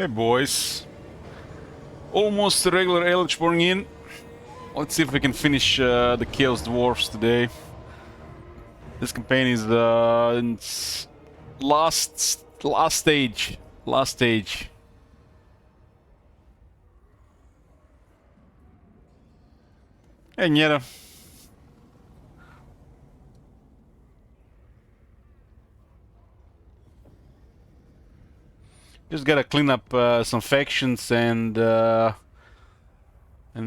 Hey boys, almost a regular age pouring in. Let's see if we can finish the Chaos Dwarfs today. This campaign is in its last stage. Hey Niera. Just gotta clean up some factions and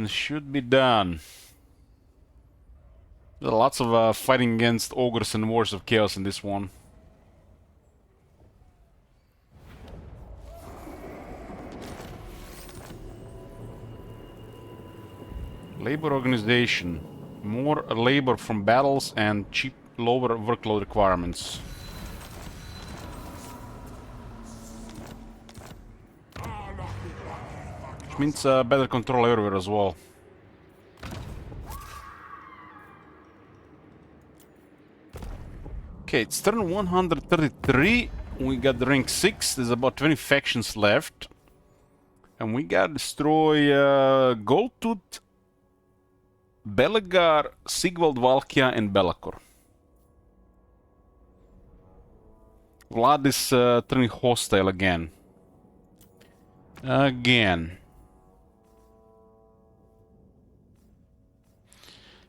should be done. There are lots of fighting against ogres and wars of chaos in this one. Labor organization. More labor from battles and cheap lower workload requirements. Which means better control everywhere as well. Okay, it's turn 133. We got the rank 6. There's about 20 factions left. And we gotta destroy Goldtooth, Belegar, Sigvald Valkia, and Belakor. Vlad is turning hostile again.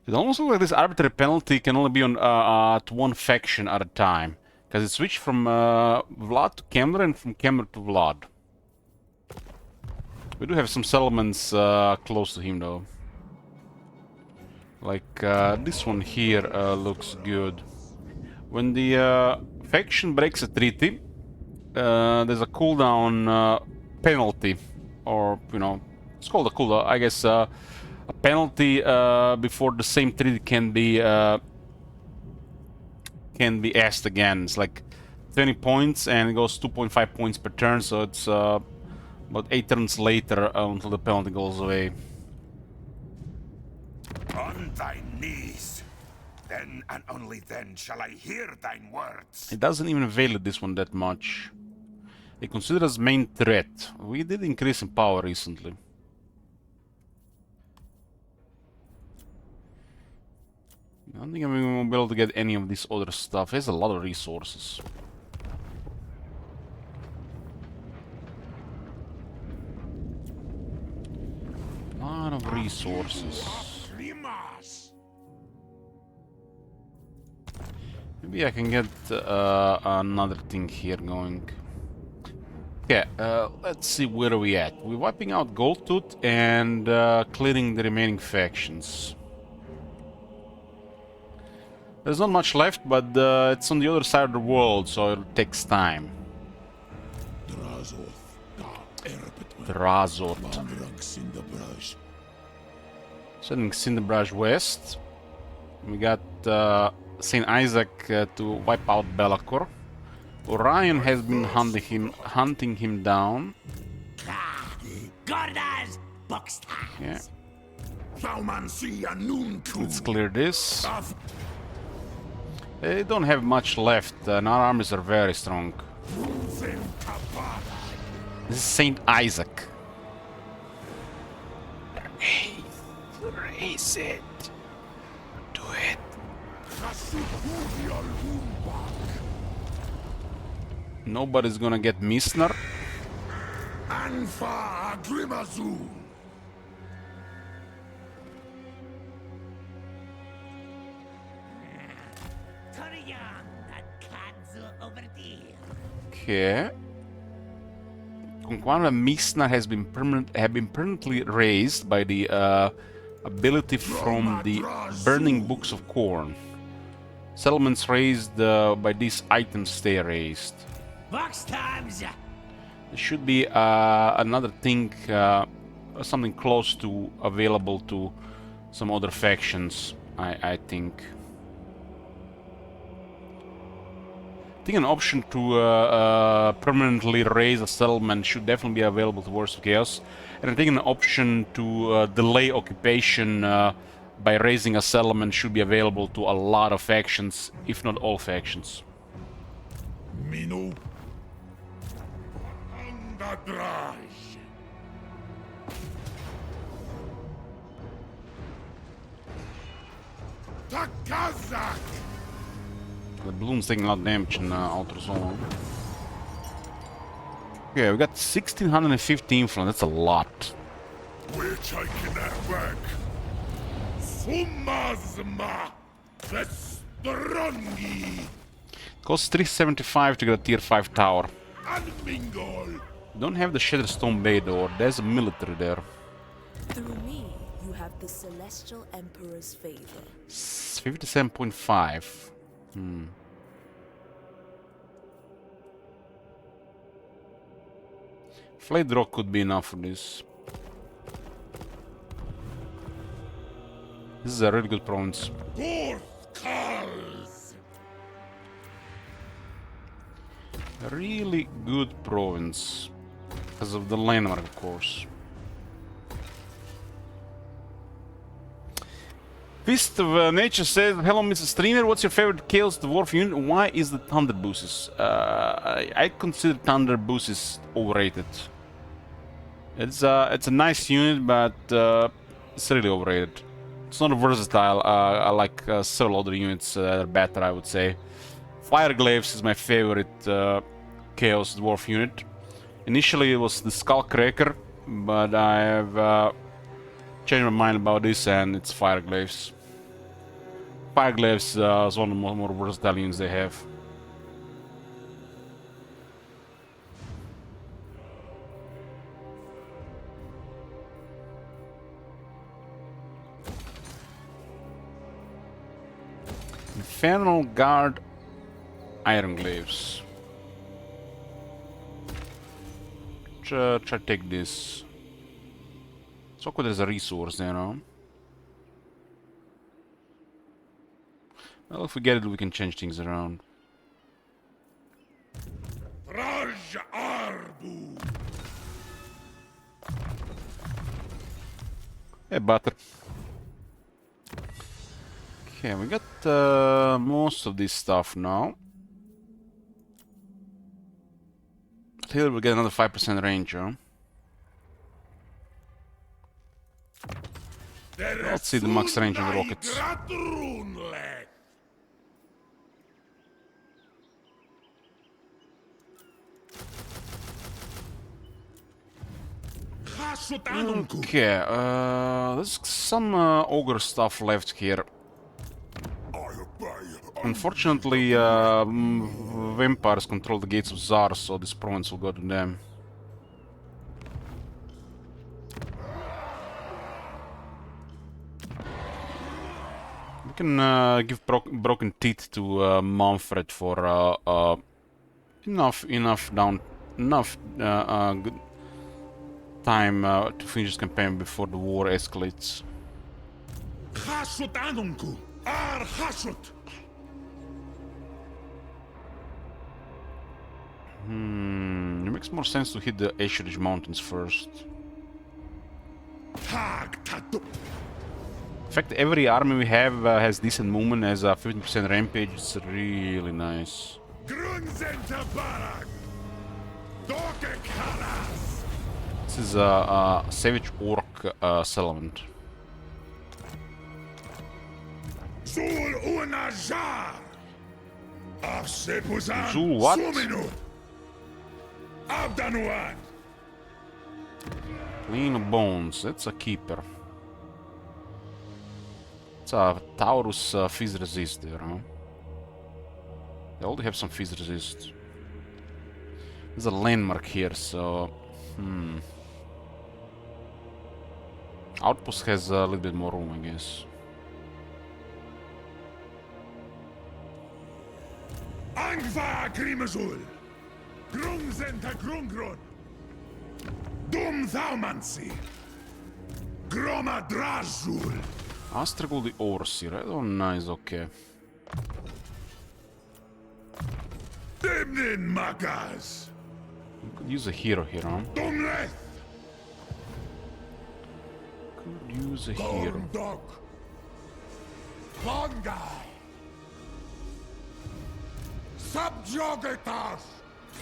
It almost looks like this arbitrary penalty can only be on at one faction at a time, because it switched from Vlad to Kemler and from Kemler to Vlad. We do have some settlements close to him though. Like this one here looks good. When the faction breaks a treaty, there's a cooldown penalty, or you know, it's called a cooldown, I guess. A penalty before the same treaty can be asked again. It's like 20 points, and it goes 2.5 points per turn, so it's about 8 turns later until the penalty goes away. On thy knees, then and only then shall I hear thine words. It doesn't even value this one that much. It considers main threat. We did increase in power recently. I don't think I'm going to be able to get any of this other stuff. There's a lot of resources. A lot of resources. Maybe I can get another thing here going. Okay, let's see where are we at. We're wiping out Goldtooth and clearing the remaining factions. There's not much left, but it's on the other side of the world, so it takes time. Drazot. Sending Cinderbrush west. We got Saint Isaac to wipe out Belakor. Orion has been hunting him down. Yeah. Let's clear this. They don't have much left, and our armies are very strong. This is Saint Isaac. Raise it. Do it. Nobody's gonna get Misner. Okay. Conquana Misna have been permanently raised by the ability from the Burning Books of Corn. Settlements raised by these items stay raised. There should be another thing, something close to available to some other factions, I think. I think an option to permanently raise a settlement should definitely be available to Wars of Chaos. And I think an option to delay occupation by raising a settlement should be available to a lot of factions, if not all factions. The balloon's taking a lot of damage in Outer Zone. Okay, we got 1650 influence, that's a lot. Which I can have back. Sumazma Vestrongi Costs 375 to get a tier 5 tower. and Mingol. Don't have the Shattered Stone Bay though, there's a military there. Through me, you have the Celestial Emperor's favor. 57.5. Flayed Rock could be enough for this. This is a really good province. A really good province. Because of the landmark, of course. Fist of Nature says, hello Mr. Streamer, what's your favorite Chaos Dwarf unit? Why is the Thunder Boosters? I consider Thunder Boosters overrated. It's a nice unit, but it's really overrated. It's not versatile. I like several other units that are better, I would say. Fireglaves is my favorite Chaos Dwarf unit. Initially it was the Skullcracker, but I have changed my mind about this and it's Fireglaves. Fireglaves is one of the more versatile units they have. Infernal Guard Ironglaives. Try to take this. So cool there's a resource there, no? Well, if we get it, we can change things around. Raj Arbu. Hey, butter. Okay, we got most of this stuff now. Here we get another 5% range, huh? Let's see the max range of the rockets. Okay, there's some ogre stuff left here. Unfortunately, vampires control the gates of Zharr, so this province will go to them. We can give broken teeth to Manfred for enough good time to finish this campaign before the war escalates. It makes more sense to hit the Ash Mountains first. In fact, every army we have has decent movement, has a 50% rampage. It's really nice. This is a savage orc settlement. Zul what? Clean bones, that's a keeper. It's a Taurus Fizz resist there, huh? They already have some Fizz resist. There's a landmark here, so... Outpost has a little bit more room, I guess. Angva Grimazul! Grungzenta Grungron! Dum Thaumansi! Groma Drazul! Astragul the Orsir, oh nice, okay. Demnin Magas! We could use a hero here, huh? Dumleth! Could use a hero. Dog! Bongai! Subjogatas!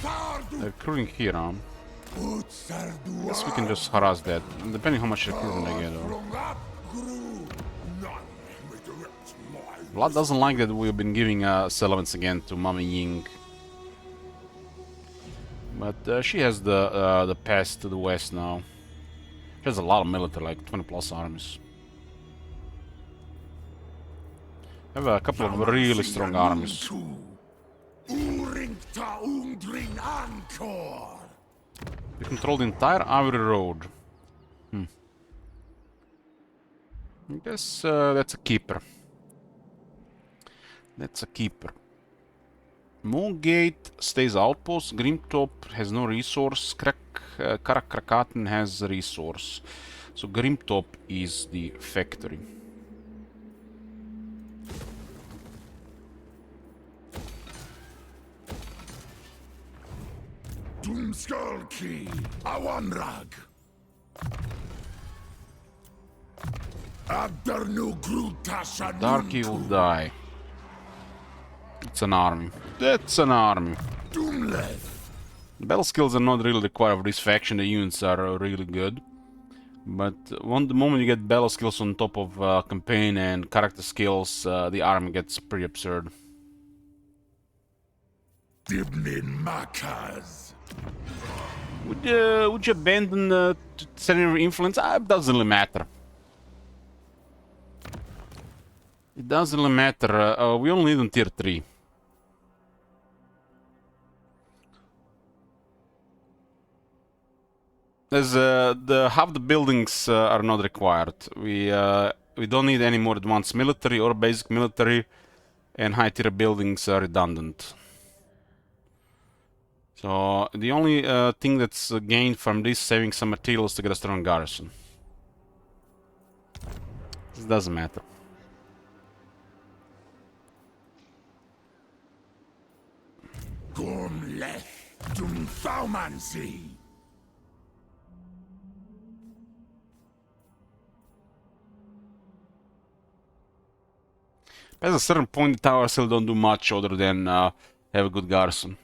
Sardu! They're recruiting here, huh? Guess we can just harass that, depending how much recruitment I get. Or... Vlad doesn't like that we've been giving settlements again to Mama Ying. But she has the pass to the west now. She has a lot of military, like 20 plus armies. I have a couple of really strong armies. We control the entire Ivory Road. I guess that's a keeper. That's a keeper. Moongate stays outpost. Grimtop has no resource. Karakrakaten has resource. So Grimtop is the factory. Doomskulki, Awanrag. Darky will die. It's an army. That's an army. The battle skills are not really required for this faction. The units are really good. But the moment you get battle skills on top of campaign and character skills, the army gets pretty absurd. Would you abandon Senator influence? It doesn't really matter. It doesn't really matter. We only need on tier 3. There's half the buildings are not required. We don't need any more advanced military or basic military, and high tier buildings are redundant. So the only thing that's gained from this saving some materials to get a strong garrison. This doesn't matter. At a certain point, the towers still don't do much other than have a good garrison.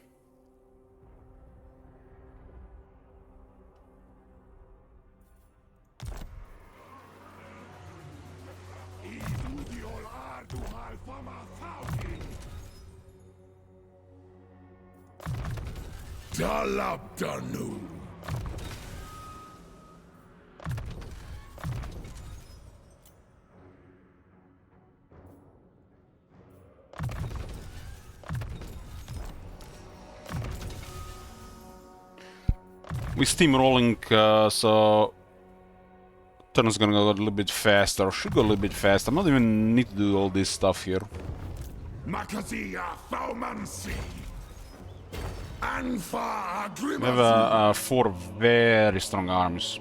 Dalabdanu. We're steamrolling, so turn is gonna go a little bit faster, or should go a little bit faster. I'm not even need to do all this stuff here. Makazia Faumansi. We have 4 very strong armies.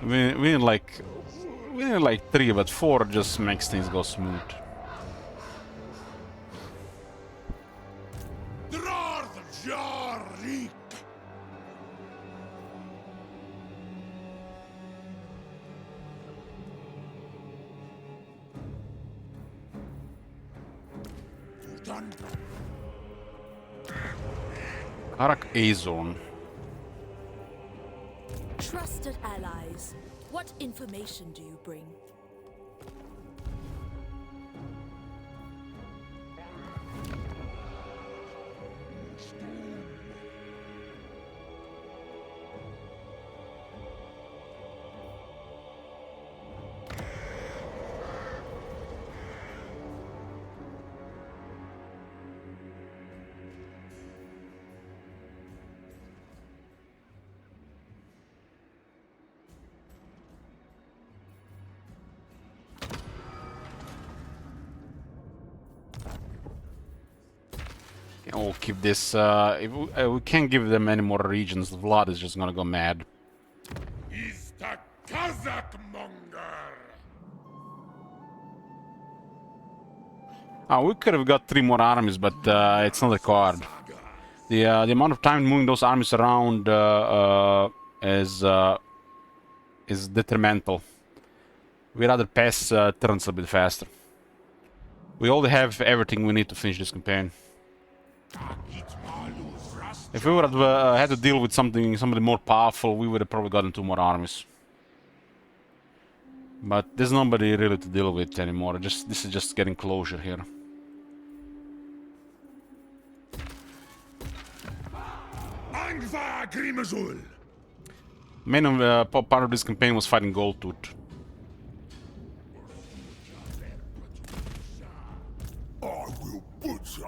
We need like 3, but 4 just makes things go smooth. Arak A-Zone. Trusted allies, what information do you bring? We'll keep this. If we can't give them any more regions. Vlad is just gonna go mad. Is the Kazakh monger? We could have got 3 more armies, but it's not required. The amount of time moving those armies around is detrimental. We'd rather pass turns a bit faster. We already have everything we need to finish this campaign. If we would have had to deal with somebody more powerful, we would have probably gotten 2 more armies. But there's nobody really to deal with anymore. This is just getting closure here. Main part of this campaign was fighting Goldtooth. I will butcher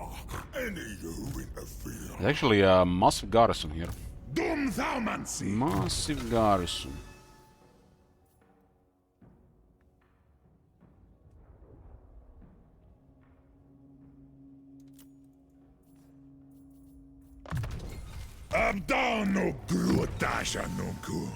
any who interfere. There's actually a massive garrison here. Dum thaumancy. Massive garrison. I'm down no gruotasha no ku.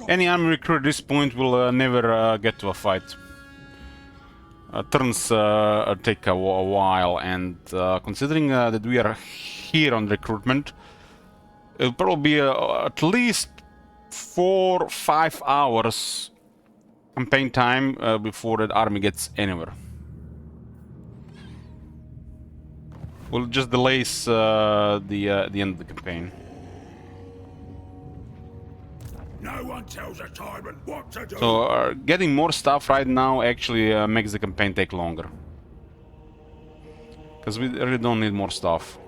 Any army recruit at this point will never get to a fight. Turns take a while, and considering that we are here on recruitment, it'll probably be at least 4-5 hours campaign time before that army gets anywhere. Will just delays the end of the campaign. No one tells a tyrant what to do. So getting more stuff right now actually makes the campaign take longer. Because we really don't need more stuff.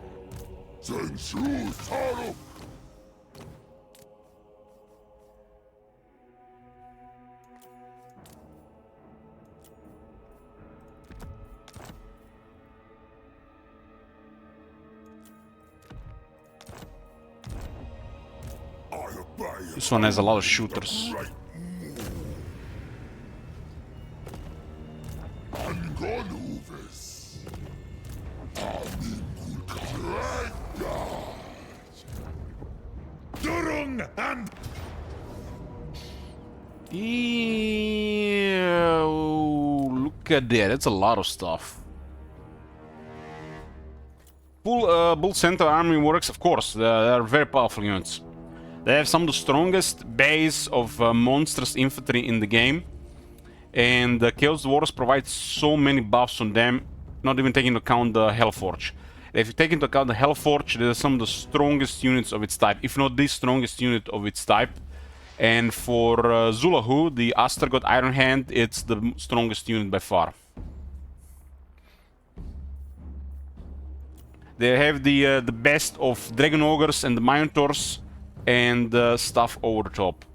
This one has a lot of shooters. Ew, look at that, that's a lot of stuff. Bull Center Army works, of course, they are very powerful units. They have some of the strongest base of monstrous infantry in the game. And the Chaos Dwarves provide so many buffs on them, not even taking into account the Hellforge. If you take into account the Hellforge, they're some of the strongest units of its type, if not the strongest unit of its type. And for Zulahu, the Astragot Iron Hand, it's the strongest unit by far. They have the best of Dragon Ogres and the Minotaurs and stuff over the top.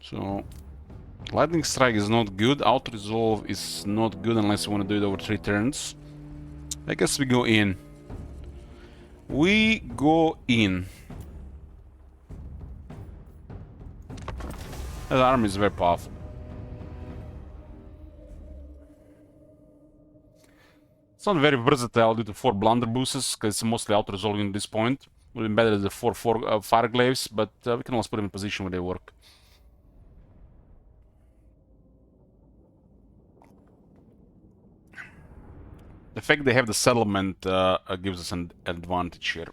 So, Lightning Strike is not good, Auto Resolve is not good unless you want to do it over 3 turns. I guess we go in. We go in. That army is very powerful. It's not very versatile due to 4 blunderbusses, because it's mostly auto-resolving at this point. Would have been better than the 4 Fireglaves, but we can always put them in a position where they work. The fact they have the settlement gives us an advantage here.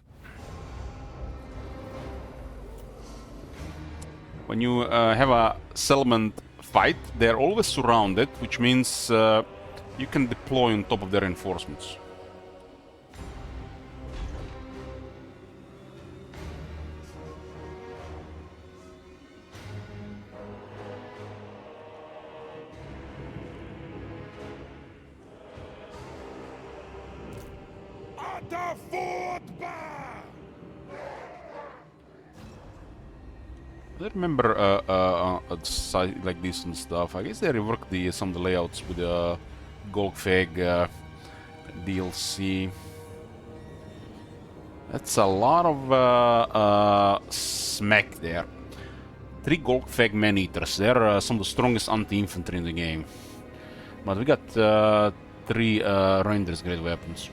When you have a settlement fight, they're always surrounded, which means you can deploy on top of their reinforcements. I remember a site like this and stuff. I guess they reworked some of the layouts with the Golgfag DLC. That's a lot of smack there. 3 Golgfag man-eaters. They're some of the strongest anti-infantry in the game. But we got 3 Render's great weapons.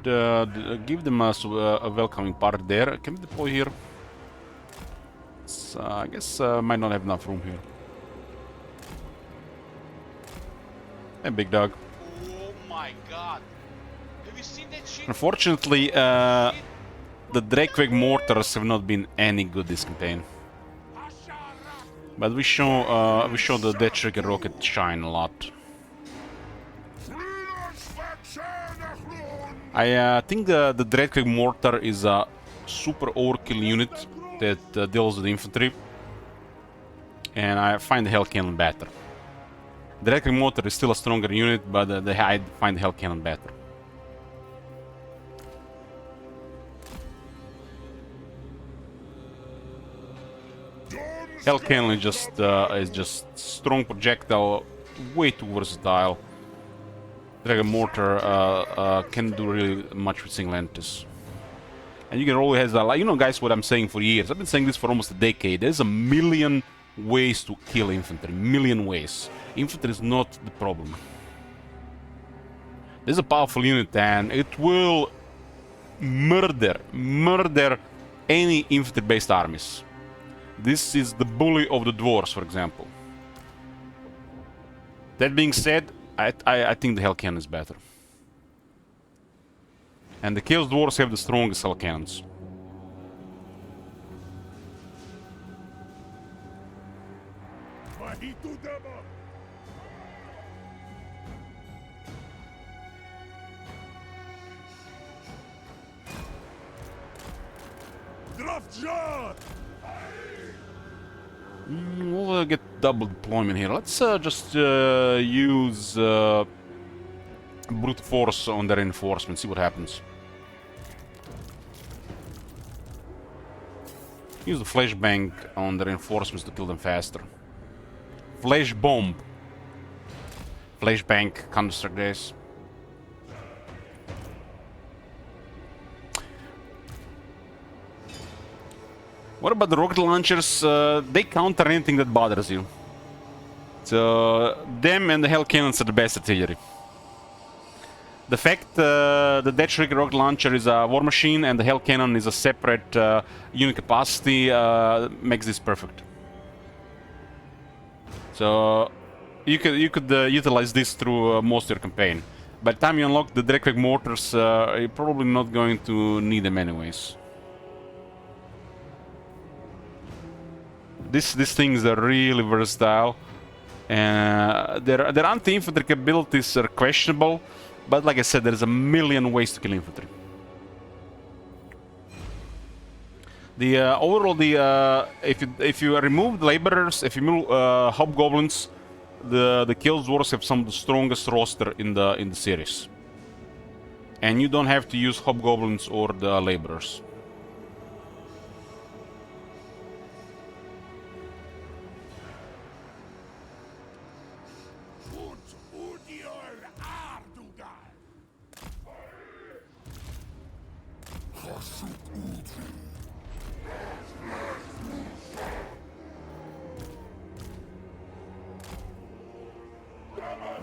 Give them a welcoming part there. Can we deploy here? I guess might not have enough room here. Hey, big dog. Oh my god. Have you seen that shit? Unfortunately, the Drakeweg mortars have not been any good this campaign. But we show the Death Trigger rocket shine a lot. I think the Drakeweg mortar is a super overkill unit that deals with infantry, and I find the Hell Cannon better. The Drakeweg mortar is still a stronger unit, but I find the Hell Cannon better. Hell Cannon is just strong projectile, way too versatile. Dragon Mortar can do really much with single entities. And you can always have that, you know, guys, what I'm saying for years. I've been saying this for almost a decade. There's a million ways to kill infantry. Million ways. Infantry is not the problem. There's a powerful unit and it will murder any infantry-based armies. This is the bully of the dwarves, for example. That being said, I think the Hell Cannon is better. And the Chaos Dwarves have the strongest Hell Cannons. We'll get double deployment here. Let's just use brute force on the reinforcement, see what happens. Use the flashbang on the reinforcements to kill them faster. Flash bomb. Flashbang, Counter-Strike guys. What about the rocket launchers? They counter anything that bothers you. So them and the Hell Cannons are the best artillery. The fact the Death Trigger rocket launcher is a war machine and the Hell Cannon is a separate unit capacity makes this perfect. So you could utilize this through most of your campaign. By the time you unlock the Drakeweg mortars, you're probably not going to need them anyways. These things are really versatile, and their anti-infantry capabilities are questionable. But like I said, there's a million ways to kill infantry. The overall, if you remove the laborers, if you remove hobgoblins, the Chaos Dwarves have some of the strongest roster in the series, and you don't have to use hobgoblins or the laborers.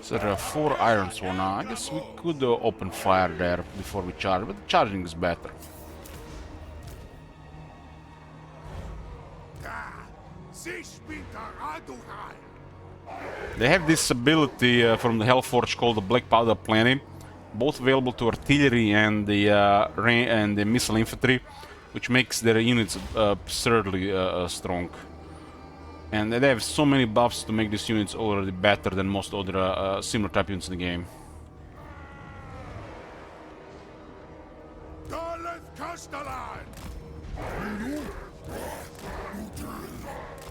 So there are 4 iron sworn now. I guess we could open fire there before we charge, but charging is better. They have this ability from the Hellforge called the Black Powder Plenty, both available to artillery and the missile infantry, which makes their units absurdly strong. And they have so many buffs to make these units already better than most other similar type units in the game.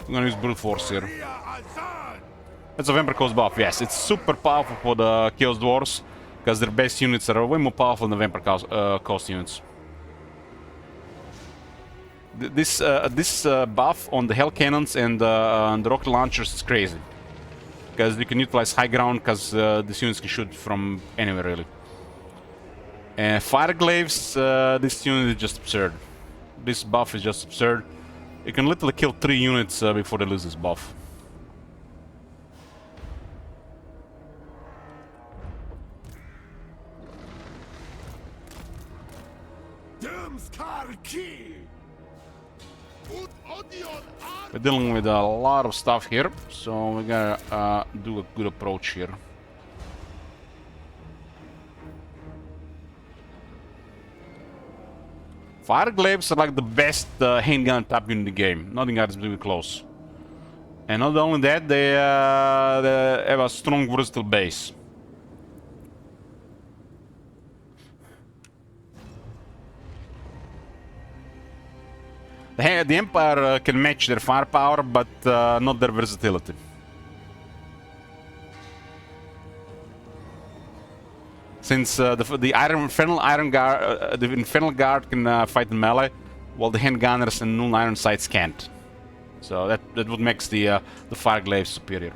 I'm gonna use brute force here. It's a Vampire Coast buff, yes. It's super powerful for the Chaos Dwarves, because their base units are way more powerful than the Vampire Coast units. This buff on the Hell Cannons and the Rocket Launchers is crazy. Because you can utilize high ground, because these units can shoot from anywhere, really. And Fire Glaives, this unit is just absurd. This buff is just absurd. You can literally kill 3 units before they lose this buff. We're dealing with a lot of stuff here, so we gotta do a good approach here. Fire Glaives are like the best handgun type unit in the game. Nothing else is really close. And not only that, they have a strong versatile base. The Empire can match their firepower, but not their versatility. Since the Infernal Guard can fight in melee, while the handgunners and Null Iron Sights can't. So that would makes the Fire Glaives superior.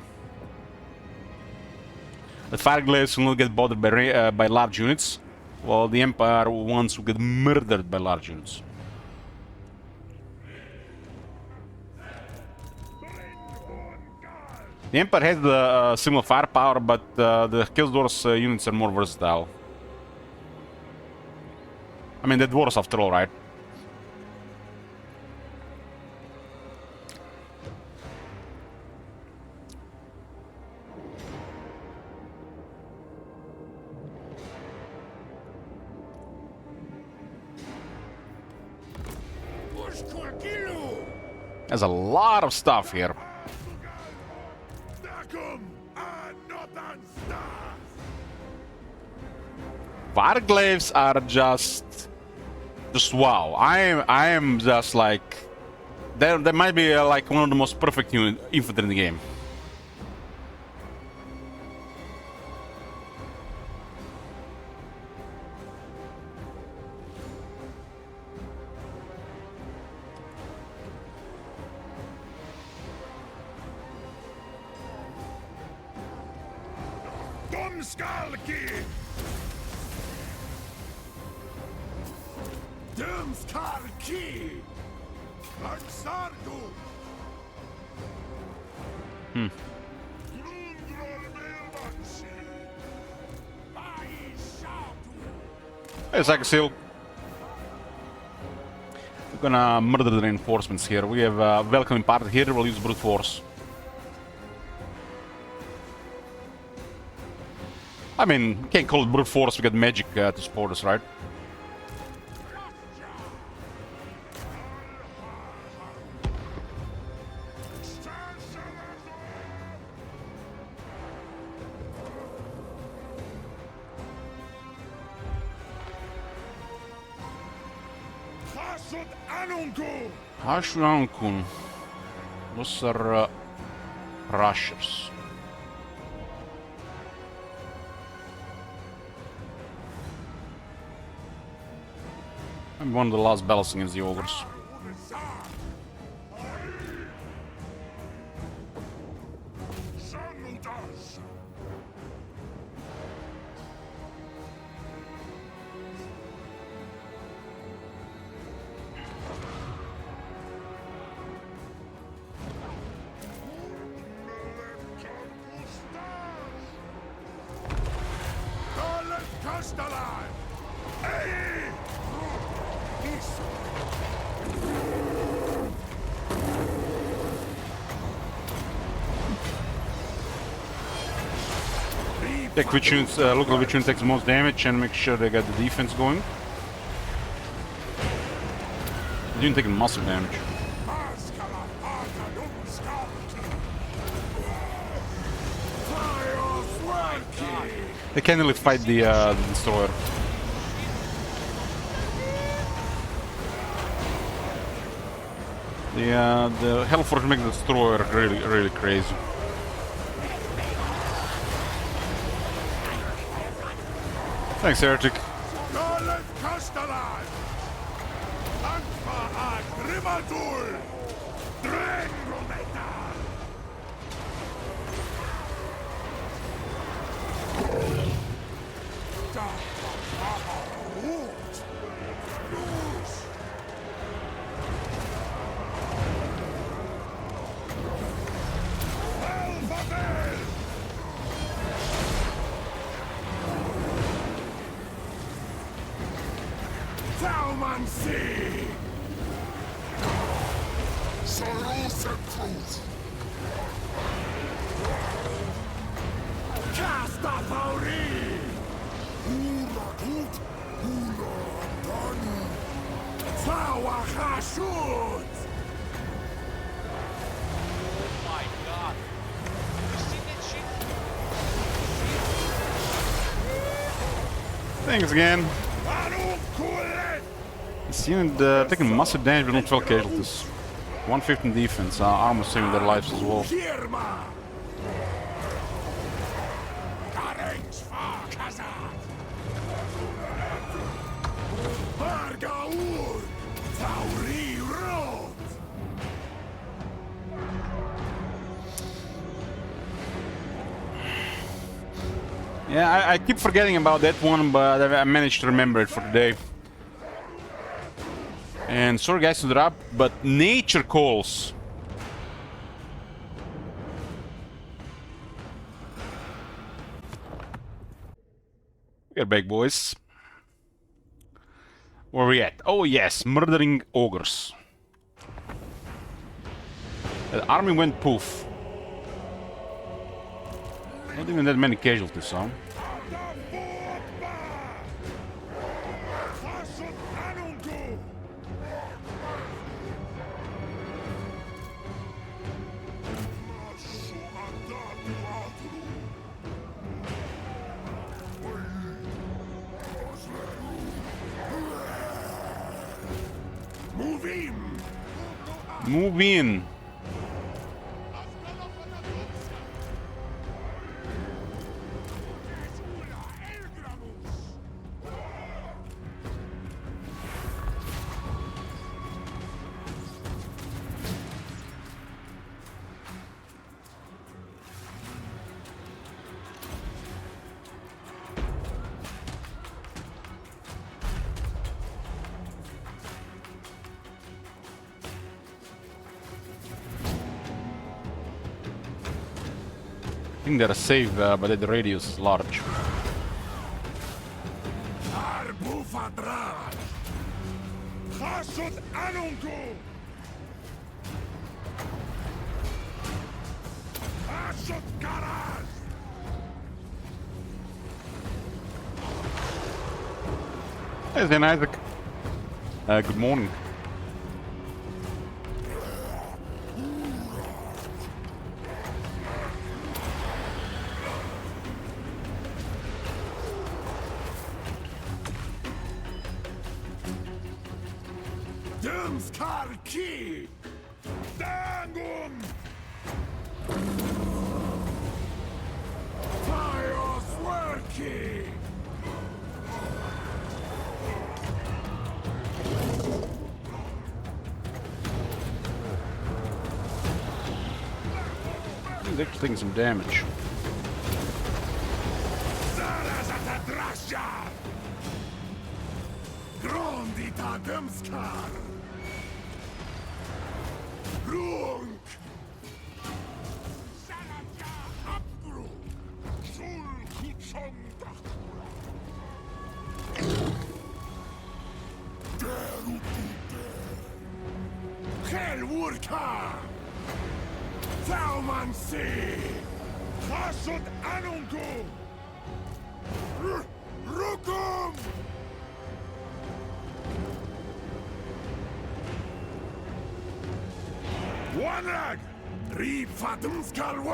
The Fire Glaives will not get bothered by large units, while the Empire ones will get murdered by large units. The Empire has the similar firepower, but the Chaos Dwarves units are more versatile. I mean, they're dwarves after all, right? There's a lot of stuff here. Fire Glaives are just wow. I am just like, they might be like one of the most perfect infantry in the game. It's like a seal. We're gonna murder the reinforcements here. We have a welcoming party here. We'll use brute force. I mean, you can't call it brute force. We got magic to support us, right? Hashrankun. Those are rushers. I'm one of the last battles against the ogres. Check which units, look at which unit takes the most damage and make sure they got the defense going. They didn't take massive damage. They can't really fight the destroyer. The Hellforge makes the destroyer really crazy. Thanks, Heretic. My god. You seen that shit? Thanks again. This unit taking massive damage but not 12 casualties. 115 defense, armor saving their lives as well. Yeah, I keep forgetting about that one, but I managed to remember it for today. And sorry guys to drop, but nature calls. We're back, boys. Where we at? Oh yes, murdering ogres. The army went poof. Not even that many casualties, huh? Move in. I think they're safe, but the radius is large. Hey, then Isaac. Good morning. He's actually taking some damage.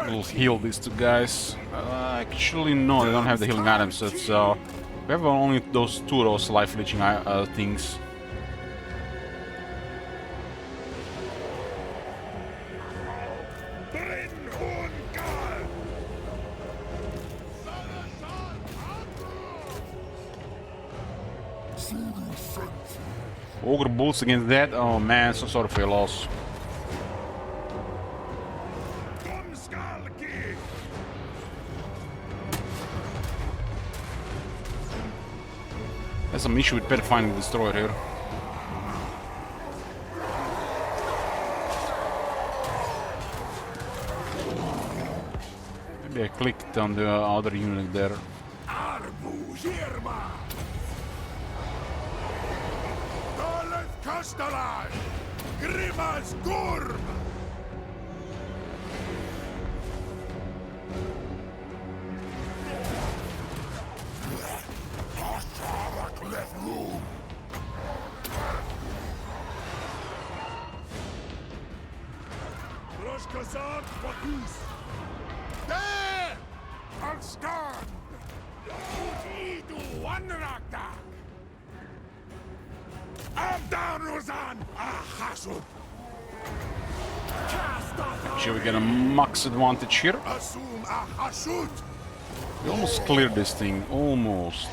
We'll heal these two guys. Actually, no, they don't have the healing items, so we have only those two of those life leeching things. Ogre bulls against that? Oh man, so sorry for your loss. There's some issue with pet finding destroyer here. Maybe I clicked on the other unit there. Sure, we get a max advantage here. We almost cleared this thing, almost.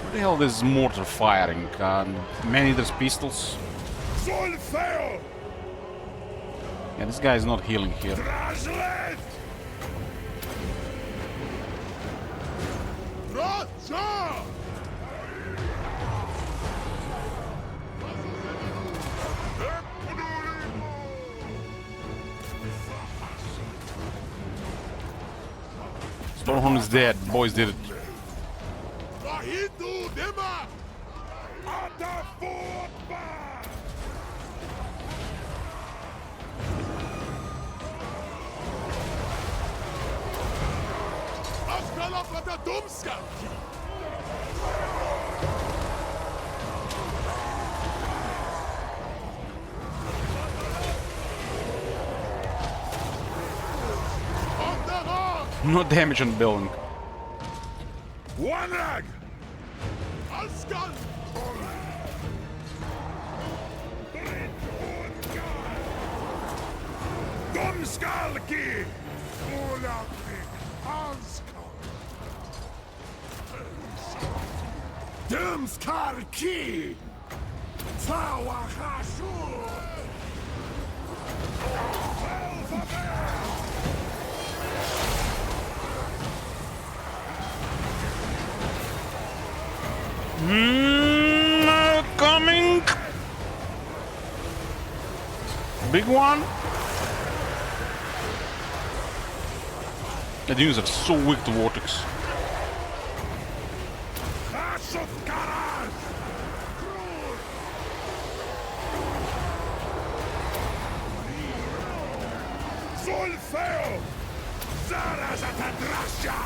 What the hell is this mortar firing? Man-eater's pistols? Yeah, this guy is not healing here. Stormhorn is dead. Boys did it. No damage on the building. Warrag! Dumskalki! Dumskalki! Tawahashu! Coming! Big one! The units are so weak to Vortex. Solfeo! Zarazatadrasha!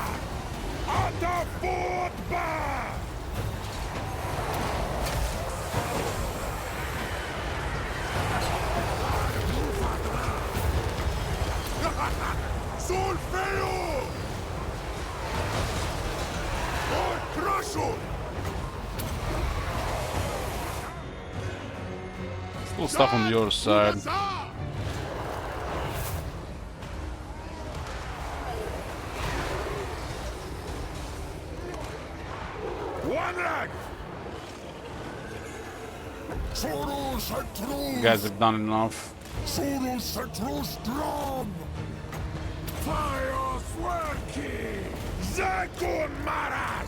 Atafutba! Solfeo! Oh, Crusho! Still stuff on your side. You guys have done enough.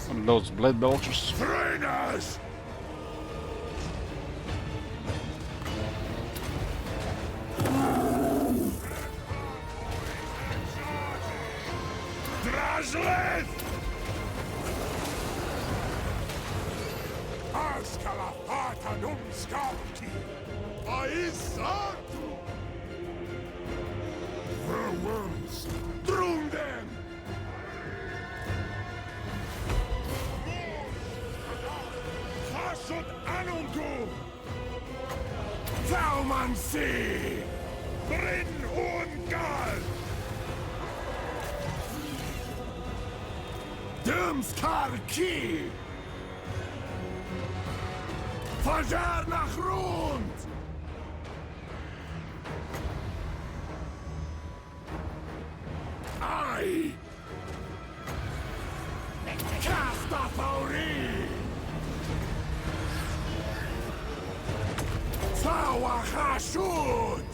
One of those blade belchers. Ki! Zharr nach rund! Ai! Cast off Ori! Tawa Hashut!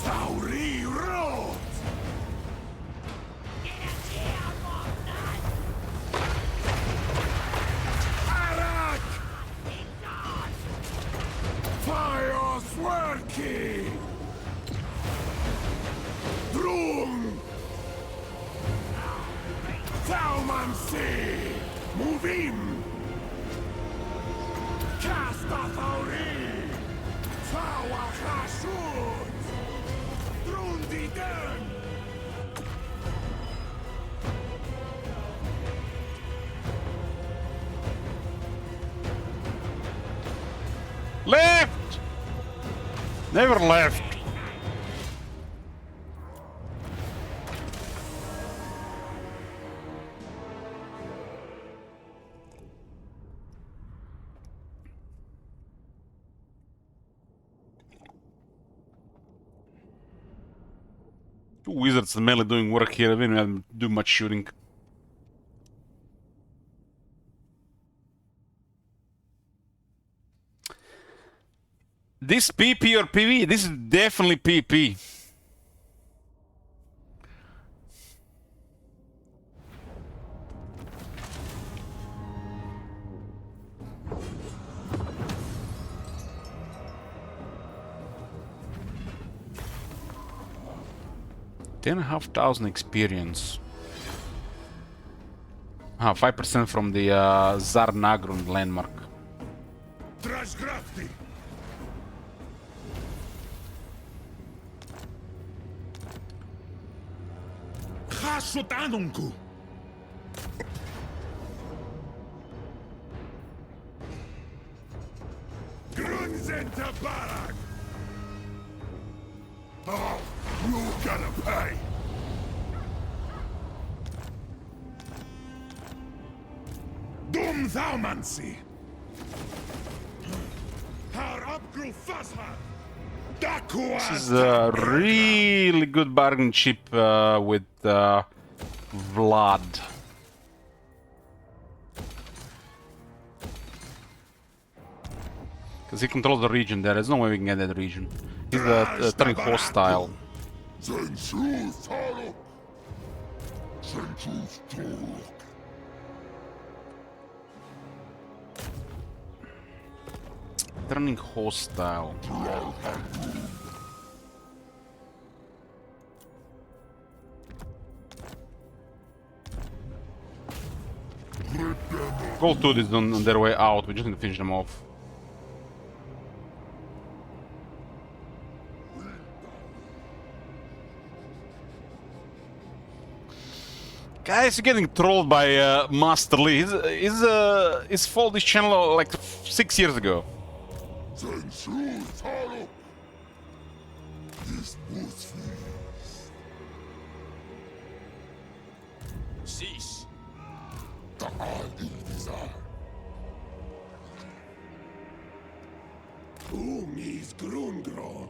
Tauri Rot! Arak! Fire Swerki! Drum! Taumansi! Movim! Cast off Ori! Tawa Hashut! Drundi Den! Left! Never left. Two wizards and melee doing work here. We don't do much shooting. This PP or PV? This is definitely PP. Ten and a half thousand experience. 5% from the Zharr landmark. Trashgrafti! Hashut Anunku! Grunzenta Barak! Oh, you gotta pay! Dum Thaumansi! Har Abgru Fashar! This is a really good bargain chip with Vlad. Because he controls the region there. There's no way we can get that region. He's turning hostile. Turning hostile. Gold Tooth is on their way out. We just need to finish them off. Guys, you're getting trolled by Master Lee. His fault this channel like 6 years ago. Cease. Is Grundron.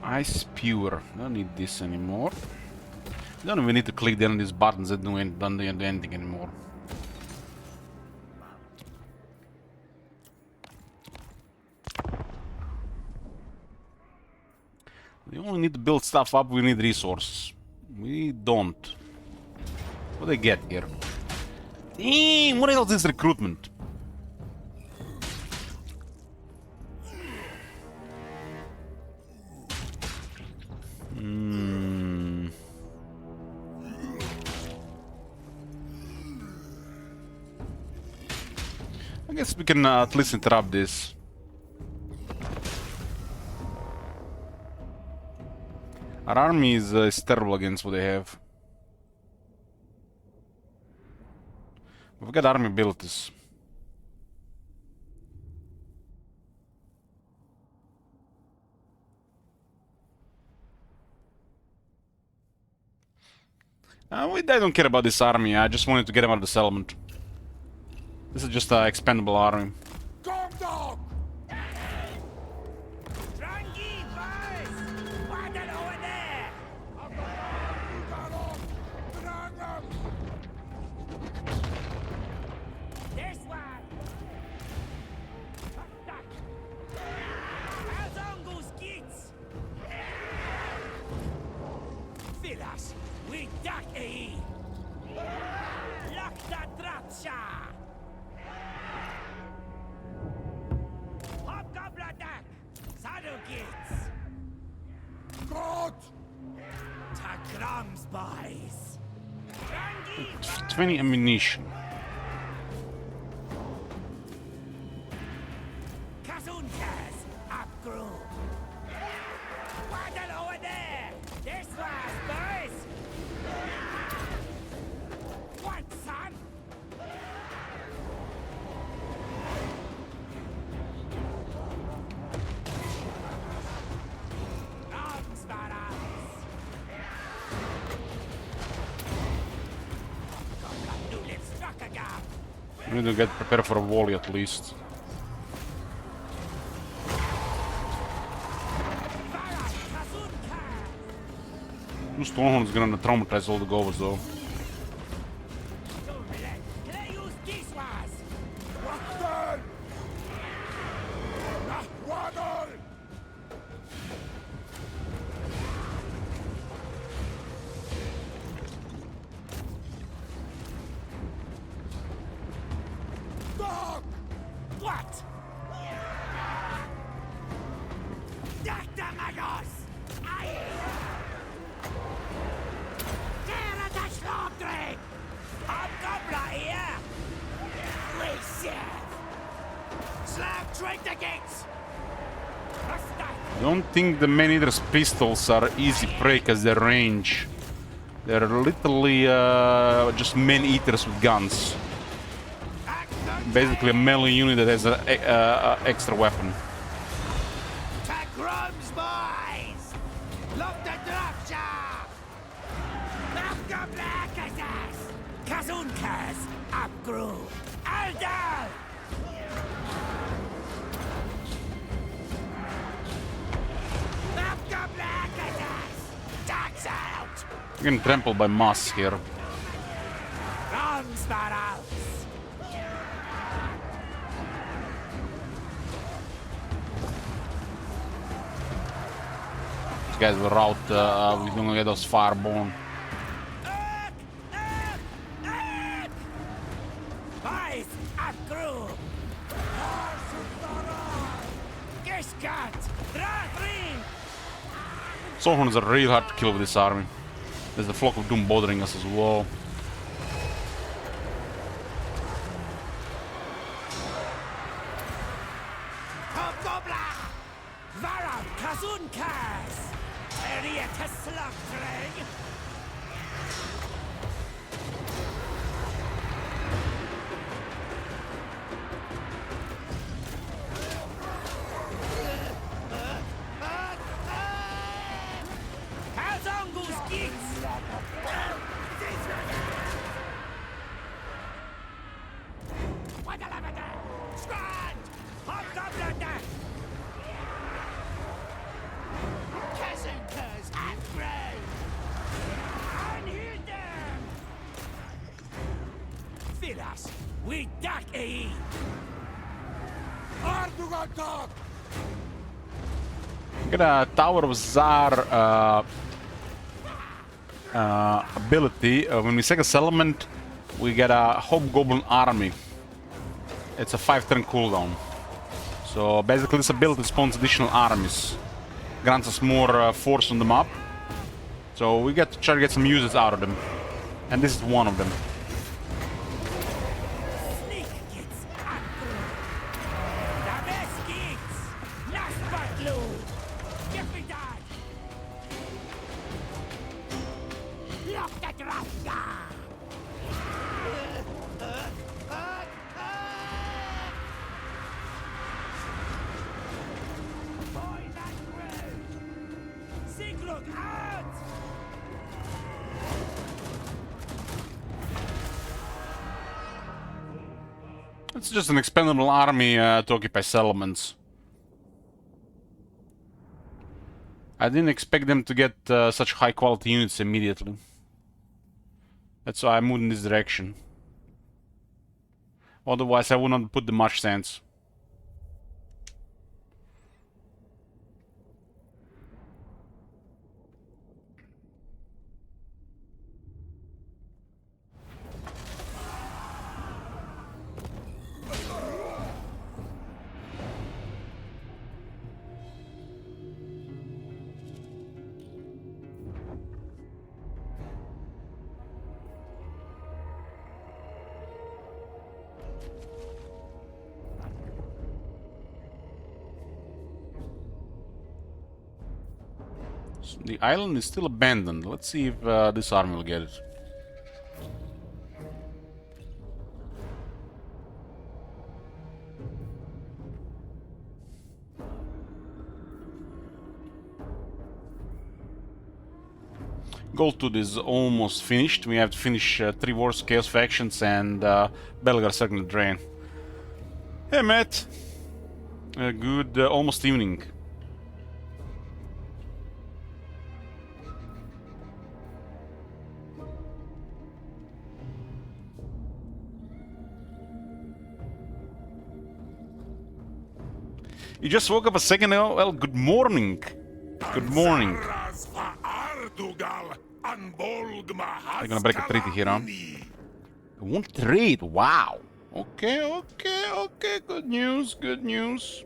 Ice Pure. Don't need this anymore. Don't even need to click down these buttons that don't do anything anymore. We only need to build stuff up, we need resources. We don't. What do they get here? Damn, what else is recruitment? I guess we can at least interrupt this. Our army is terrible against what they have. We've got army abilities. I don't care about this army, I just wanted to get him out of the settlement. This is just an expendable army. Boys. 20 ammunition. Kazunkas, upgrew. Waddle over there. This was, boys. What, son? We need to get prepared for a volley at least. Two Stormhorns gonna traumatize all the goers though. What? Magos! Dere til slagdreng! Avgabla er! Listen! Slag drink the gates! I don't think the man-eater's pistols are easy prey because their range. They're literally just man-eaters with guns. Basically a melee unit that has an extra weapon. Kazunkas, upgrew, Aldal! Tax out! We're getting trampled by moss here. Run, Sparrows! These guys were out, we're gonna get those fireborn. Boys, upgrew! Geskat! Dratrin! Stormhorns are really hard to kill with this army. There's the Flock of Doom bothering us as well. Hobgobla! Varam Kazunkas! Area to slugdreng! Kazungus gits! Wadalavada! Strand! Hobgobla! Kazunkas upgrade! Unheal them! Filas, we duck a Ardugan dog! We got a Tower of Zharr ability. When we sack a settlement, we get a Hobgoblin army. It's a 5-turn cooldown. So basically this ability spawns additional armies. Grants us more force on the map. So we get to try to get some uses out of them. And this is one of them. Sneak gets upgrade! The best gets! Last but load! Give me that! Look at Russia! Sigrud out! It's just an expendable army to occupy settlements. I didn't expect them to get such high quality units immediately. That's why I moved in this direction. Otherwise I would not put them much sense. The island is still abandoned. Let's see if this army will get it. Goldtooth is almost finished. We have to finish 3 Wars, Chaos Factions, and Belgar Circle Drain. Hey, Matt. Good almost evening. You just woke up a second ago? Well, good morning. Good morning. They're gonna break a treaty here, huh? One trade, wow. Okay, okay, okay, good news, good news.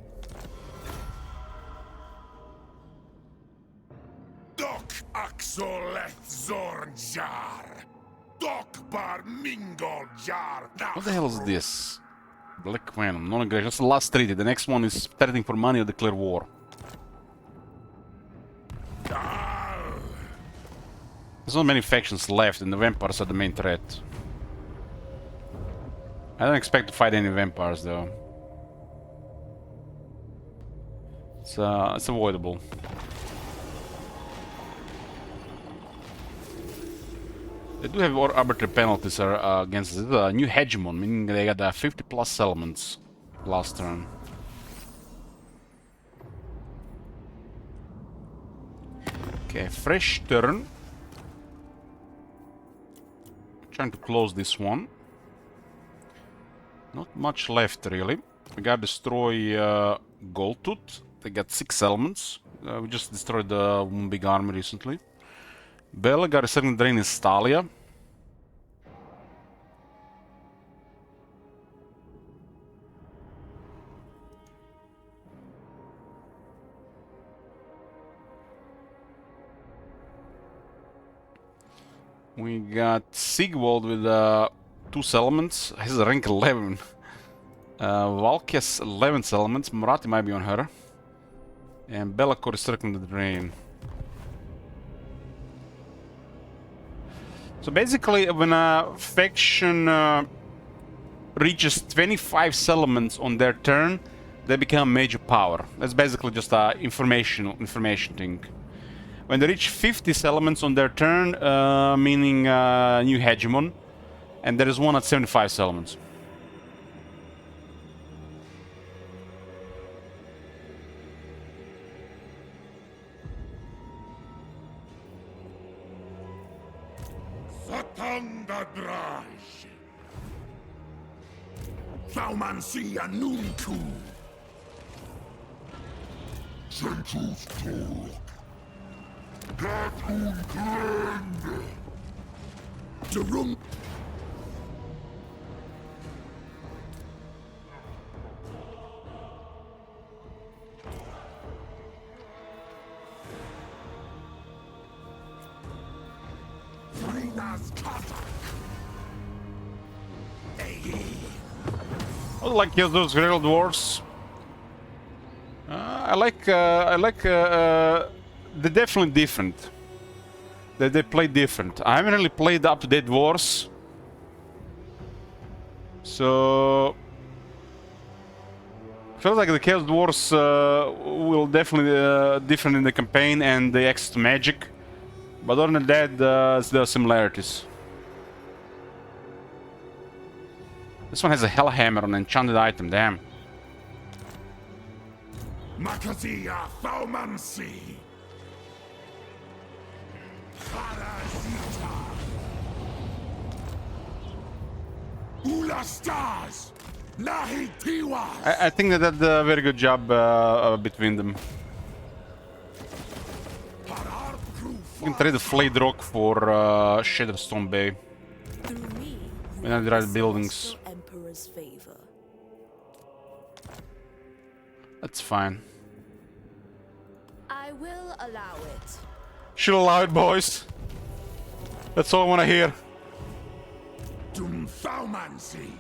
Doc Axoleth Zorn Zharr. Doc Bar Mingo Zharr. What the hell is this? Black Venom, non-aggression. That's the last treaty. The next one is threatening for money or declare war. There's not many factions left, and the vampires are the main threat. I don't expect to fight any vampires, though. It's avoidable. They do have arbitrary penalties against the new hegemon, meaning they got 50 plus settlements last turn. Okay, fresh turn. Trying to close this one. Not much left, really. We gotta destroy Goldtooth. They got 6 settlements. We just destroyed one big army recently. Bela got a second drain in Stalia. We got Sigwald with 2 settlements. He's a rank 11. Valkia's 11 settlements. Marathi might be on her. And Belacor is circling the drain. So basically, when a faction reaches 25 settlements on their turn, they become major power. That's basically just a information thing. When they reach 50 settlements on their turn, meaning new hegemon, and there is one at 75 settlements. Satanda Draj. Thaumansia Nunku. Central's Torok. Gatun Grand. Jerung. I like those Guerrilla Dwarfs. I like. They're definitely different. They play different. I haven't really played up-to-date wars, so feels like the Chaos Dwarfs will definitely different in the campaign and the access to magic. But other than that, there are similarities. This one has a Hellhammer on enchanted item, damn. Makazia Thaumansi. Parazita. Ula stars. Nahi tiwas. I think that did a very good job between them. You can trade the Flayed Rock for Shattered Stone Bay. Through me, When I drive buildings. Emperor's favor. That's fine. I will allow it. She'll allow it, boys. That's all I want to hear. Dum Thaumansi.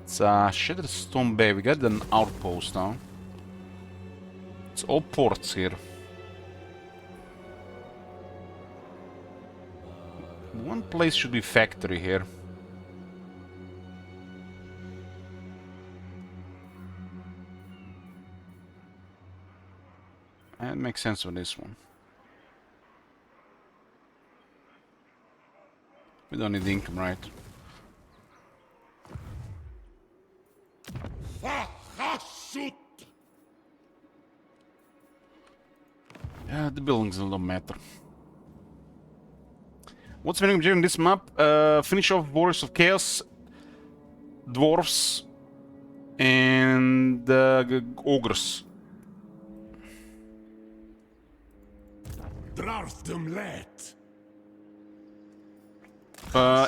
It's Shattered Stone Bay. We got an outpost now. It's all ports here. One place should be factory here. That makes sense with this one. We don't need income, right? Fahasut. Yeah, the buildings don't matter. What's the objective in this map? Finish off Warriors of Chaos, Dwarves, and Ogres. Drarstum let.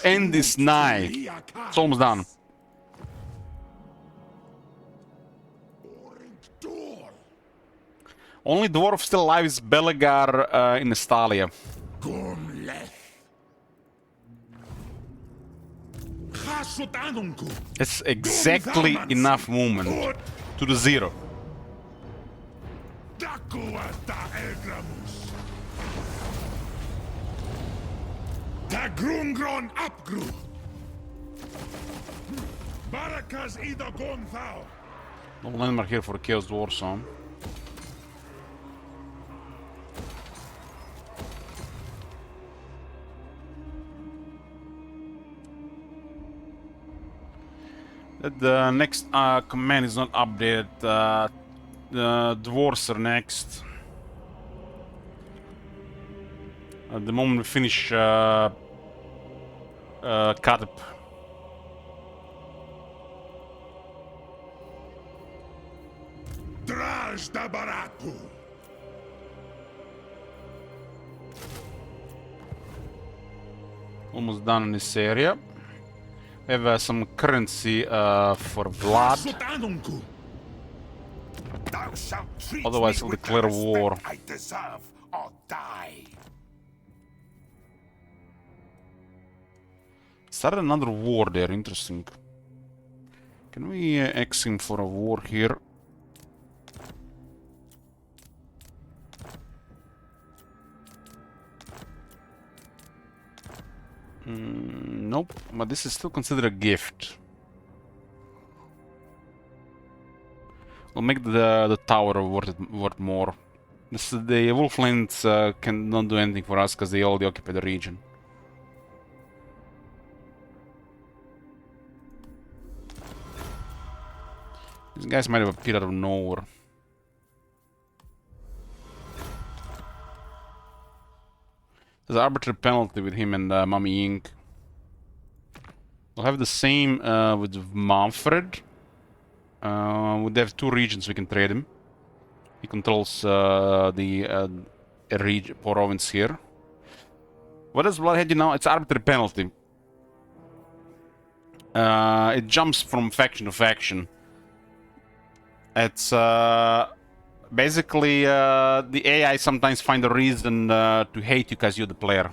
End this night. It's almost done. Only dwarf still alive is Belegar in Estalia. Gomleth. Chasutanunku. It's exactly enough movement to the 0. Dakuata Elgramus. Dagrungron Apgru. Barakas Ida Gonthau. No landmark here for a Chaos Dwarf Zone. The next command is not updated. The dwarves are next. At the moment we finish Katep. Draj da Baratu. Almost done in this area. We have some currency for Vlad. Chasutanunku. Thou shalt treat Otherwise me he'll with the declare respect war. I deserve or die. Started another war there, interesting. Can we ask him for a war here? Nope, but this is still considered a gift. We'll make the tower worth more. The Wolflands cannot do anything for us because they already occupy the region. These guys might have appeared out of nowhere. There's an arbitrary penalty with him and Mummy Inc. We'll have the same with Manfred. We have 2 regions we can trade him. He controls the province here. What does Bloodhead do now? It's arbitrary penalty. It jumps from faction to faction. It's basically the AI sometimes find a reason to hate you because you're the player.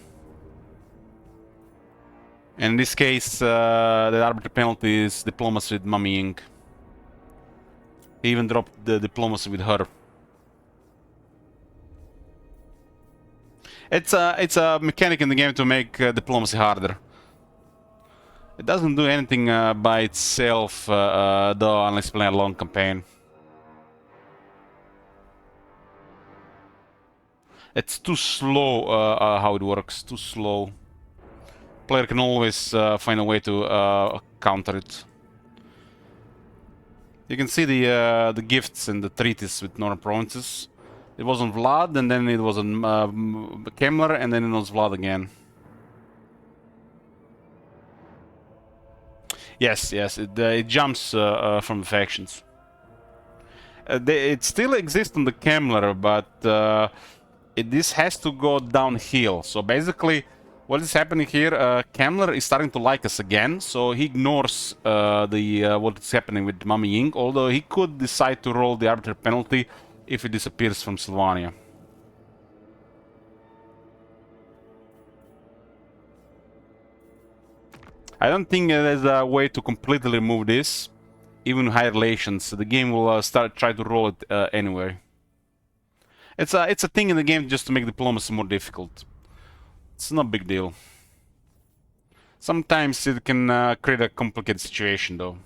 And in this case, the arbitrary penalty is diplomacy with Mummy Inc. He even dropped the diplomacy with her. It's a mechanic in the game to make diplomacy harder. It doesn't do anything by itself, though, unless you play a long campaign. It's too slow how it works. Too slow. Player can always find a way to counter it. You can see the gifts and the treaties with northern provinces. It was on Vlad, and then it was on Kemler, and then it was Vlad again. Yes, yes, it jumps from the factions. It still exists on the Kemler, but this has to go downhill. So basically, what is happening here? Kemler is starting to like us again, so he ignores what is happening with Mummy Ying, although he could decide to roll the arbitrary penalty if he disappears from Sylvania. I don't think there's a way to completely remove this. Even high relations, the game will try to roll it anyway. It's a thing in the game just to make diplomacy more difficult. It's not a big deal. Sometimes it can create a complicated situation, though.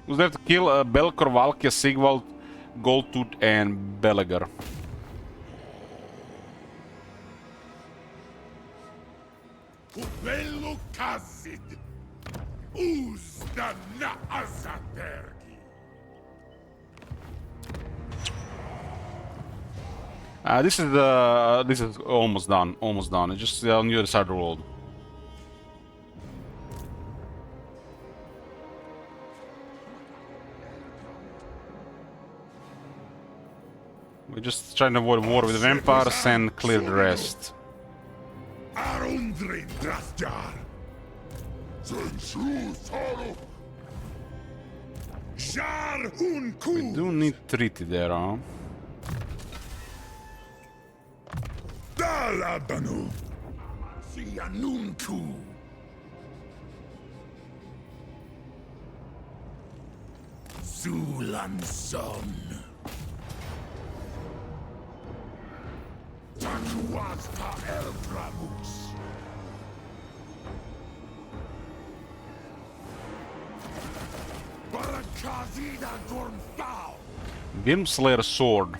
Who's there to kill Belkor, Valkia, Sigvald, Goldtooth, and Belegar? This is almost done. Almost done. It's just on the other side of the world. We're just trying to avoid war with the vampires and clear the rest. We do need treaty there, huh? Zulanson. Takuasta Eldramus. Barakazida Gormthal. Grimslayer sword.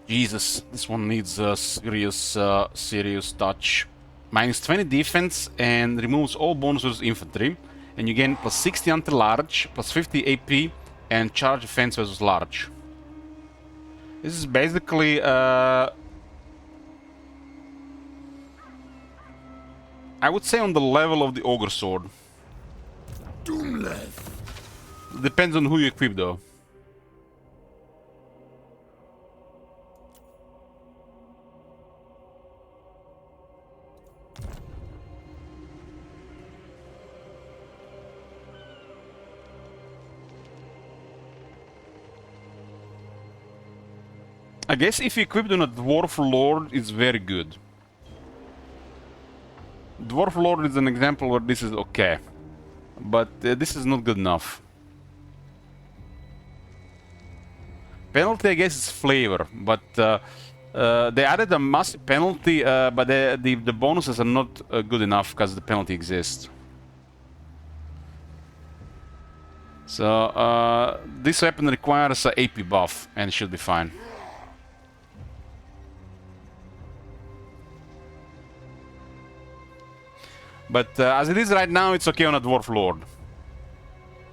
Jesus, this one needs a serious touch. Minus 20 defense and removes all bonuses infantry. And you gain plus 60 anti-large, plus 50 AP, and charge defense versus large. This is basically I would say on the level of the Ogre Sword. Depends on who you equip though. I guess if you equip on a Dwarf Lord, it's very good. Dwarf Lord is an example where this is okay. But this is not good enough. Penalty, I guess, is flavor, but they added a massive penalty, but the bonuses are not good enough because the penalty exists. So this weapon requires an AP buff and should be fine. But as it is right now, it's okay on a Dwarf Lord.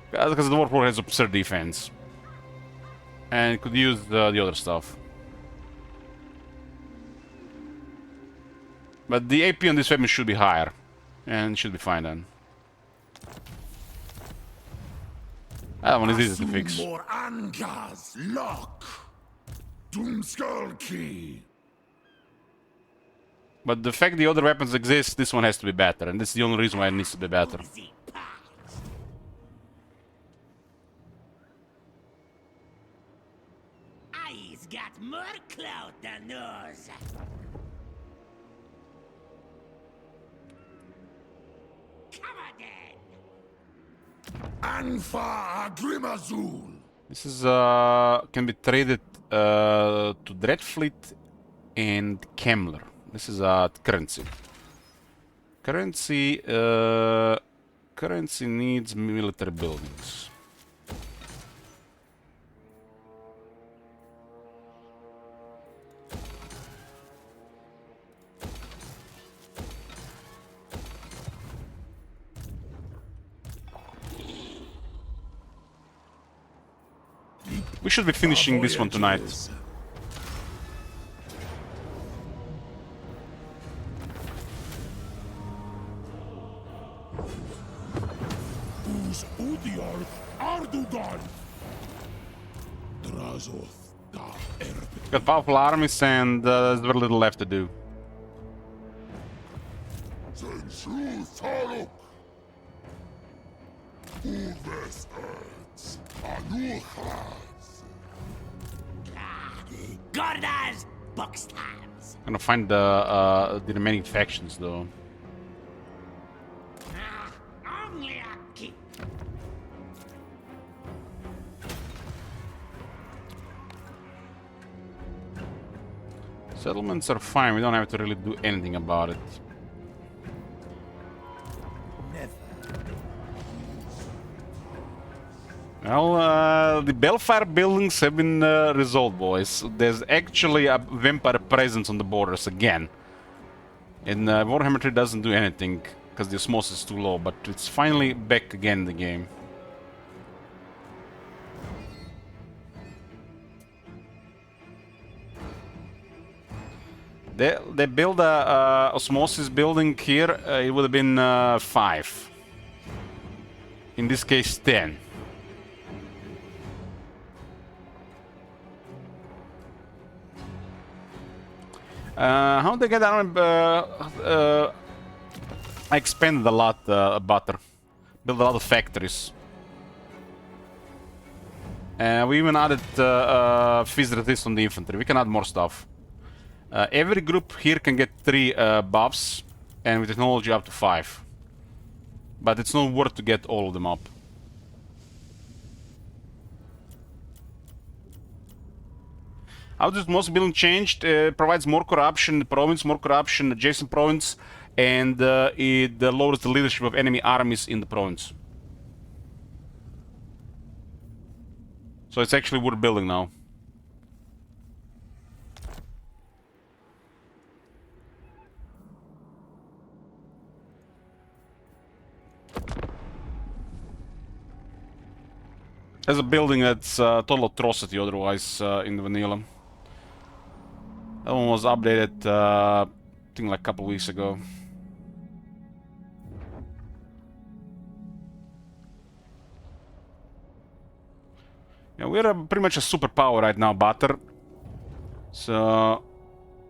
Because the Dwarf Lord has absurd defense. And could use the other stuff. But the AP on this weapon should be higher. And should be fine then. That one is easy to fix. But the fact the other weapons exist, this one has to be better, and this is the only reason why it needs to be better. Eyes got more clout than yours. Come again. Anfa Agrimazul. This is can be traded to Dreadfleet and Kemmler. This is currency. Currency needs military buildings. We should be finishing this one tonight. Us Udior Ardugan. Drazoth da Erbe. Got powerful armies and there's very little left to do. Zenshu Thaluk. Uves Erz. Anuchas. Gordas Buckstabs. Gonna find the remaining factions though. Only a keep. Settlements are fine, we don't have to really do anything about it. Well, the Bellfire buildings have been resolved, boys. There's actually a vampire presence on the borders again. And Warhammer 3 doesn't do anything, because the osmosis is too low, but it's finally back again in the game. They build a osmosis building here, it would have been 5. In this case, 10. How they get army? I expanded a lot, butter. Built a lot of factories. We even added fizz resist on the infantry. We can add more stuff. Every group here can get 3 buffs, and with technology up to 5. But it's not worth to get all of them up. How does most building changed? Provides more corruption in the province, more corruption in the adjacent province, and it lowers the leadership of enemy armies in the province. So it's actually worth building now. There's a building that's total atrocity otherwise in the vanilla. That one was updated, I think like a couple weeks ago. Yeah, we're pretty much a superpower right now, Butter. So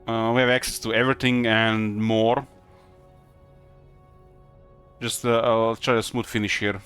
we have access to everything and more. Just I'll try a smooth finish here.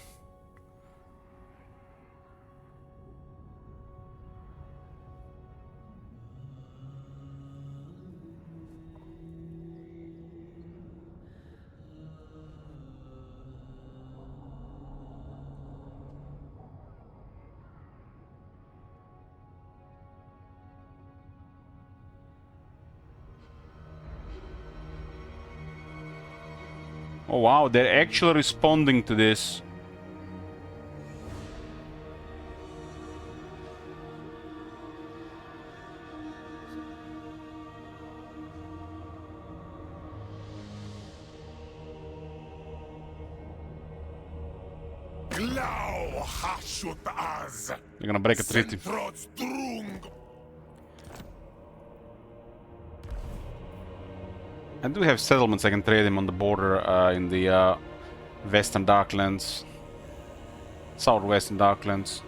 Oh wow, they're actually responding to this. Glau Hashut Az. They're gonna break a treaty. Centrods Drung. I do have settlements I can trade him on the border in the Western Darklands, Southwestern Darklands.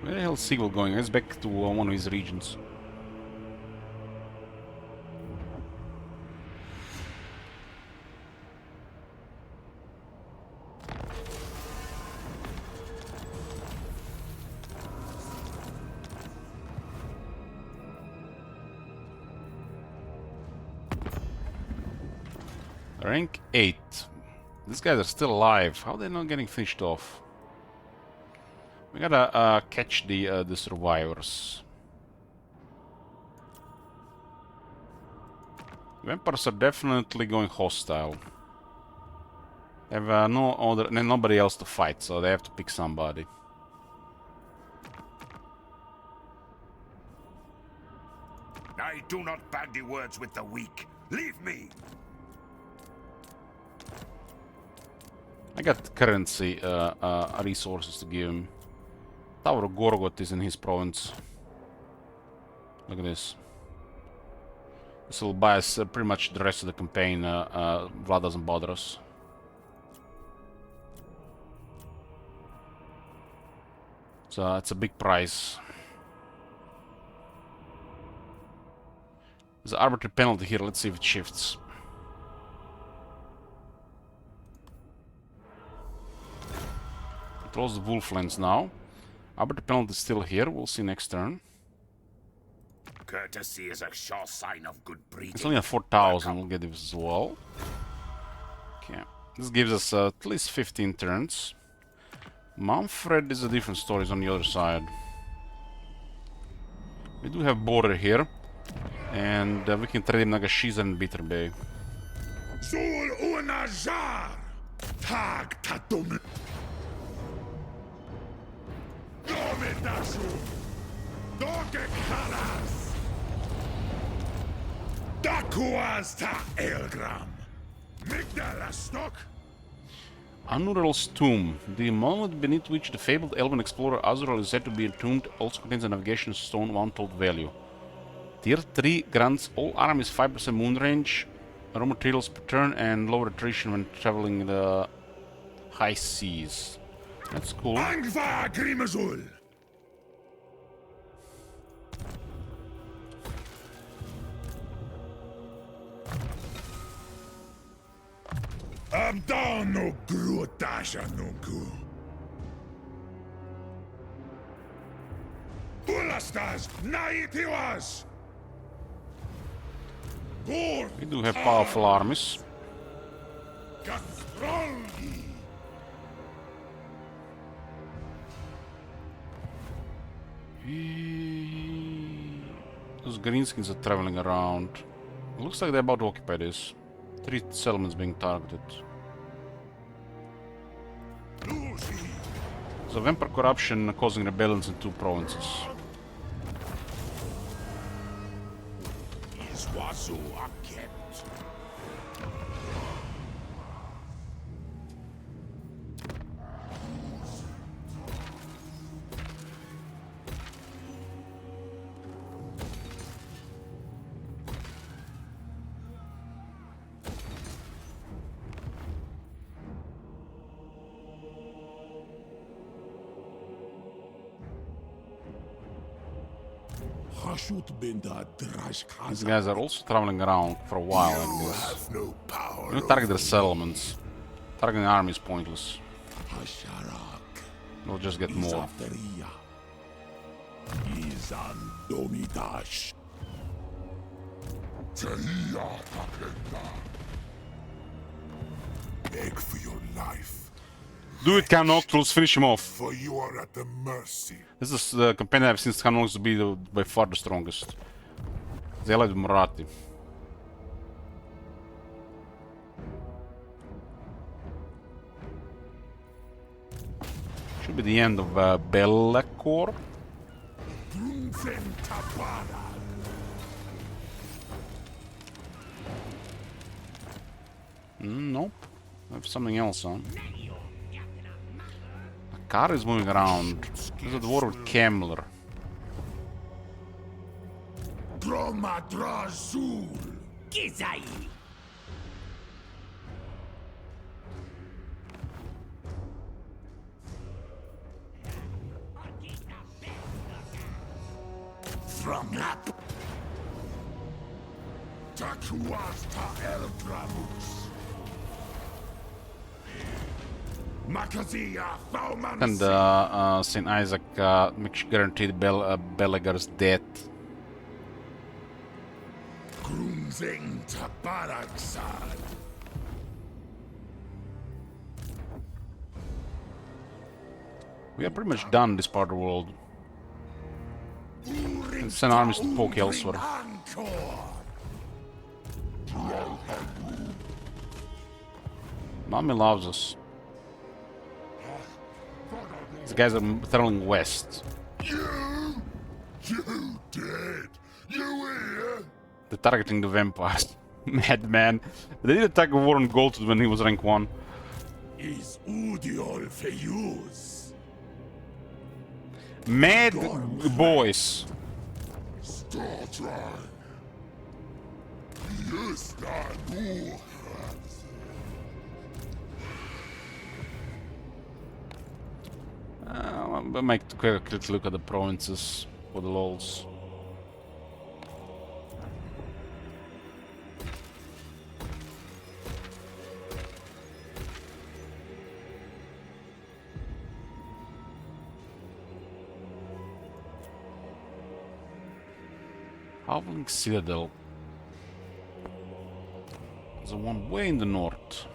Where the hell is Siegel going? He's back to one of his regions. Rank 8. These guys are still alive. How are they not getting finished off? We gotta catch the survivors. Vampires are definitely going hostile. They have nobody else to fight, so they have to pick somebody. I do not bandy words with the weak. Leave me! I got currency resources to give him. Tower of Gorgot is in his province. Look at this. This will buy us pretty much the rest of the campaign. Vlad doesn't bother us. So it's a big price. There's an arbitrary penalty here. Let's see if it shifts. It rolls the wolf lens now. Arbitrary penalty is still here. We'll see next turn. Courtesy is a sure sign of good breeding. It's only a 4,000. We'll get this as well. Okay. This gives us at least 15 turns. Manfred is a different story. It's on the other side. We do have border here. And we can trade him Nagashiza and Bitterbay. Sul una Zharr! Tag tatum! Domidasu! Doge kalas! Dakuas ta Elgram! Migdalastok! Anural's tomb. The monument beneath which the fabled elven explorer Azrael is said to be entombed also contains a navigation stone of untold value. Tier 3 grants all armies 5% moon range, raw materials per turn, and lower attrition when traveling in the high seas. That's cool. Angva Grimazul! Abdano Grutasha Nunku. Bulastas Naitiwas! We do have powerful armies. Those greenskins are traveling around. It looks like they're about to occupy this. 3 settlements being targeted. So vampire corruption causing rebellions in 2 provinces. Iswazu Akept. These guys are also traveling around for a while like this. Have no power. We don't target their settlements. Targeting army is pointless. We'll just get more. Beg for your life, Do it, Khan Nocturals, finish him off. for you are at the mercy. This is the campaign I've seen Khan Nocturals to be by far the strongest. They allied with Marathi. Should be the end of Bellacor. Nope. I have something else on. A car is moving around. There's a dwarf with Kemmler. Dromadrazul. Gizai! From up. Takuasta Elgramus. Makazia Fauman. And St. Isaac makes guaranteed Belagar's death. Grunzing Tabaraksad. We are pretty much done this part of the world. Let's send armies to poke elsewhere. Mommy loves us. These guys are traveling west. You dead? You here? They're targeting the vampires. Madman. They did attack Warren Goldwood when he was rank 1. Is Udiol Feyuz? Mad boys. Start trying. Yes, I We'll make a quick look at the provinces for the lols. Howling Citadel. There's one way in the north.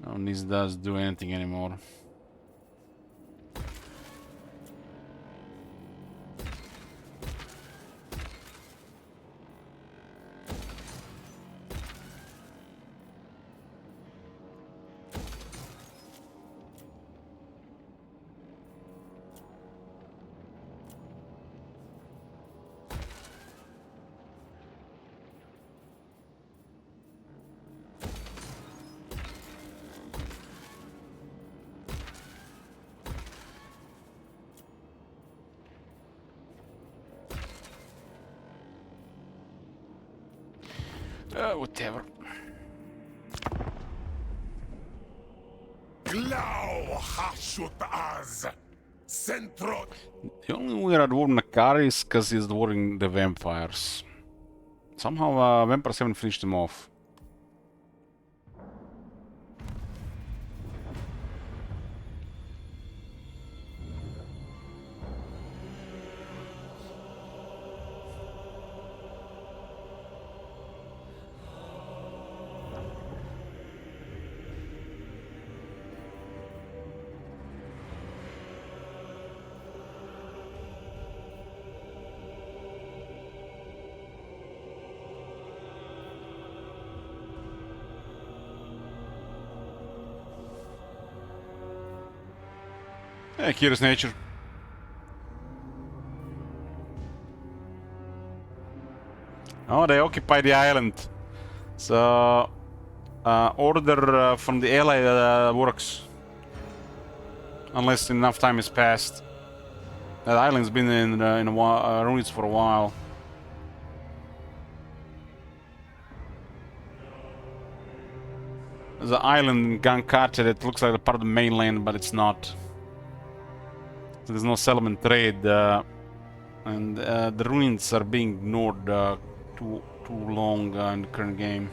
No one this does do anything anymore. Whatever. Glau Hashut Az Centro. The only way I'd warn Nakari is because he's dwarring the vampires. Somehow vampires haven't finished him off. Yeah, curious nature. Oh, they occupy the island. So, order from the ally works. Unless enough time has passed. That island's been in ruins for a while. There's an island in Gankate that looks like a part of the mainland, but it's not. So there's no settlement trade, and the ruins are being ignored too long in the current game.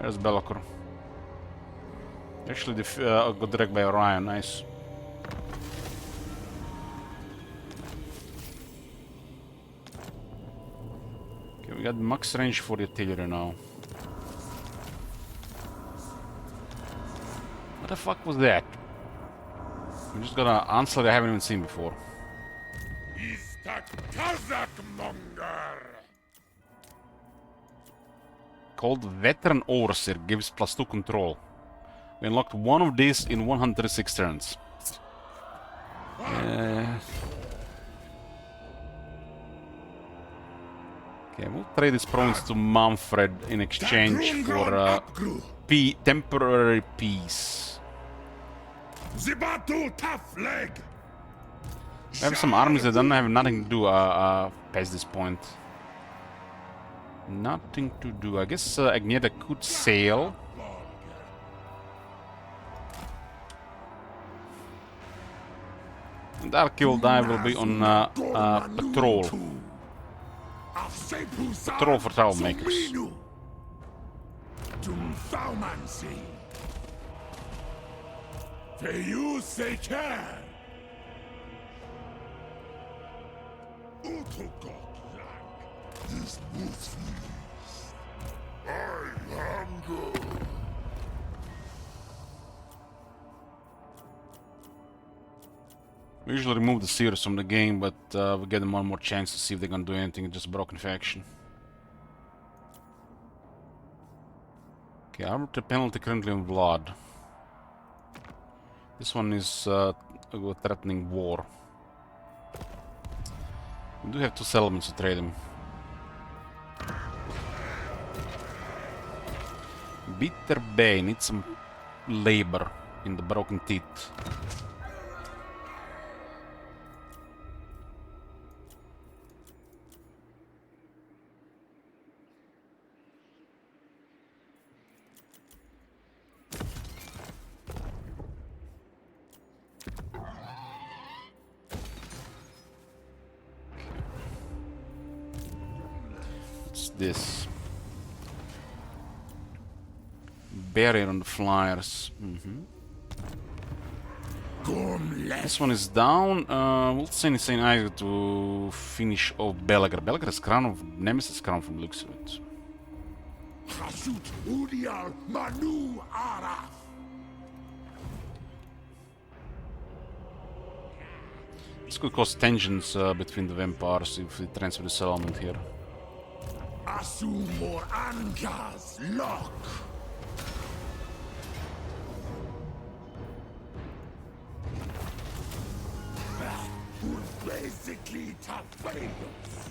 There's Belacor. Actually, got dragged by Orion. Nice. Okay, we got max range for the artillery now. What the fuck was that? We just got an answer that I haven't even seen before. Is that Kazakh monger? Called Veteran Overseer, gives +2 control. We unlocked one of these in 106 turns. Okay, we'll trade this province to Manfred in exchange for temporary peace. Zibatu tough leg. We have some armies that don't have nothing to do past this point. Nothing to do. I guess Agneta could sail. And Archivaldai will be on patrol. Patrol for troublemakers. We usually remove the Seers from the game, but we get more and more chance to see if they're gonna do anything. It's just broken faction. Okay, armor penalty currently on blood. This one is threatening war. We do have 2 settlements to trade them. Bitter Bay needs some labor in the broken teeth. What's this? Barrier on the flyers. This one is down. We'll send Insane Eyes to finish off Belagar. Belagar is crown of Nemesis crown from looks of it. This could cause tensions between the vampires if we transfer the settlement here. Asumor Angas Lock. Basically Tapedos.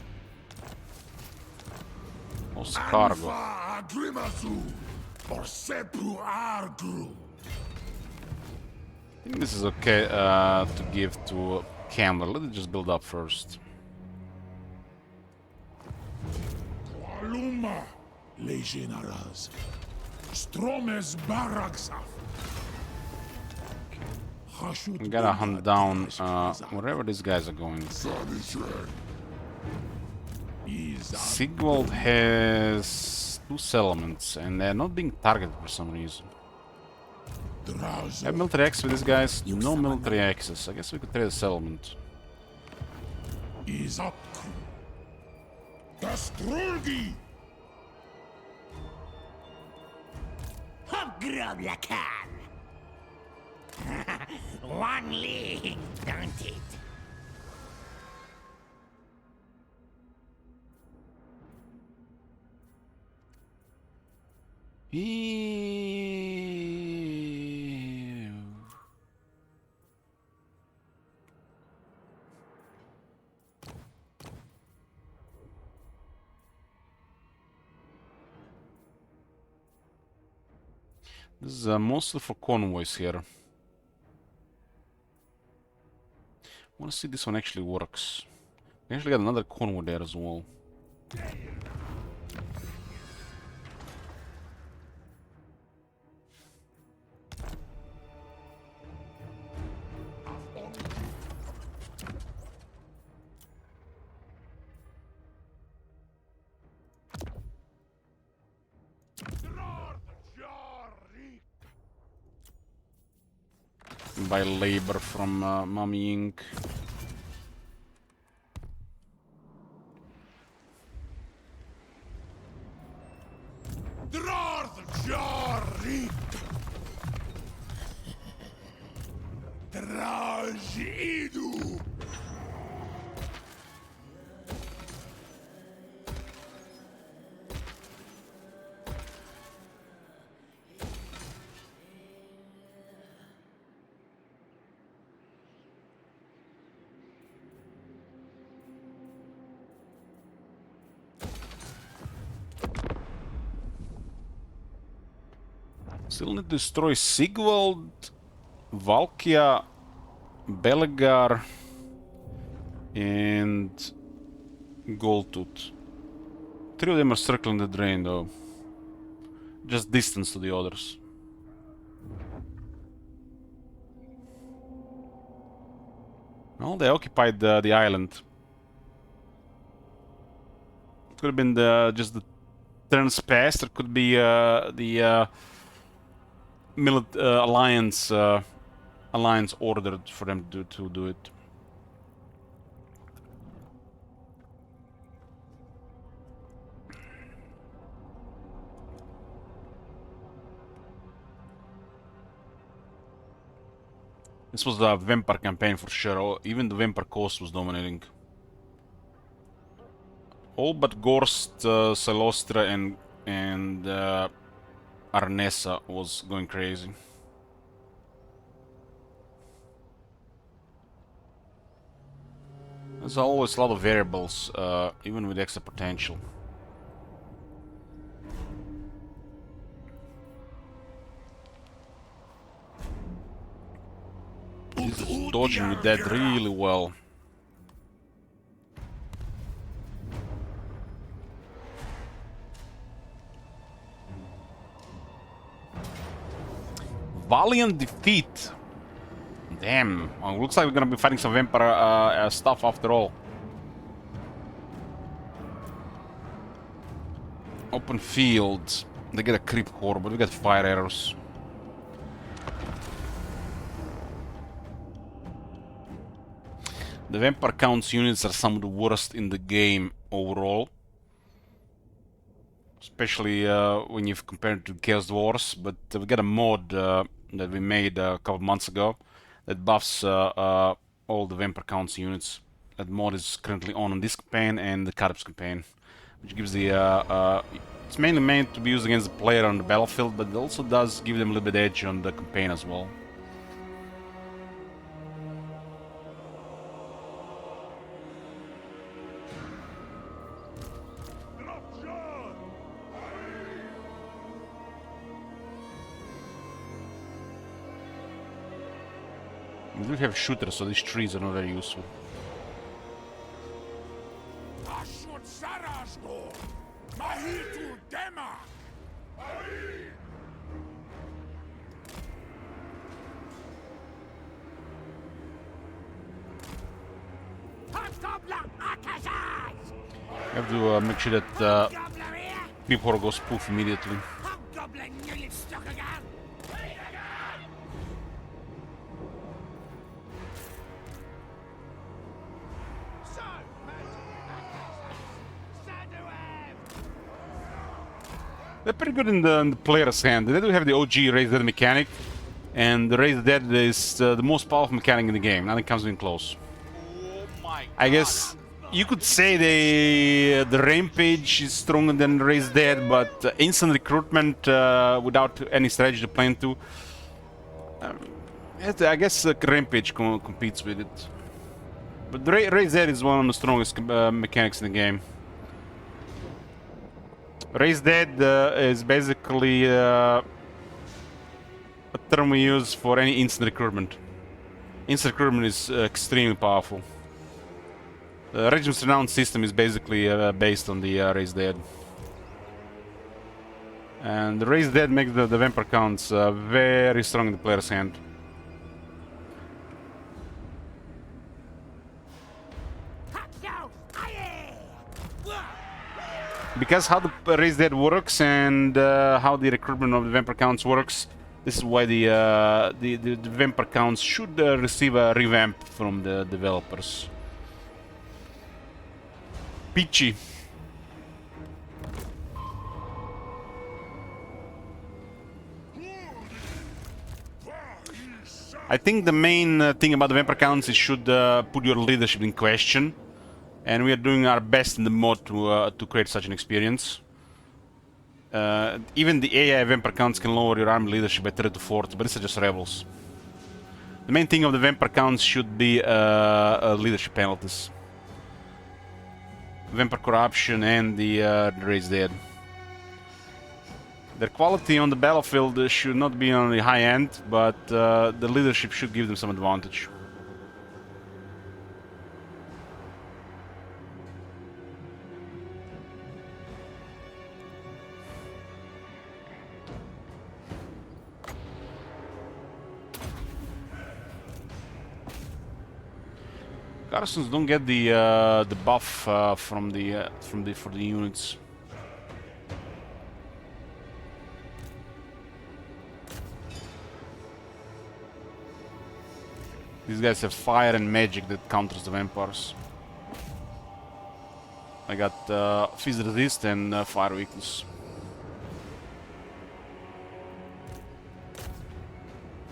Also cargo. Agrimasu or Sepru Argru. I think this is okay to give to Campbell. Let it just build up first. Aluma Legionaras. Stromes Baraksaf. We gotta hunt down wherever these guys are going. Sigvald has 2 settlements and they're not being targeted for some reason. Have military access with these guys? No military access. I guess we could trade a settlement. Is up. Dastrolgi. Hobgrub Lacan! One league, don't it? Ew. This is mostly for convoys here. I want to see this one actually works. We actually got another convoy there as well. By labor from Mummy Inc. Still need to destroy Sigvald, Valkia, Belagar, and Goldtooth. 3 of them are circling the drain though. Just distance to the others. Well, they occupied the island. It could have been just the turns past. It could be the alliance ordered for them to do it. This was the Vampire campaign for sure. Even the Vampire Coast was dominating. All but Gorst, Celostra, and Arnessa was going crazy. There's always a lot of variables, even with extra potential. He's dodging with that really well. Valiant defeat. Damn. Well, looks like we're gonna be fighting some vampire stuff after all. Open field. They get a creep core, but we get fire arrows. The Vampire Count's units are some of the worst in the game overall. Especially when you've compared to Chaos Dwarfs, but we got a mod that we made a couple months ago that buffs all the Vampire Count's units. That mod is currently on this campaign and the Caribs campaign, which gives the... it's mainly meant to be used against the player on the battlefield, but it also does give them a little bit edge on the campaign as well. We do have shooters, so these trees are not very useful. You have to make sure that Creephor goes poof immediately. They're pretty good in the player's hand. They do have the OG Raise Dead mechanic, and the Raise Dead is the most powerful mechanic in the game. Nothing comes in close. Oh my God. I guess you could say the Rampage is stronger than Raise Dead, but instant recruitment without any strategy to plan to. I guess Rampage competes with it. But Raise Dead is one of the strongest mechanics in the game. Raise Dead is basically a term we use for any instant recruitment. Instant recruitment is extremely powerful. The Regiment's Renown system is basically based on the Raise Dead. And the Raise Dead makes the Vampire Counts very strong in the player's hand. Because how the Raise Dead works and how the recruitment of the Vampire Counts works, this is why the Vampire Counts should receive a revamp from the developers. Peachy. I think the main thing about the Vampire Counts is should put your leadership in question. And we are doing our best in the mod to create such an experience. Even the AI Vampire Counts can lower your army leadership by 30 to 40, but these are just rebels. The main thing of the Vampire Counts should be leadership penalties. Vampire Corruption and the Raise Dead. Their quality on the battlefield should not be on the high end, but the leadership should give them some advantage. Garrisons don't get the buff for the units. These guys have fire and magic that counters the vampires. I got fizz resist and fire weakness.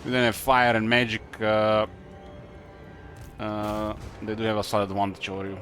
We don't have fire and magic. They do have a slight advantage over you.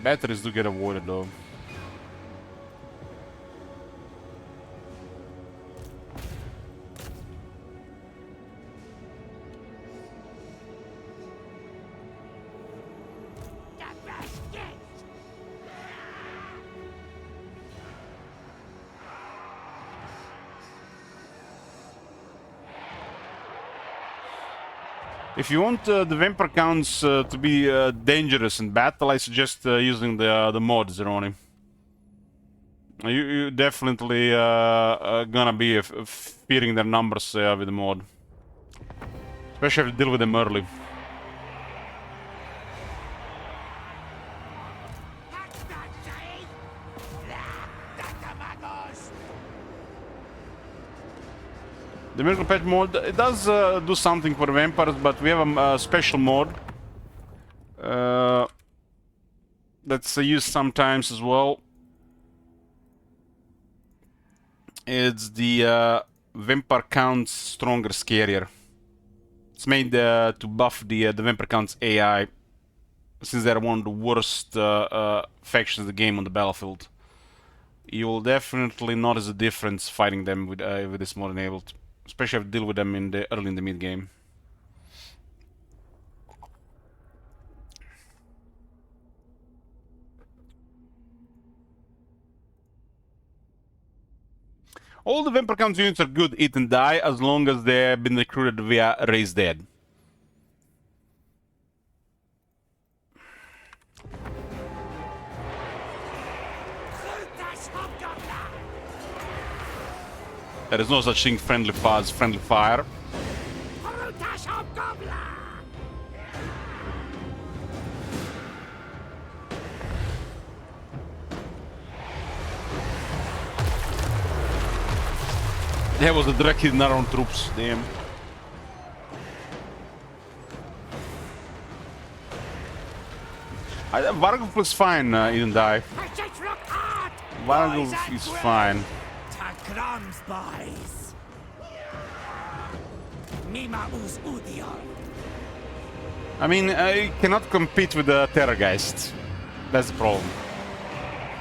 Batteries do get avoided though. If you want the vampire counts to be dangerous in battle, I suggest using the mod Zharr. You definitely gonna be fearing their numbers with the mod. Especially if you deal with them early. The Miracle Patch mod, it does do something for vampires, but we have a special mod that's used sometimes as well. It's the Vampire Counts Stronger Scarier. It's made to buff the Vampire Counts AI, since they're one of the worst factions of the game on the battlefield. You will definitely notice a difference fighting them with this mod enabled. Especially if you deal with them early in the mid game. All the Vampire Counts units are good eat and die as long as they have been recruited via Raise Dead. There is no such thing friendly as friendly fire. That was a direct hit in our own troops, damn. Vargulf is fine, he didn't die. Vargulf is fine. I mean, you cannot compete with the Terrorgeist. That's the problem.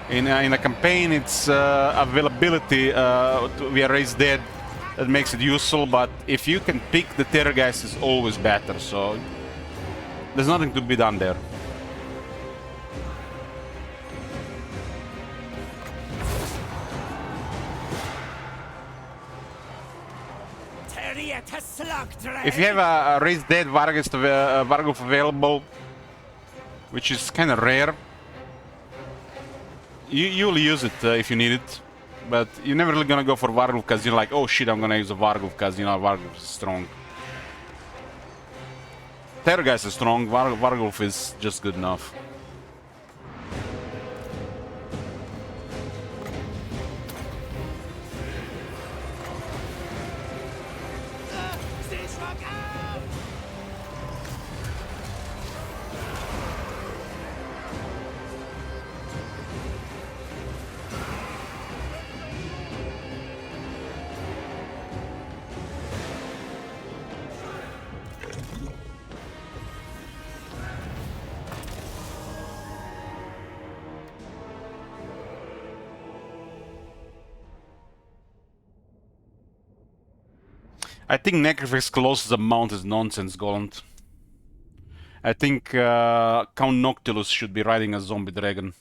In a campaign, it's availability via Raise Dead that makes it useful, but if you can pick the Terrorgeist, is always better, so there's nothing to be done there. If you have a Raise Dead Vargulf available, which is kind of rare, you'll use it if you need it, but you're never really gonna go for Vargulf because you're like, oh shit, I'm gonna use a Vargulf because, you know, Vargulf is strong. Terrorgeist is strong, Vargulf is just good enough. I think Necrofix closes amount is nonsense, Goland. I think Count Noctilus should be riding a zombie dragon.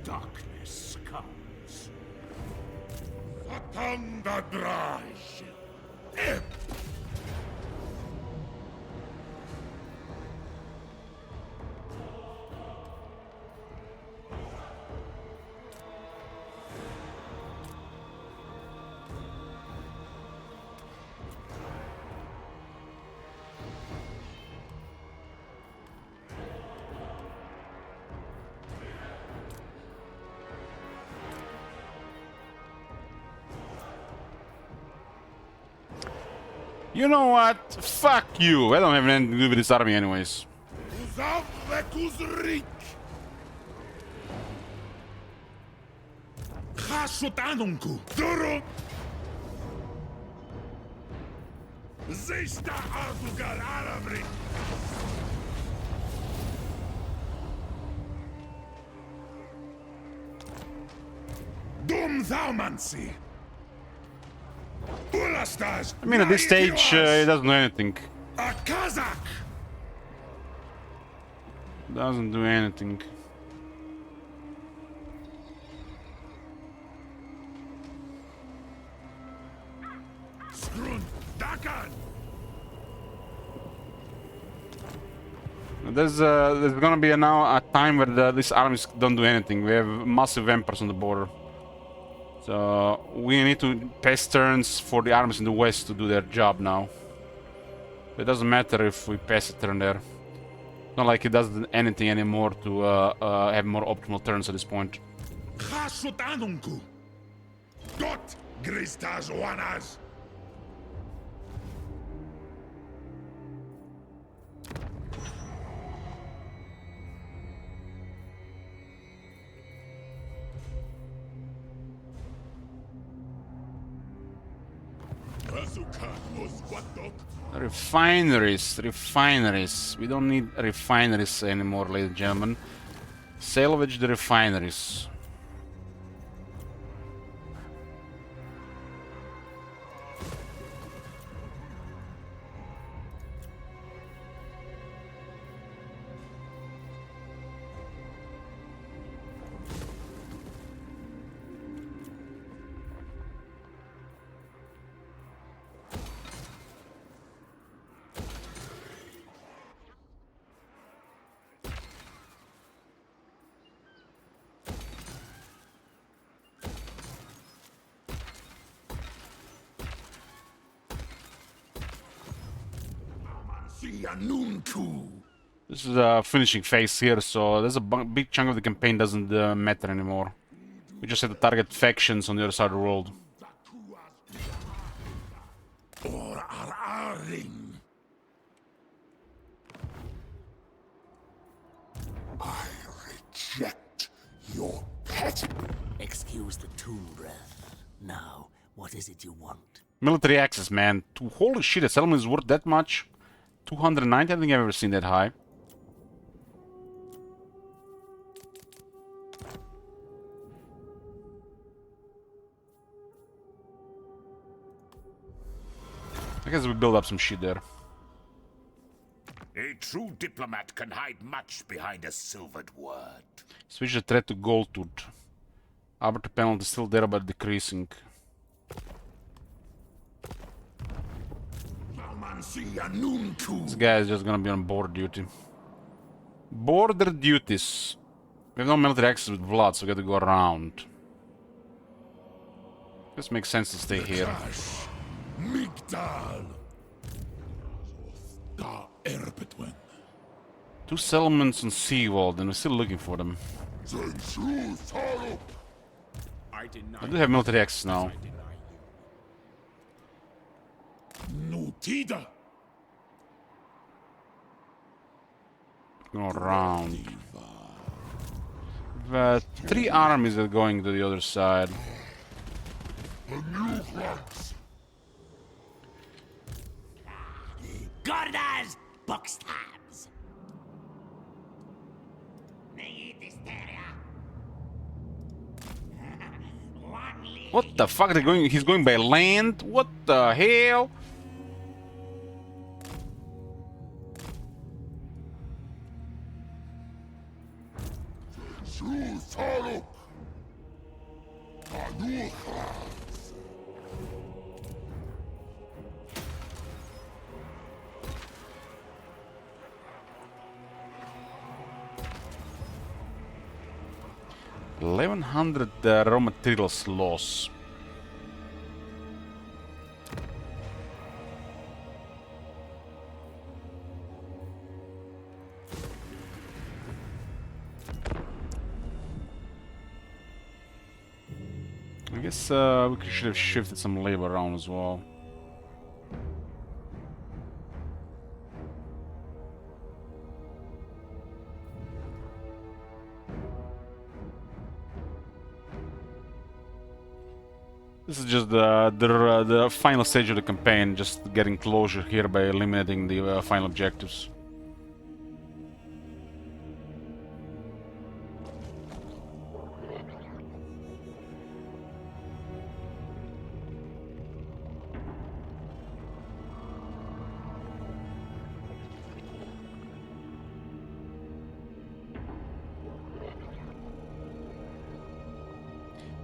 Darkness comes. Fatanda Draj. You know what? Fuck you. I don't have anything to do with this army anyways. I mean, at this stage, it doesn't do anything. A Kazakh! Doesn't do anything. Skrun, Dakan! There's gonna be now a time where these armies don't do anything. We have massive emperors on the border. So we need to pass turns for the armies in the west to do their job now. It doesn't matter if we pass a turn there. Not like it does anything anymore to have more optimal turns at this point. Dot Gristas Wanas! Refineries. We don't need refineries anymore, ladies and gentlemen. Salvage the refineries. This is a finishing phase here, so there's a big chunk of the campaign doesn't matter anymore. We just have to target factions on the other side of the world. I reject your pet. Excuse the tomb breath. Now, what is it you want? Military access, man. Holy shit, a settlement is worth that much? 290? I don't think I've ever seen that high. I guess we build up some shit there. A true diplomat can hide much behind a silvered word. Switch the threat to gold tooth. Arbiter penalty still there but decreasing. This guy is just gonna be on border duty. Border duties. We have no military access with Vlad, so we gotta go around. This makes sense to stay here. Migdal. Two settlements on Seawall, and we're still looking for them. I do have military access now. Nutida. Go around. But 3 armies are going to the other side. Gordas! Boxtabs! What the fuck? They're going? He's going by land? What the hell? $1,100 raw materials loss. I guess we should have shifted some labor around as well. This is just the final stage of the campaign, just getting closure here by eliminating the final objectives.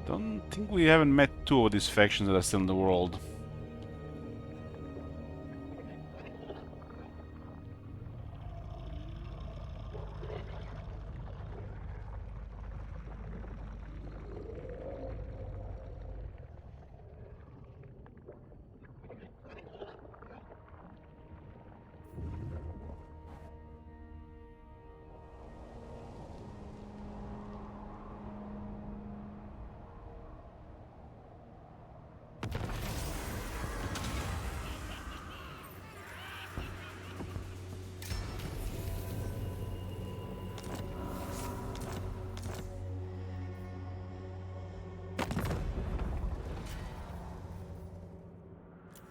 Don't think we haven't met two of these factions that are still in the world.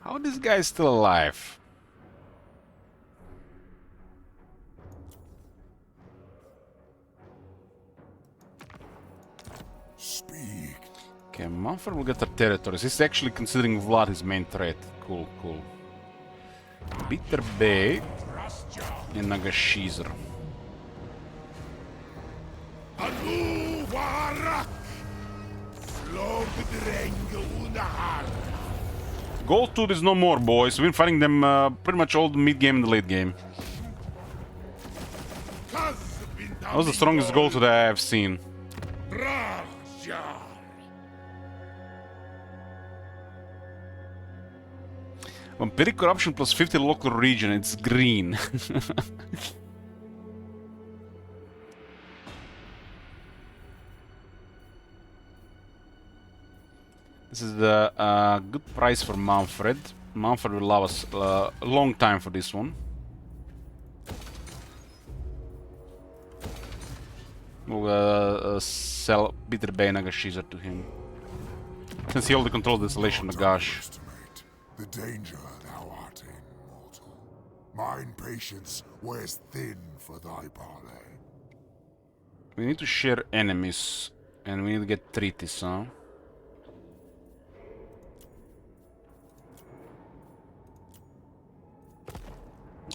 How are these guys still alive? Speak. Okay, Manfred will get their territories. He's actually considering Vlad his main threat. Cool, cool. Bitter Bay and Nagashizr. Anu Warak. Slogdreng Unahar. Gold Tooth is no more, boys. We've been fighting them pretty much all the mid-game and the late game. That was the strongest Gold Tooth I have seen. Zharr. Vampiric Corruption plus 50 local region, it's green. This is the good price for Manfred. Manfred will allow us a long time for this one. We'll sell Bitter Bay Nagashizr to him. Since he holds the control of the installation Nagash. Estimate the danger thou art in, mortal. Mine patience wears thin for thy parley. We need to share enemies. And we need to get treaties, huh?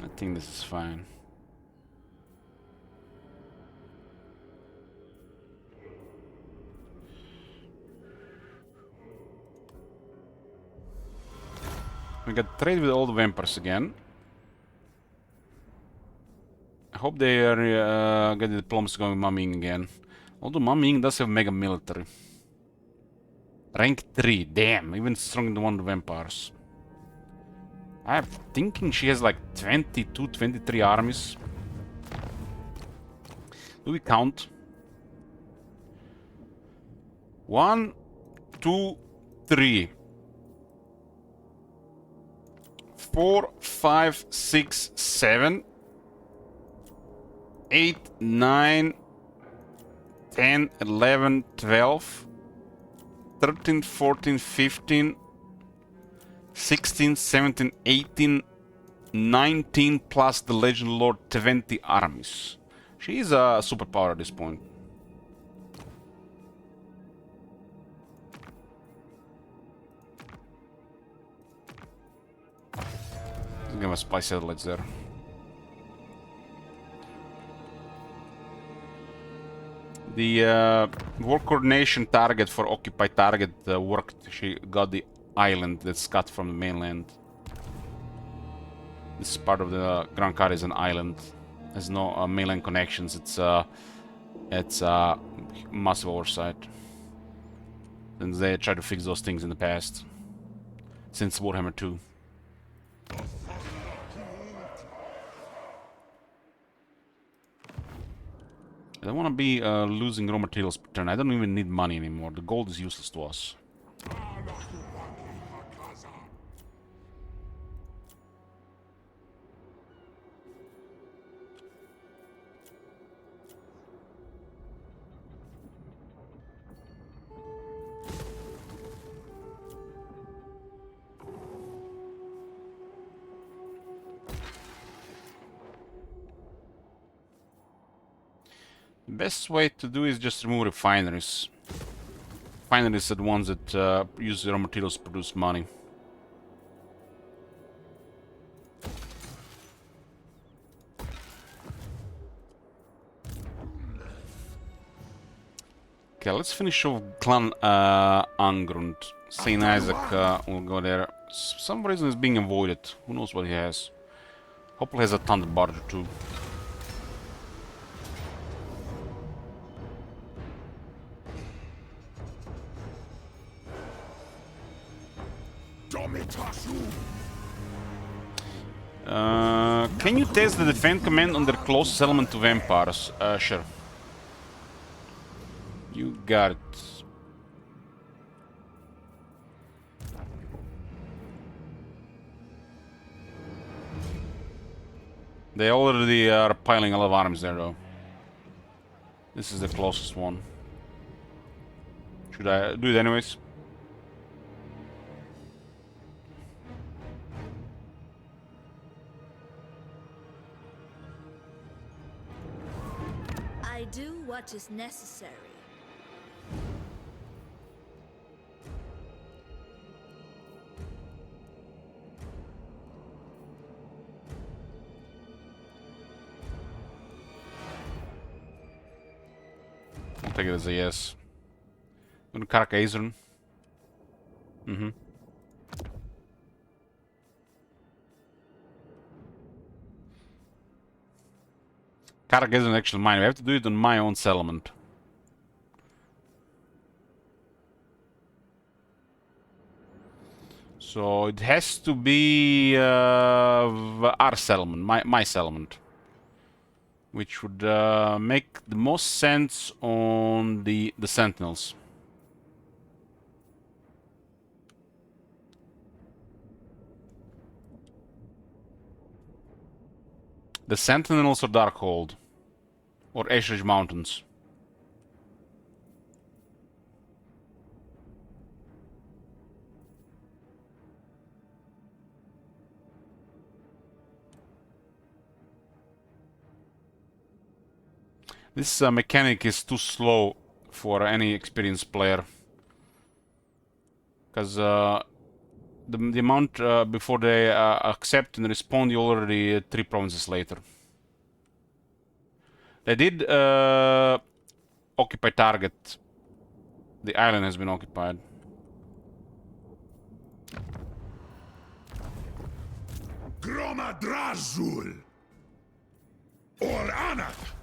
I think this is fine. We got trade with all the vampires again. I hope they are get the diplomacy going with Mummy again. Although Mummy does have mega military. Rank 3, damn, even stronger than one of the vampires. I'm thinking she has like 22, 23 armies. Do we count? 1, 2, 3. 4, 5, 6, 7. 8, 9, 10, 11, 12. 13, 14, 15. 16, 17, 18, 19 plus the Legend Lord 20 armies. She is a superpower at this point. have a spy satellites there. The war coordination target for occupied target worked. She got the island that's cut from the mainland. This part of the Grand Car is an island. There's no mainland connections. It's massive oversight. And they tried to fix those things in the past, since Warhammer 2. I don't want to be losing raw materials per turn. I don't even need money anymore. The gold is useless to us. The best way to do is just remove refineries. Refineries are the ones that use raw materials to produce money. Okay, let's finish off Clan Angrund. Saint Isaac will go there. Some reason is being avoided. Who knows what he has? Hopefully he has a thunder barge or two. Can you test the defend command on their closest element to vampires? Sure. You got it. They already are piling a lot of arms there, though. This is the closest one. Should I do it anyways? I do what is necessary. I'll take it as a yes. I'm gonna Carcassonne. Carcassonne is an actual mine. We have to do it on my own settlement. So it has to be our settlement, my settlement. Which would make the most sense on the Sentinels. The Sentinels or Darkhold? Or Ashridge Mountains? This mechanic is too slow for any experienced player. Because the amount before they accept and respond, you already 3 provinces later. They did occupy target. The island has been occupied. Gromadrazul or Anath.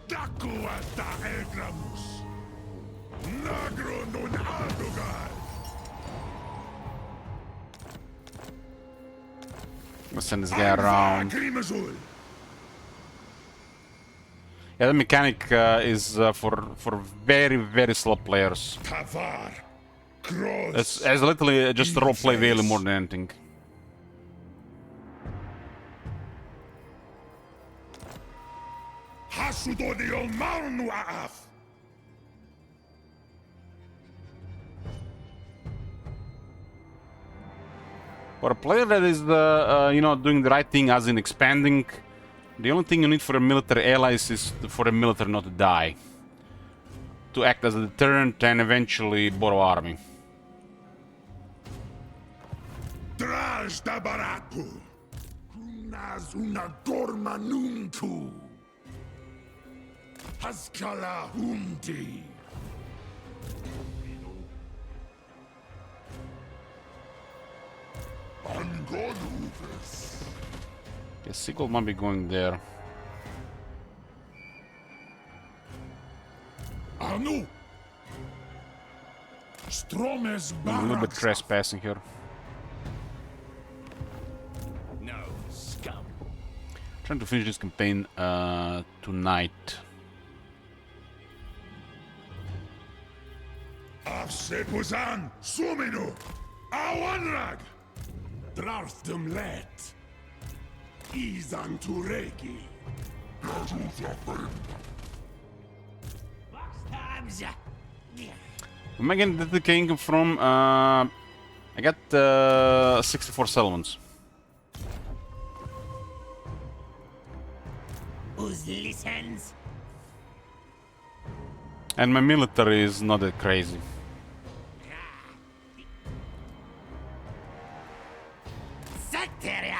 Dakuata Elgramus Nagrundun Aldugar. Let's send this guy around. Yeah, the mechanic is for very slow players. It's literally just roleplay value more than anything. For a player that is you know, doing the right thing, as in expanding, the only thing you need for a military allies is for a military not to die. to act as a deterrent and eventually borrow army. Draj da baraku. Kunas una gorma nunku. Haskala hundi. Angolufes. Okay, Seagull might be going there. Anu. Stromes I'm a little bit barak. trespassing here. No, scum. Trying to finish this campaign tonight. Afsepuzan suminu. Awanrag. Draftum let. Izan tureki. Times. Am I getting the king from? I got 64 settlements. Who's listens? And my military is not that crazy. Secteria.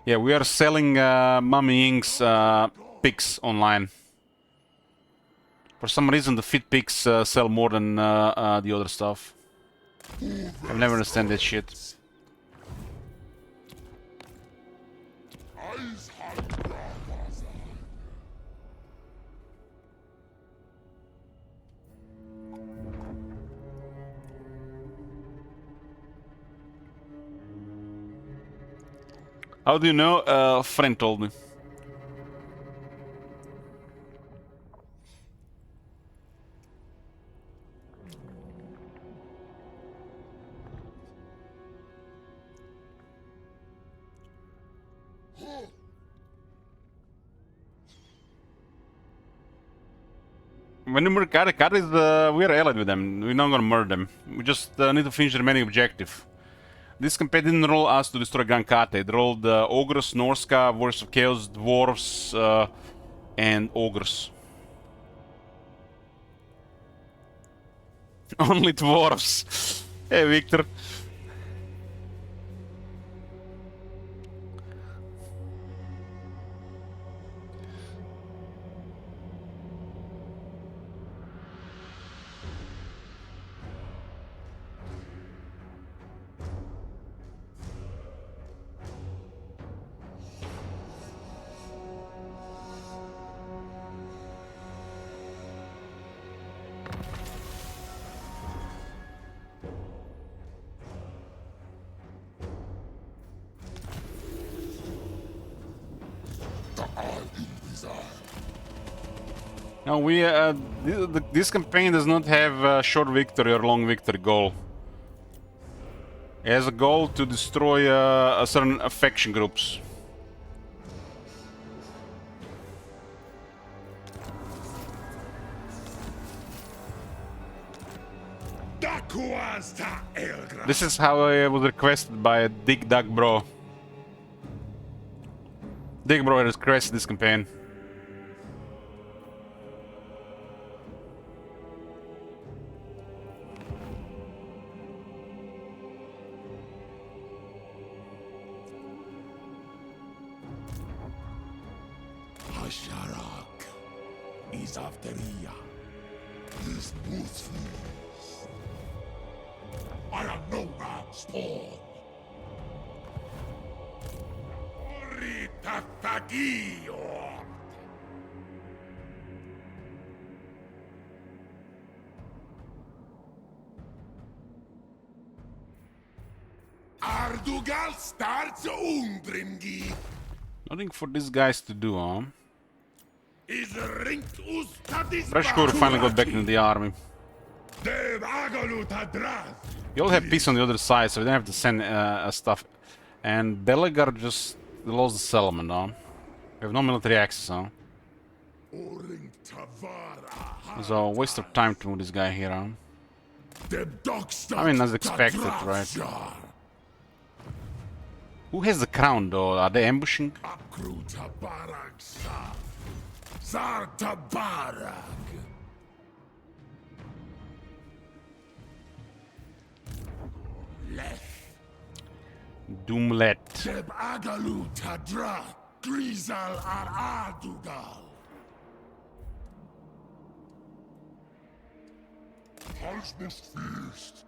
Yeah, we are selling Mummy Inc.'s pics online. For some reason, the fit pics sell more than the other stuff. I've never understand that shit. How do you know? A friend told me. When you murder Kat is we are allied with them. We're not gonna murder them. We just need to finish the remaining objective. This campaign didn't roll us to destroy Gran Kate. It rolled Ogres, Norska, Warriors of Chaos, Dwarves, and Ogres. Only Dwarves. Hey, Victor. No, we this campaign does not have a short victory or long victory goal. It has a goal to destroy a certain faction groups. This is how I was requested by Dig Dug Bro. Dig Bro requested this campaign. Hasharak is afteria. This boots me. I am no man's spawn. Oritafagio. Ardugal starts undrimgi. Nothing for these guys to do, huh? Is rinkt ustadis. Rashkur finally got back into the army. You all have peace on the other side, so we don't have to send stuff. And Belegar just lost the settlement, huh? We have no military access, huh? It's a waste of time to move this guy here, huh? I mean, as expected, right? Who has the crown though? Are they ambushing? Akru Tabarag Sa. Zharr Tabarag. Leth. Doomlet. Deb Agalu Tadra. Grizal Ar Adugal. Halsmust Fist.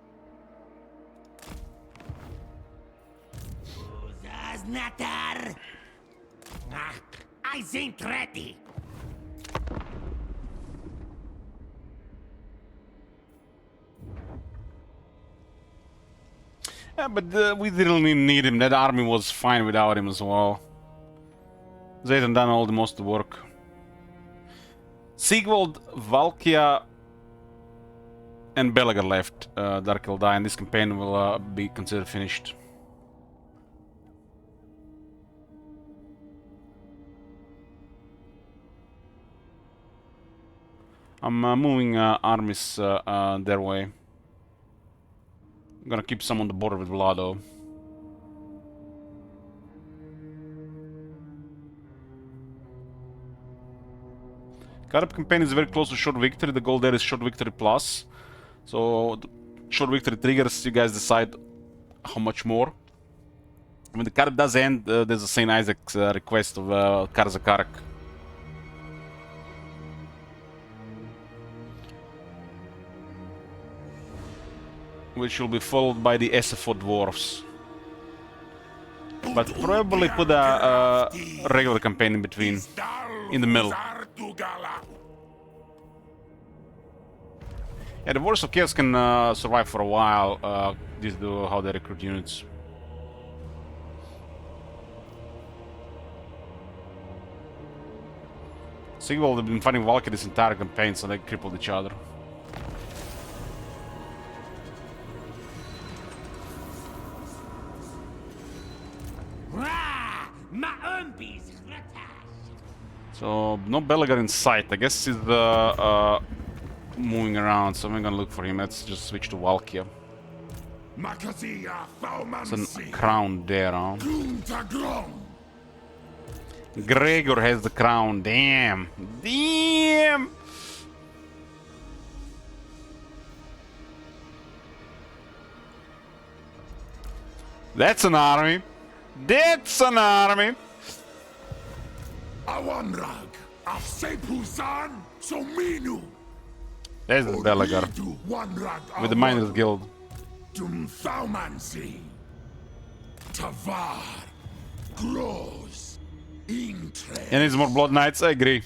Das Natter! Ach, I sind ready! Yeah, but we didn't even need him. That army was fine without him as well. Zayden done all the most of the work. Sigvald, Valkia, and Belagar left. Dark will die, and this campaign will be considered finished. I'm moving armies their way. I'm gonna keep some on the border with Vlado. Carib campaign is very close to short victory. The goal there is short victory plus. So, the short victory triggers, you guys decide how much more. When the Carib does end, there's a St. Isaac's request of Karzakarak. Which will be followed by the SFO dwarves. But probably put a regular campaign in between, in the middle. Yeah, the Warriors of Chaos can survive for a while due to how they recruit units. Sigvald have been fighting Valkyrie this entire campaign, so they crippled each other. So, no Belagar in sight. I guess he's moving around, so I'm gonna look for him. Let's just switch to Valkia. It's a crown there, huh? Gregor has the crown. Damn. Damn! That's an army. That's an army. Awanrag. Afsepuzan. Sominu. There's the Belagar with the Miners Guild. Dumthaumansi. Tavar. Gross. Intre. And needs more Blood Knights, I agree.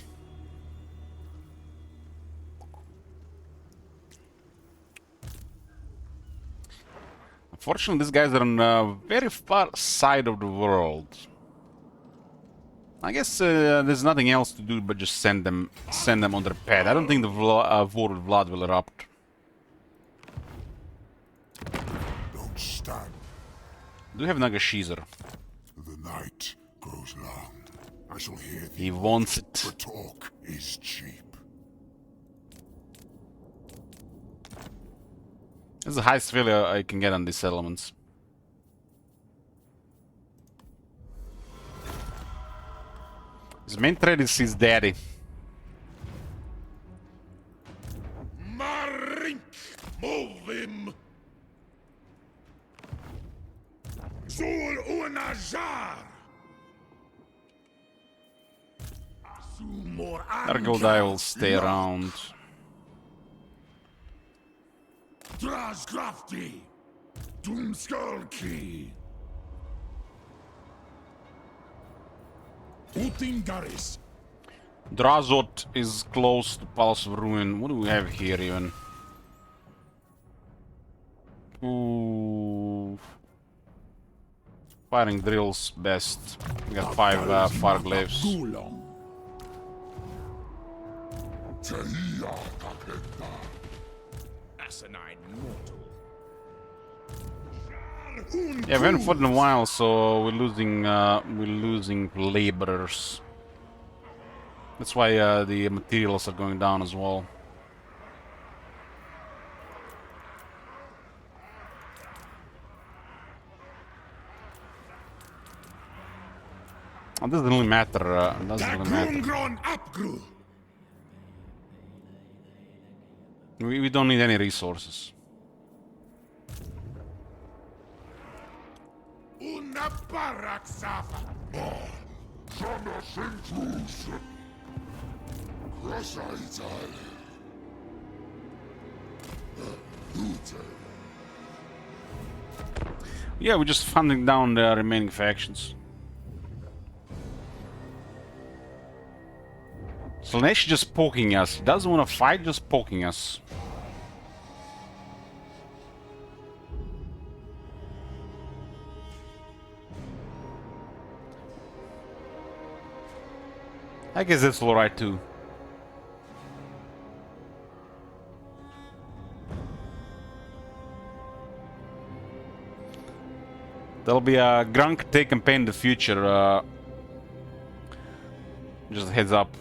Unfortunately, these guys are on a very far side of the world. I guess there's nothing else to do but just send them on their path. I don't think the war with Vlad will erupt. Don't stand. Do you have Nagashizer? The night grows long. I shall hear thee. He wants it. The talk is cheap. This is the highest value I can get on these settlements. His main threat is his daddy. Marink! Move him! Zul Unajar! Argildai will stay around. Draskrafti! Doomskulki! Utingaris! Drazot is close to Palace of Ruin. What do we have here even? Ooh. Firing drills best. We got 5 Farglaives. Asinine mortal. Yeah, we haven't fought in a while, so we're losing laborers. That's why the materials are going down as well. doesn't really matter. Doesn't really matter. Grungron Apgru. We don't need any resources. Una Baraksafa. Sana Sentrus. Rasaital. Yeah, we're just funding down the remaining factions. Slanesh just poking us. He doesn't want to fight, just poking us. I guess that's alright too. There'll be a Grunk take campaign in the future. Just a heads up.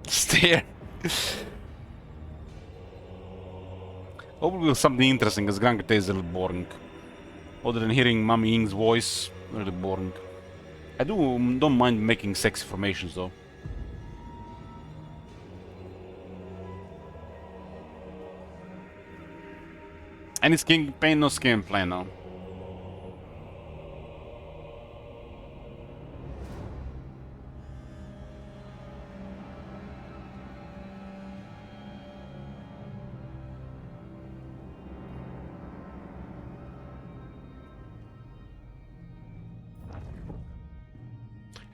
Stare. Hopefully something interesting, because Grunk is a little boring. Other than hearing Mami Ying's voice, really boring. I don't mind making sexy formations though. Any skin campaign, no skin plan now.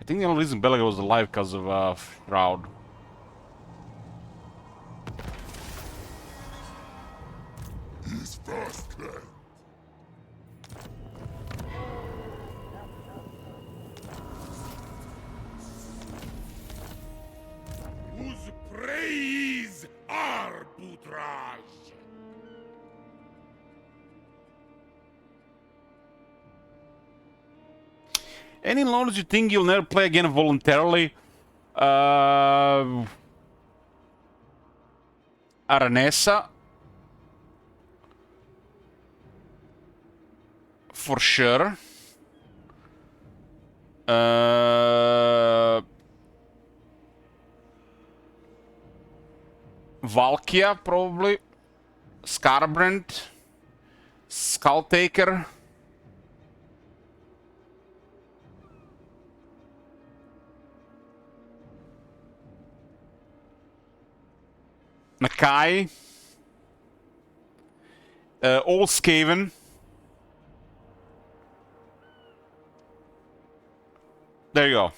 I think the only reason Belaga was alive because of Shroud. His first claim. Whose praise arbitrage. Any loans you think you'll never play again voluntarily? Aranesa. For sure. Valkia, probably. Scarbrand. Skulltaker. Nakai. Old Skaven. There you go.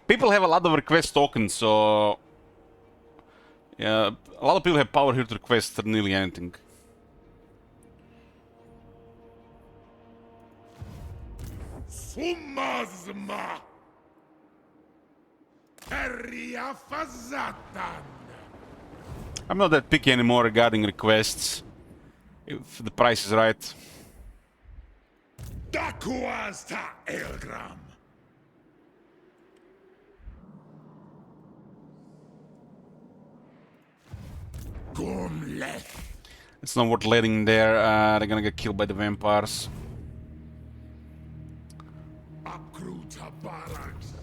People have a lot of request tokens, so yeah, a lot of people have power here to request nearly anything. Sumazma. Eriafazatan. I'm not that picky anymore regarding requests, if the price is right. Dakuasta Elgram. Gumlet. It's not worth letting there, they're gonna get killed by the vampires. Akruta Baraks.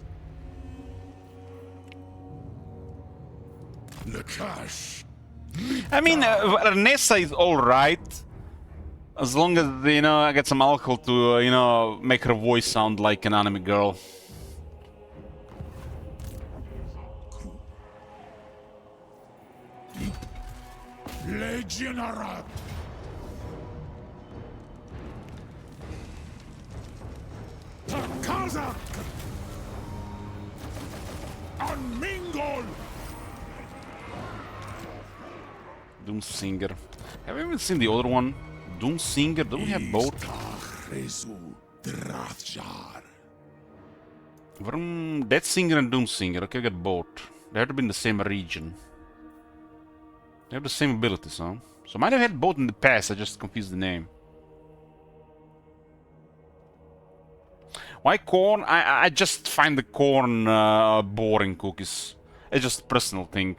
Nakash. I mean, Nessa is alright, as long as, you know, I get some alcohol to, you know, make her voice sound like an anime girl. Legionarat. Takazak. Unmingled. Doomsinger. Have you even seen the other one? Doomsinger? Don't we have both? Zharr. Deathsinger and Doomsinger. Okay, I got both. They have to be in the same region. They have the same abilities, huh? So I might have had both in the past, I just confused the name. Why corn? I just find the corn boring cookies. It's just a personal thing.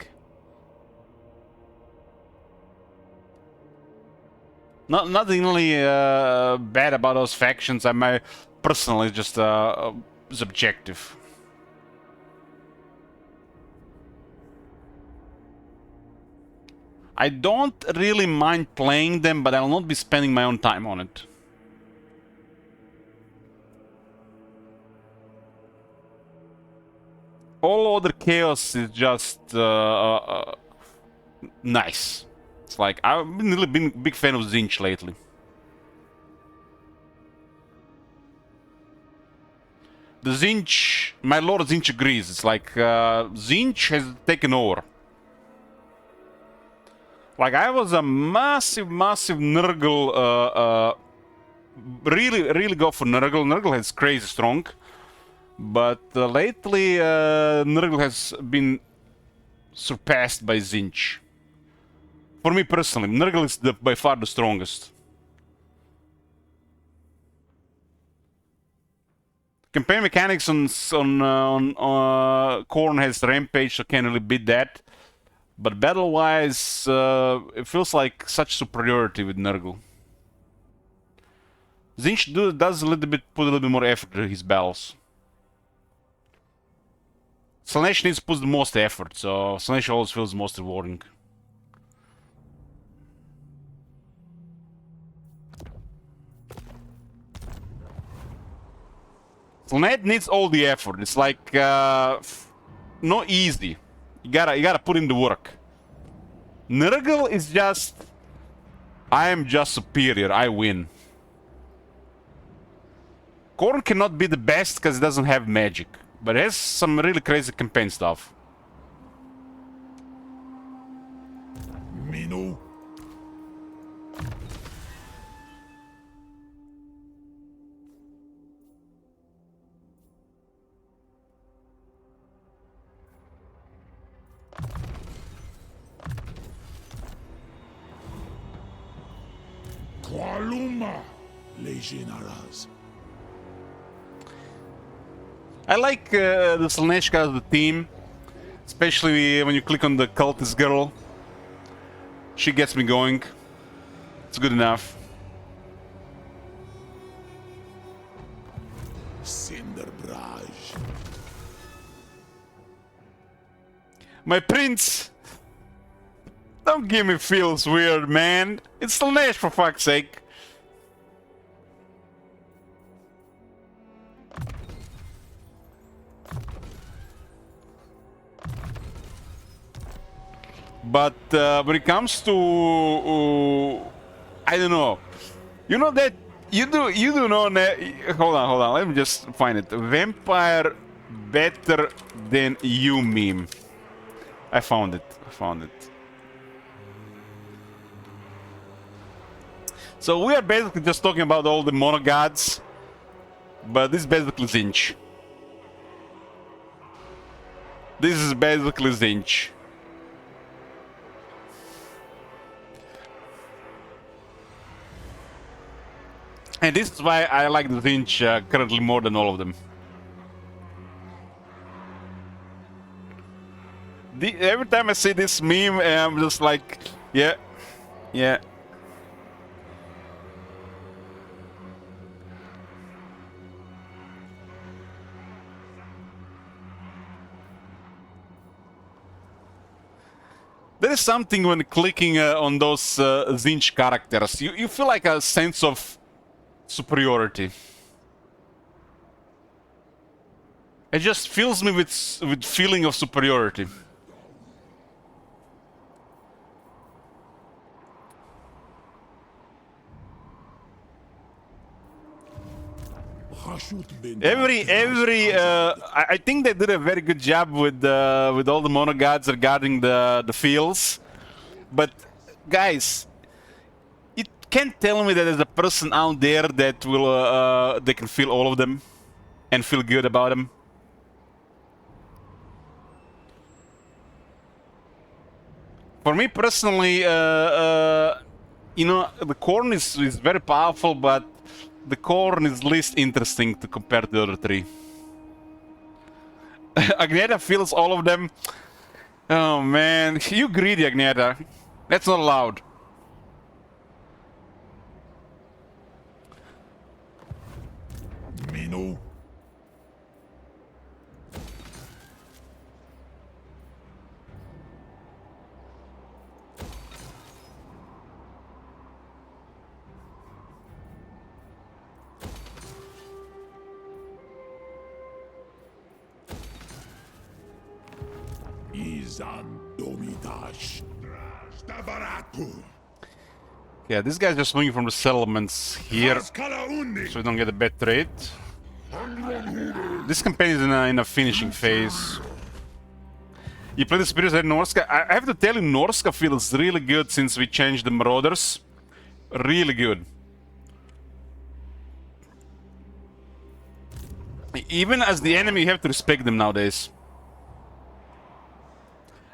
Nothing really bad about those factions. I might personally just subjective. I don't really mind playing them, but I'll not be spending my own time on it. All other chaos is just nice. It's like I've been really been a big fan of Zinch lately. The Zinch, my Lord Zinch agrees. It's like Zinch has taken over. Like I was a massive Nurgle. Really go for Nurgle. Nurgle has crazy strong, but lately Nurgle has been surpassed by Zinch. For me personally, Nurgle is by far the strongest. Campaign mechanics on Khorne has Rampage, so can't really beat that. But battle-wise, it feels like such superiority with Nurgle. Zinch does put a little bit more effort into his battles. Slaanesh needs to put the most effort, so Slaanesh always feels most rewarding. Slaanesh needs all the effort. It's like not easy. You gotta put in the work. Nurgle is just, I am just superior. I win. Khorne cannot be the best because it doesn't have magic, but it has some really crazy campaign stuff. Mino. Qualuma, les généraux. I like the Slaanesh as the team, especially when you click on the cultist girl. She gets me going. It's good enough. Cinderbrage. My prince! Don't give me feels weird, man. It's Slaanesh for fuck's sake. But when it comes to, I don't know, you know that you do know. Hold on. Let me just find it. Vampire better than you meme. I found it. So we are basically just talking about all the monogods, but this is basically Zinch. This is basically Zinch. And this is why I like the Zinch currently more than all of them. Every time I see this meme, I'm just like, yeah. There is something when clicking on those Zinch characters. You feel like a sense of superiority. It just fills me with feeling of superiority. I think they did a very good job with all the monogods regarding the feels, but guys, you can't tell me that there's a person out there that will they can feel all of them and feel good about them. For me personally, you know, the corn is very powerful, but the corn is least interesting to compare to the other three. Agneta fills all of them. Oh man, you greedy, Agneta. That's not allowed. Mino. Yeah, this guy's just moving from the settlements here, so we don't get a bad trade. This campaign is in a finishing phase. You play the Spirits at Norska? I have to tell you, Norska feels really good since we changed the Marauders. Really good. Even as the enemy, you have to respect them nowadays.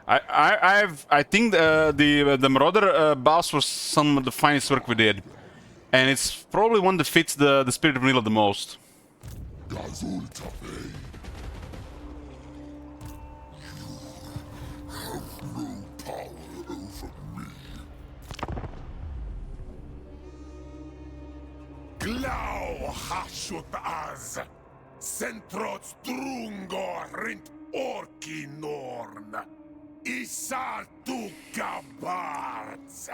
I think the Marauder boss was some of the finest work we did, and it's probably one that fits the Spirit of Vanilla the most. Glau hashut az, centrot strungor rint orki norn, isar tu gabards.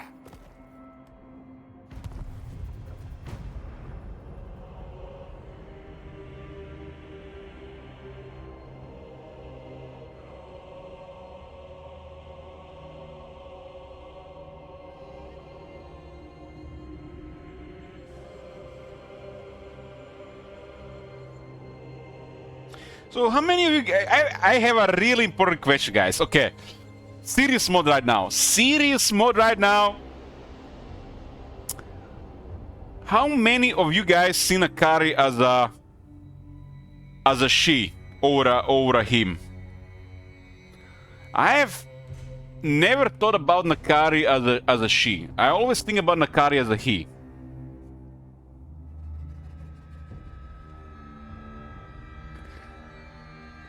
So how many of you... I have a really important question, guys. Okay. Serious mode right now. Serious mode right now. How many of you guys see Nakari as a she over a him? I have never thought about Nakari as a she. I always think about Nakari as a he.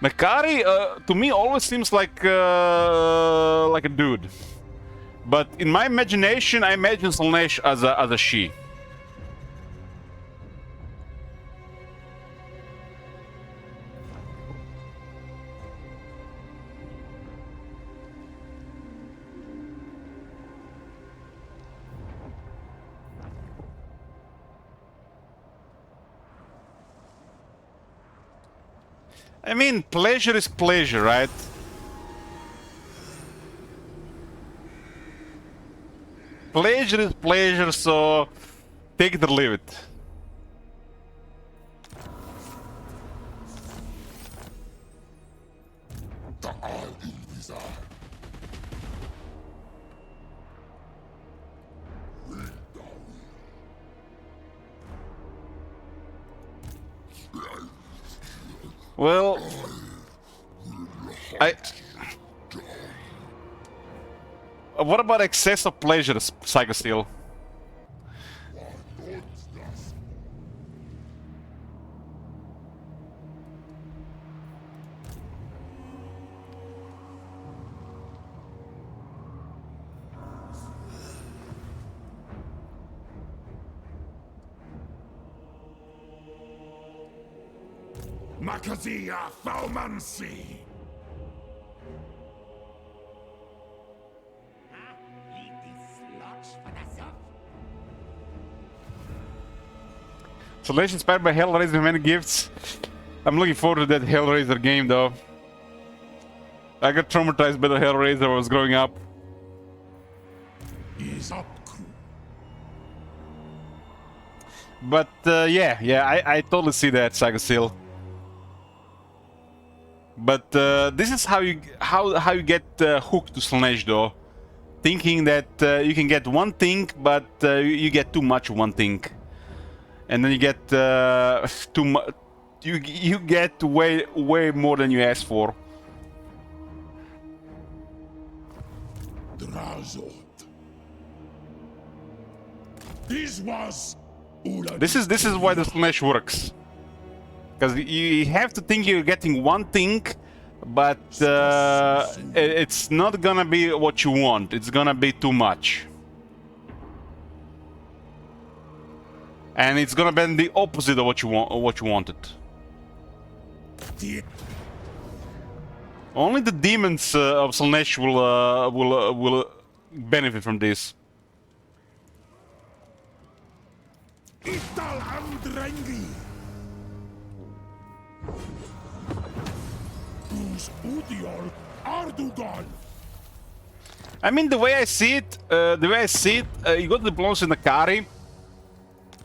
Nakari, to me, always seems like a dude, but in my imagination, I imagine Slaanesh as a she. I mean, pleasure is pleasure, right? Pleasure is pleasure, so take it or leave it. Well, what about excess of pleasure, Psychosteel? Makazia Thaumansi. Slaanesh inspired by Hellraiser, many gifts. I'm looking forward to that Hellraiser game, though. I got traumatized by the Hellraiser when I was growing up. Is up. But yeah, I totally see that, Psychosteel. But this is how you get hooked to Slaanesh, though, thinking that you can get one thing, but you get too much one thing, and then you get too much. You get way more than you asked for. This is why the slash works. Because you have to think you're getting one thing, but it's not gonna be what you want. It's gonna be too much. And it's gonna be the opposite of what you want, what you wanted. Only the demons of Slaanesh will benefit from this. I mean, the way I see it, you got the blondes in the Kari.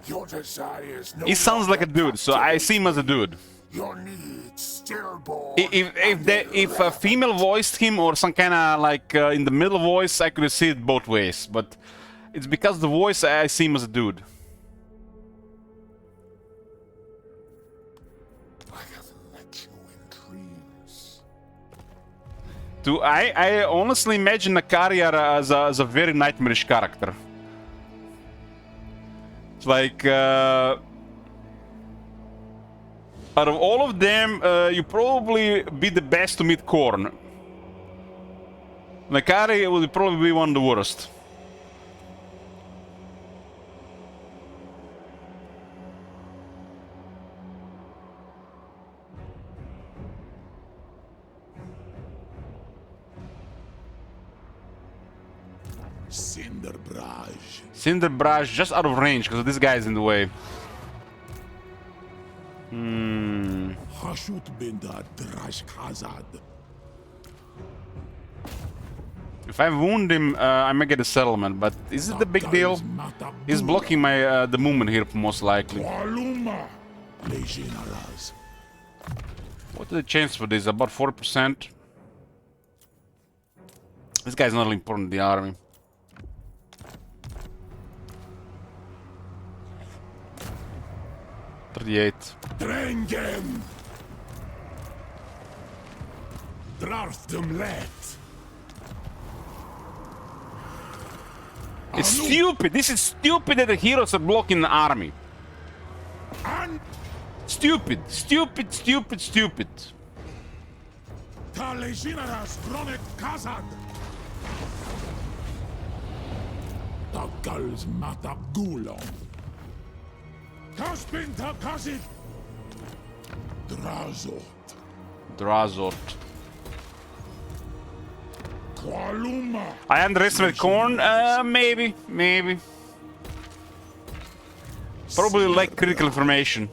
Your desires no He sounds like a longer dude, so I see him as a dude. Your needs stillborn. If a female voiced him or some kind of like in the middle voice, I could see it both ways. But it's because the voice I see him as a dude. I have met you in dreams. I honestly imagine Nakaria as a very nightmarish character. It's like out of all of them, you probably be the best to meet Korn. Nakari will probably be one of the worst. Cinder Barrage just out of range because this guy is in the way. If I wound him, I may get a settlement, but is it the big deal? He's blocking my the movement here, most likely. What are the chances for this? About 40%. This guy's not really important in the army. Drengen! Draftum let! It's stupid! This is stupid that the heroes are blocking the army. Stupid! Stupid, stupid, stupid. Talejinaras Kronet Kazad! Takals Matab Gulon! Kaspinta Kazid! Drazot! Drazot. Qualuma! I underestimate Korn? Maybe. Maybe. Probably like critical information.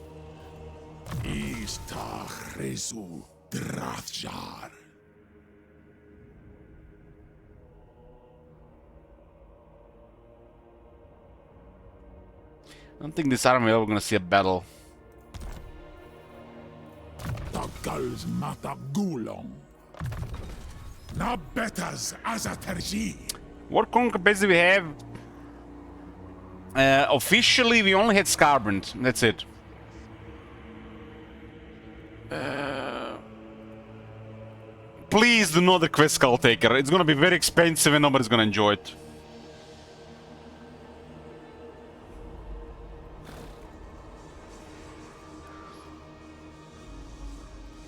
Ista Resu Zharr. I don't think this army is ever gonna see a battle. Takals Matab Gulon! Na betas Azaterji! What concubines do we have? Officially, we only had Scarbrand. That's it. Please do not request Skull Taker. It's gonna be very expensive and nobody's gonna enjoy it.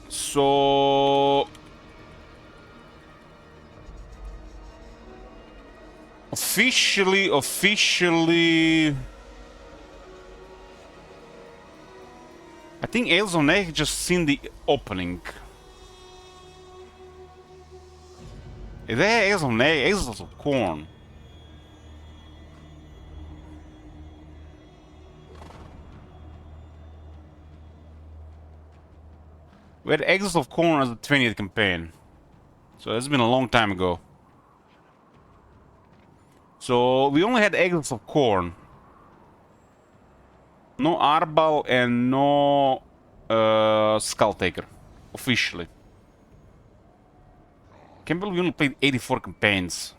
So... Officially... I think Ales on Egg just seen the opening. Is that Ales on Egg? Ales of Corn. We had Exile of Corn as the 20th campaign. So it's been a long time ago. So we only had Exile of Corn. No Arbal and no Skull Taker. Officially. Can't believe we only played 84 campaigns.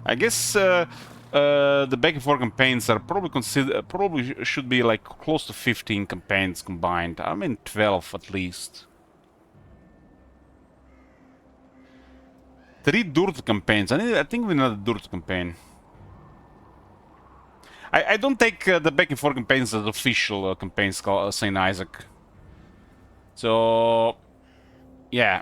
I guess the back and forth campaigns are probably should be like close to 15 campaigns combined. I mean 12 at least. 3 Dirt campaigns. I think we need a Dirt campaign. I don't take the back and forth campaigns as official campaigns called St. Isaac. So, yeah.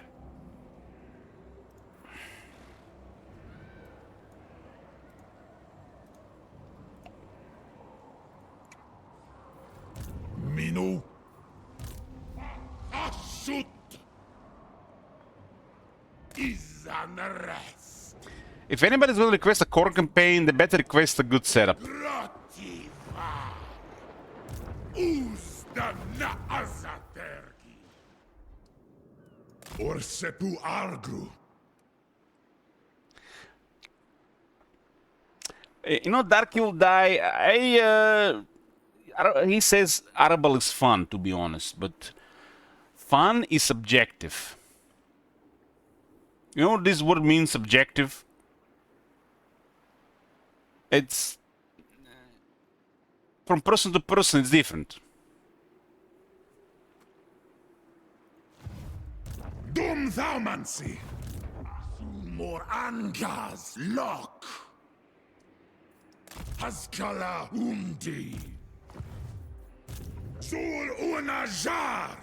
Minu. Asut. Is an arrest. If anybody's going to request a core campaign, they better request a good setup. Rativa. Uzda na azaterki. Orsepu argru. You know, Dark will die. He says Arable is fun, to be honest, but fun is subjective. You know what this word means, subjective? It's from person to person, it's different. Dum thaumancy. More angas lock. Haskala undi. Sur una Zharr.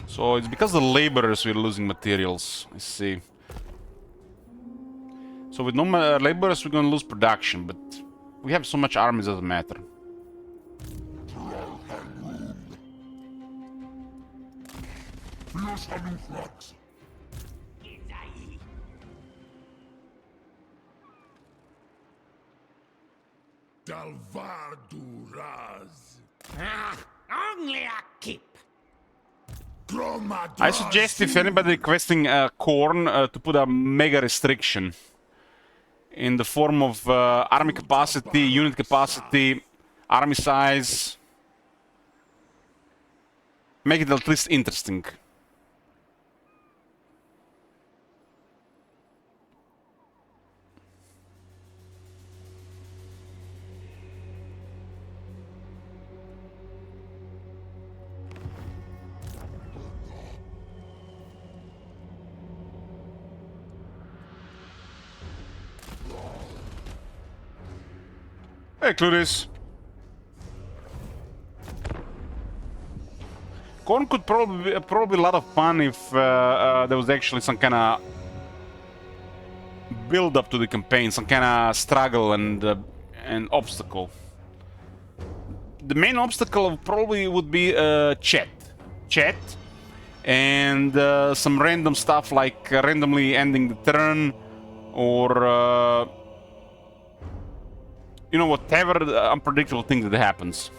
So it's because of the laborers we're losing materials. I see. So with no laborers we're gonna lose production, but we have so much armies, it doesn't matter. Dalvar Duraz. Only a keep. I suggest if anybody requesting corn to put a mega restriction in the form of army capacity, unit capacity, army size. Make it at least interesting. Hey, Cluris. Corn could probably be a lot of fun if there was actually some kind of build up to the campaign, some kind of struggle and obstacle. The main obstacle probably would be chat, and some random stuff like randomly ending the turn, or you know, whatever unpredictable thing that happens.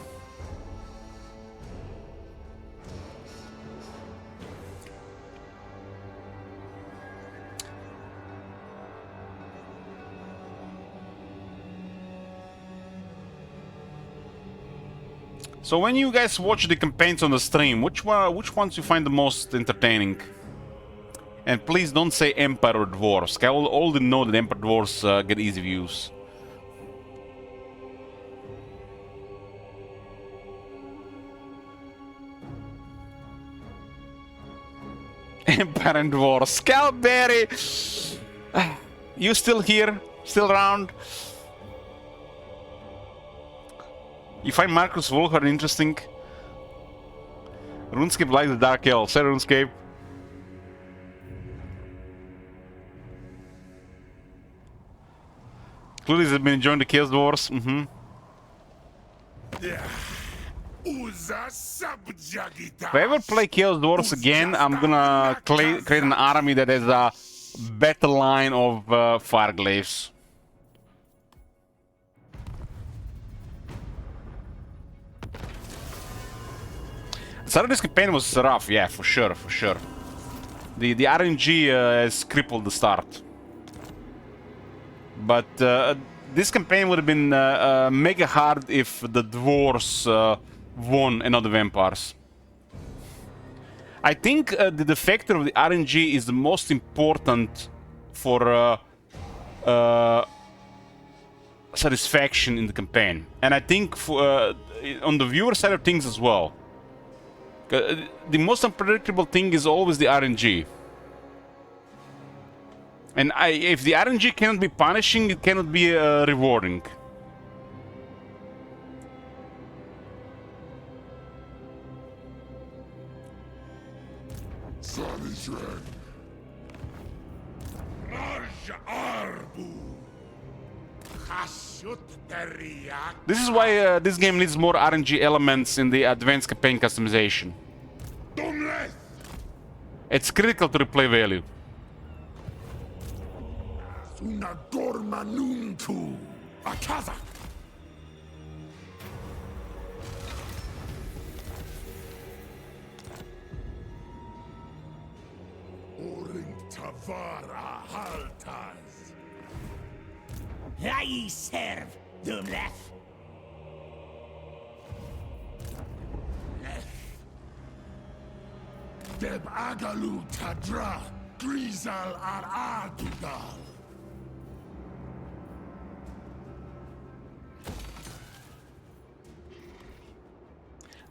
So when you guys watch the campaigns on the stream, which ones you find the most entertaining? And please don't say Emperor Dwarves. I already know that Emperor Dwarves get easy views. Empire and Dwarves. Scalberry! You still here? Still around? You find Marcus Volhard interesting? RuneScape likes the Dark Elves. Say RuneScape. Cludies has been enjoying the Chaos Dwarves. If I ever play Chaos Dwarves again, I'm gonna create an army that has a better line of Fireglaves. Saturday's campaign was rough, yeah, for sure, for sure. The RNG has crippled the start. But this campaign would have been mega hard if the dwarves won and not the vampires. I think the factor of the RNG is the most important for satisfaction in the campaign, and I think for, on the viewer side of things as well. The most unpredictable thing is always the RNG. And if the RNG cannot be punishing, it cannot be rewarding. Sun is red. This is why this game needs more RNG elements in the advanced campaign customization. It's critical to replay value. I serve, Doomleth. Deb Agalu Tadra, Grizal Ar Adudal.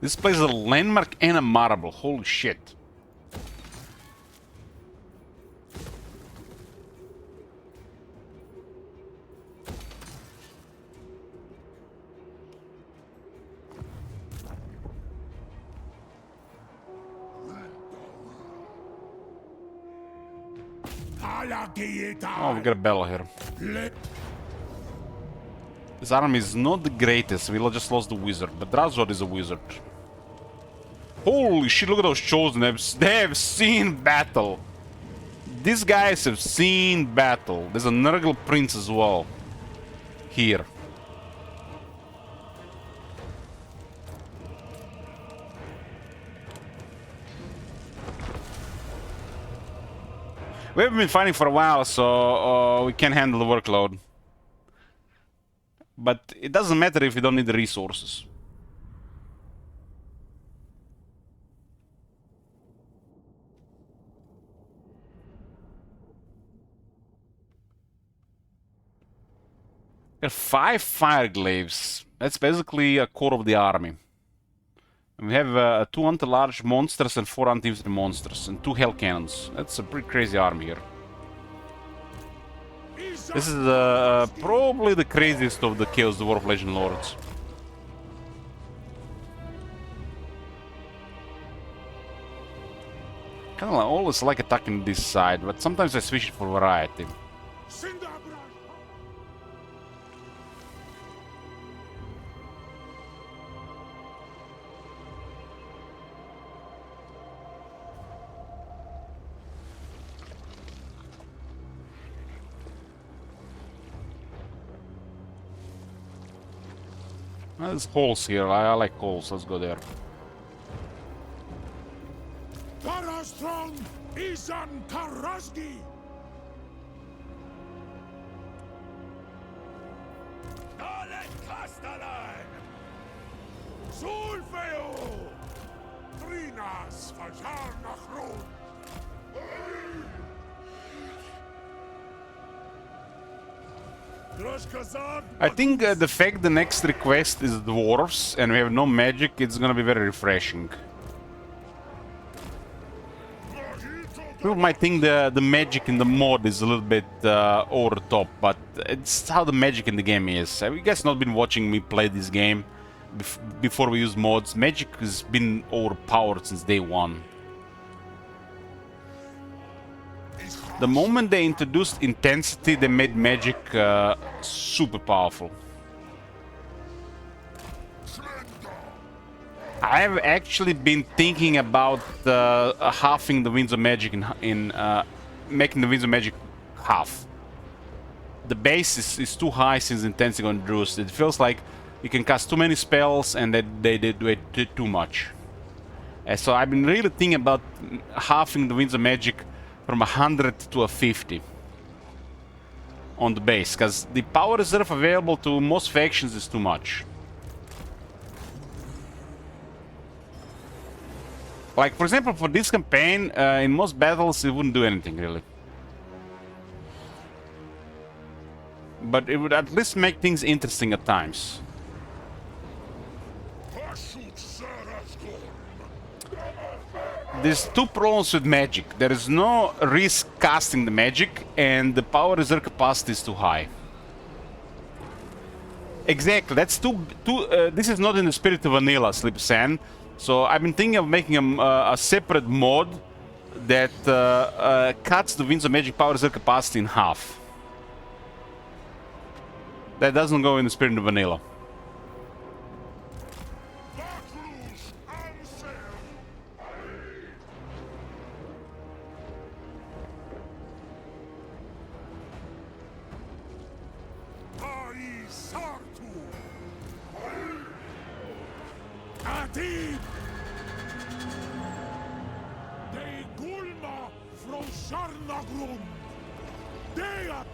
This place is a landmark and a marble. Holy shit. Oh, we got a battle here. This army is not the greatest. We just lost the wizard, but Zharr is a wizard. Holy shit, look at those chosen. They have seen battle. These guys have seen battle. There's a Nurgle prince as well. Here. We haven't been fighting for a while, so we can handle the workload. But it doesn't matter if we don't need the resources. There are 5 fire glaives. That's basically a core of the army. And we have 2 anti-large monsters and 4 anti-infantry monsters and 2 hell cannons. That's a pretty crazy army here. This is probably the craziest of the Chaos Dwarf Legend Lords. Kinda always like attacking this side, but sometimes I switch it for variety. There's holes here. I like holes. Let's go there. Tarastron Izan Karasgi. Dalet Castellan! Sulfeo! Trinas Fajar Nachron. I think the fact the next request is dwarves and we have no magic, it's gonna be very refreshing. People might think the magic in the mod is a little bit over the top, but it's how the magic in the game is. Have you guys not been watching me play this game before we use mods? Magic has been overpowered since day one. The moment they introduced intensity, they made magic super powerful. I've actually been thinking about halving the Winds of Magic in making the Winds of Magic half. The base is too high since intensity got introduced. It feels like you can cast too many spells and they do it too much. So I've been really thinking about halving the Winds of Magic from 100 to a 50 on the base, because the power reserve available to most factions is too much. Like, for example, for this campaign, in most battles it wouldn't do anything, really. but it would at least make things interesting at times. There's two problems with magic. There is no risk casting the magic, and the power reserve capacity is too high. Exactly, that's this is not in the spirit of vanilla, Sleep Sand. So I've been thinking of making a separate mod that cuts the Winds of Magic power reserve capacity in half. That doesn't go in the spirit of vanilla.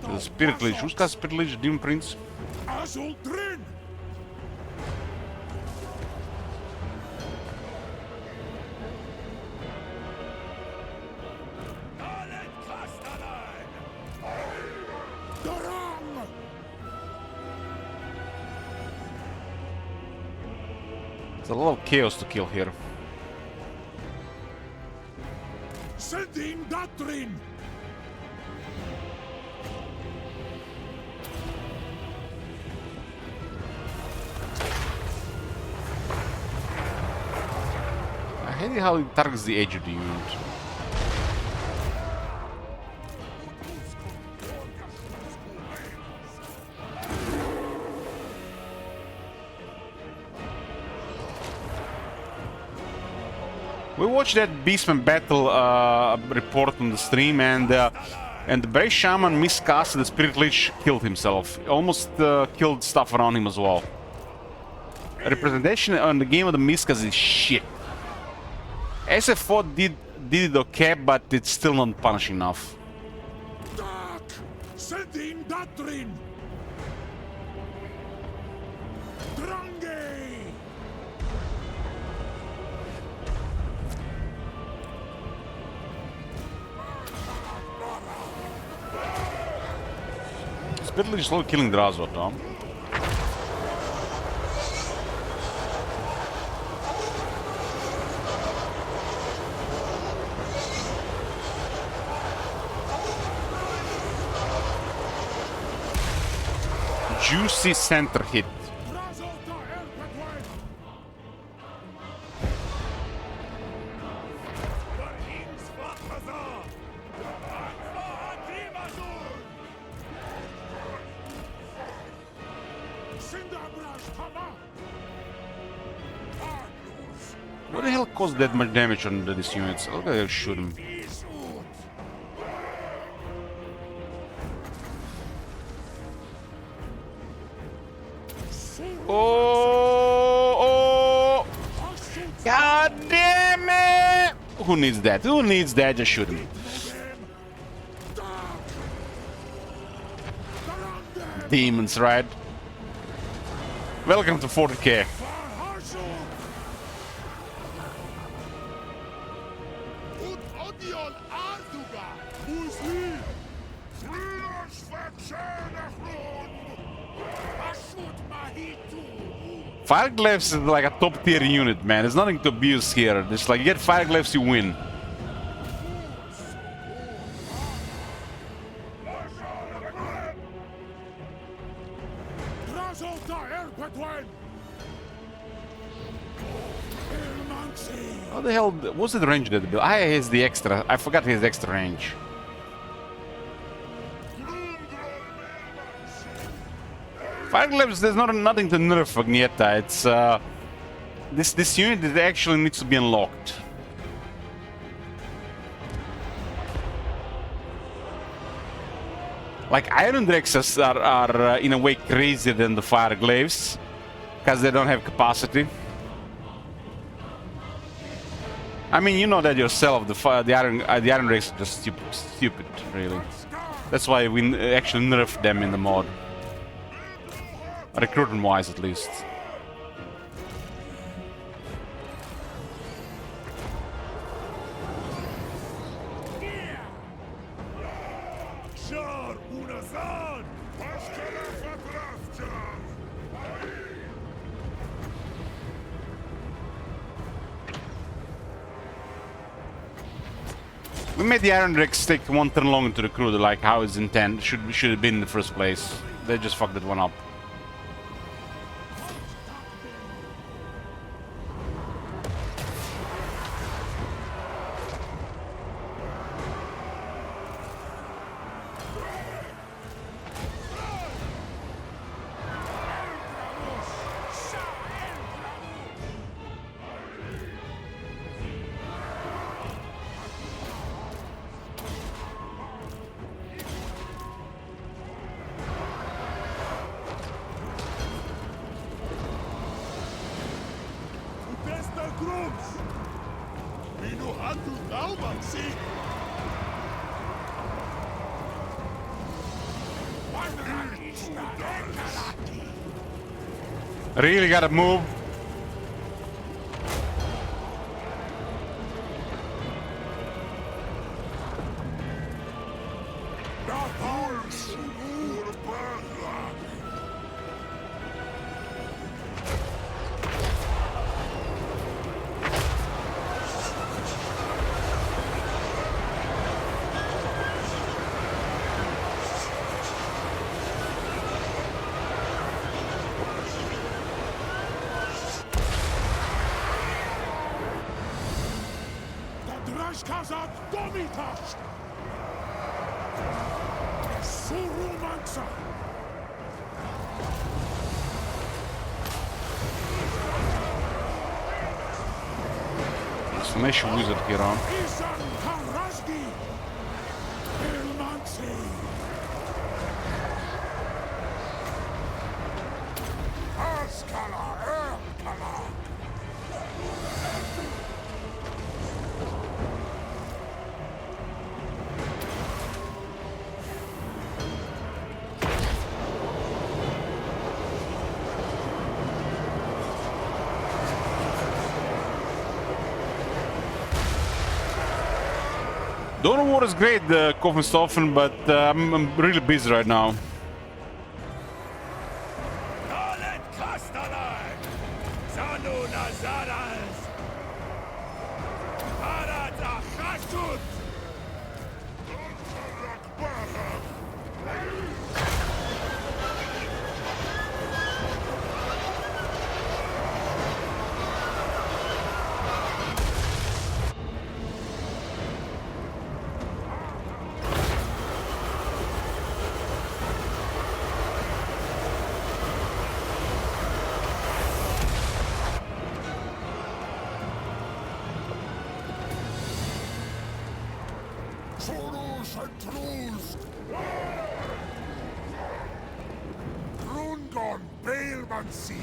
The Spirit Lich. Who's got Spirit Lich? Demon Prince? There's a lot of chaos to kill here. Sending Doctrine! I hate how it targets the edge of the unit. We watched that Beastman battle report on the stream, and the Brave Shaman miscasted the Spirit Lich, killed himself. He almost killed stuff around him as well. Representation on the game of the miscast is shit. SF4 did it okay, but it's still not punishing enough. Dark! Sending Doctrine! Drange! Spirit Lich is slowly killing Drazo, Tom. Juicy center hit. What the hell caused that much damage on these units? Look at that, shoot him. Oh! God damn it! Who needs that? Who needs that? Just shoot him. Demons, right? Welcome to 40k. Fireglaves is like a top tier unit, man. There's nothing to abuse here. Just like you get Fireglaves, you win. How the hell? What's the range that build? Ah, he has the extra. I forgot his extra range. Fireglaves, there's nothing to nerf Agneta. It's this unit that actually needs to be unlocked. Like Iron Drexes are in a way crazier than the Fireglaves because they don't have capacity. I mean, you know that yourself. The Iron Drexes are just stupid, really. That's why we actually nerfed them in the mod. Recruitment-wise, at least. Zharr, Unazan! We made the Iron Drakes take one turn longer to recruit, like how it's intended. Should have been in the first place. They just fucked that one up. Really gotta move. Kazak Domitas! Surumansa! Exclamation wizard here on. Isan Karazgi! Ilmansi! Askala Erkala! Dawn War is great, Koffenstoffen, but I'm really busy right now. Rungon Bailmansi!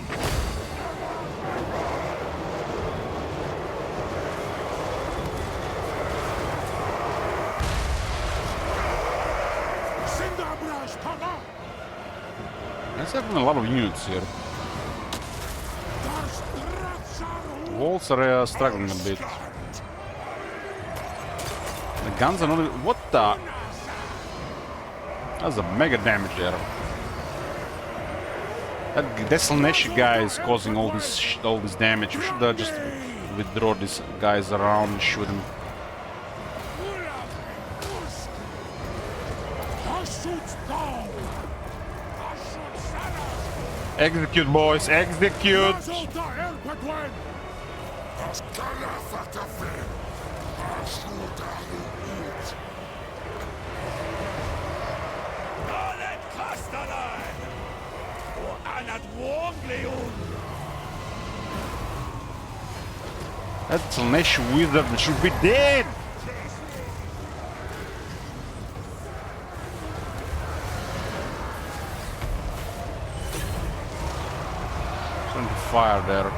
Sindabrash Pala! Let's have a lot of units here. Walls are struggling a bit. The guns are not... What the... That's a mega damage there. That Desolation guy is causing all this damage. We should just withdraw these guys around and shoot them. Execute, boys! Execute! That's a Nash wizard that should be dead! Trying to fire there.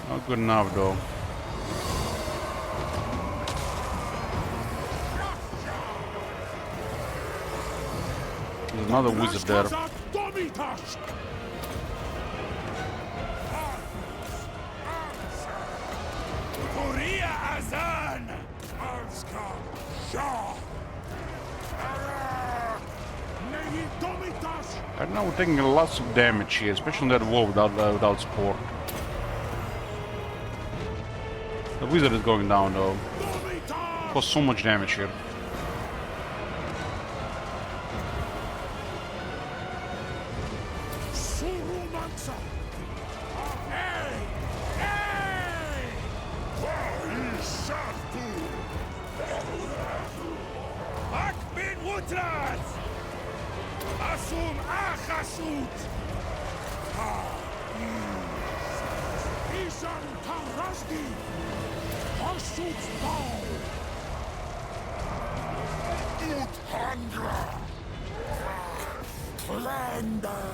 Not good enough though. There's another wizard there. Right now we're taking lots of damage here, especially on that wall without support. The wizard is going down though. cause so much damage here. Surumansa! Hey! Hey! Akbin Wutras! Asum Achasut! Isan Tarasdi! Horsut's Bow! Ut Hangra! Slander!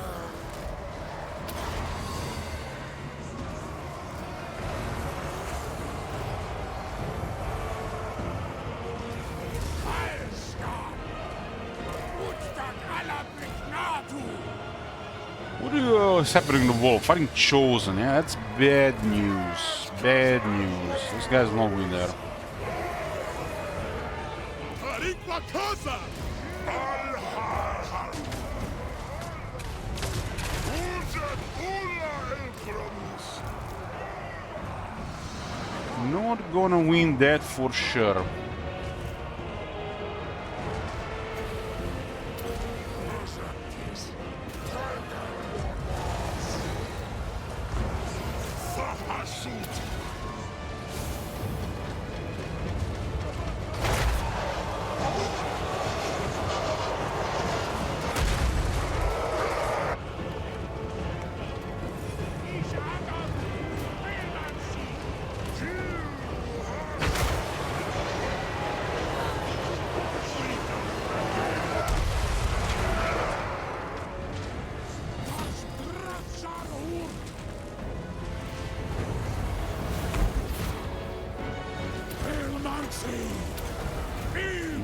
What is happening in the wall? Fighting Chosen, yeah, that's bad news. Bad news. This guy's not winning there. Not gonna win that for sure.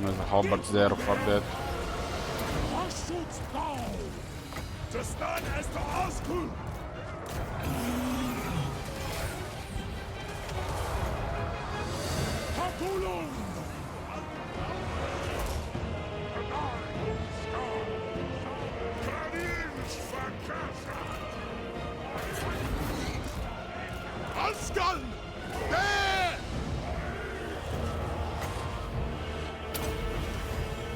There's a halberds there, fuck that. Horsut's Bow! To stand as to Oskul! Hakulon! Asgal! There!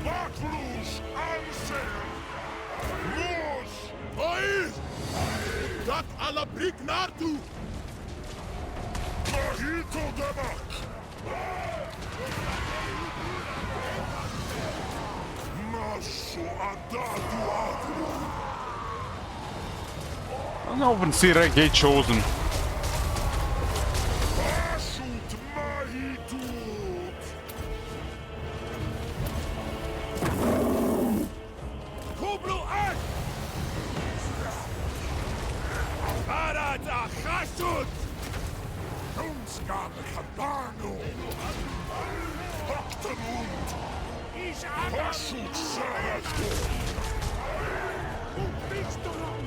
Bakrush! Ansel! Mos! Ois! Dat alla Brignartu! Mahito Demak! Masu Adadu Adru! I'm not even see right gate Chosen. Asut Mahitut! Kublu Ak! Arat Achasut! Kunskap Habano! Haktamund! Ich Adam! Asut Sahato! Bistolon!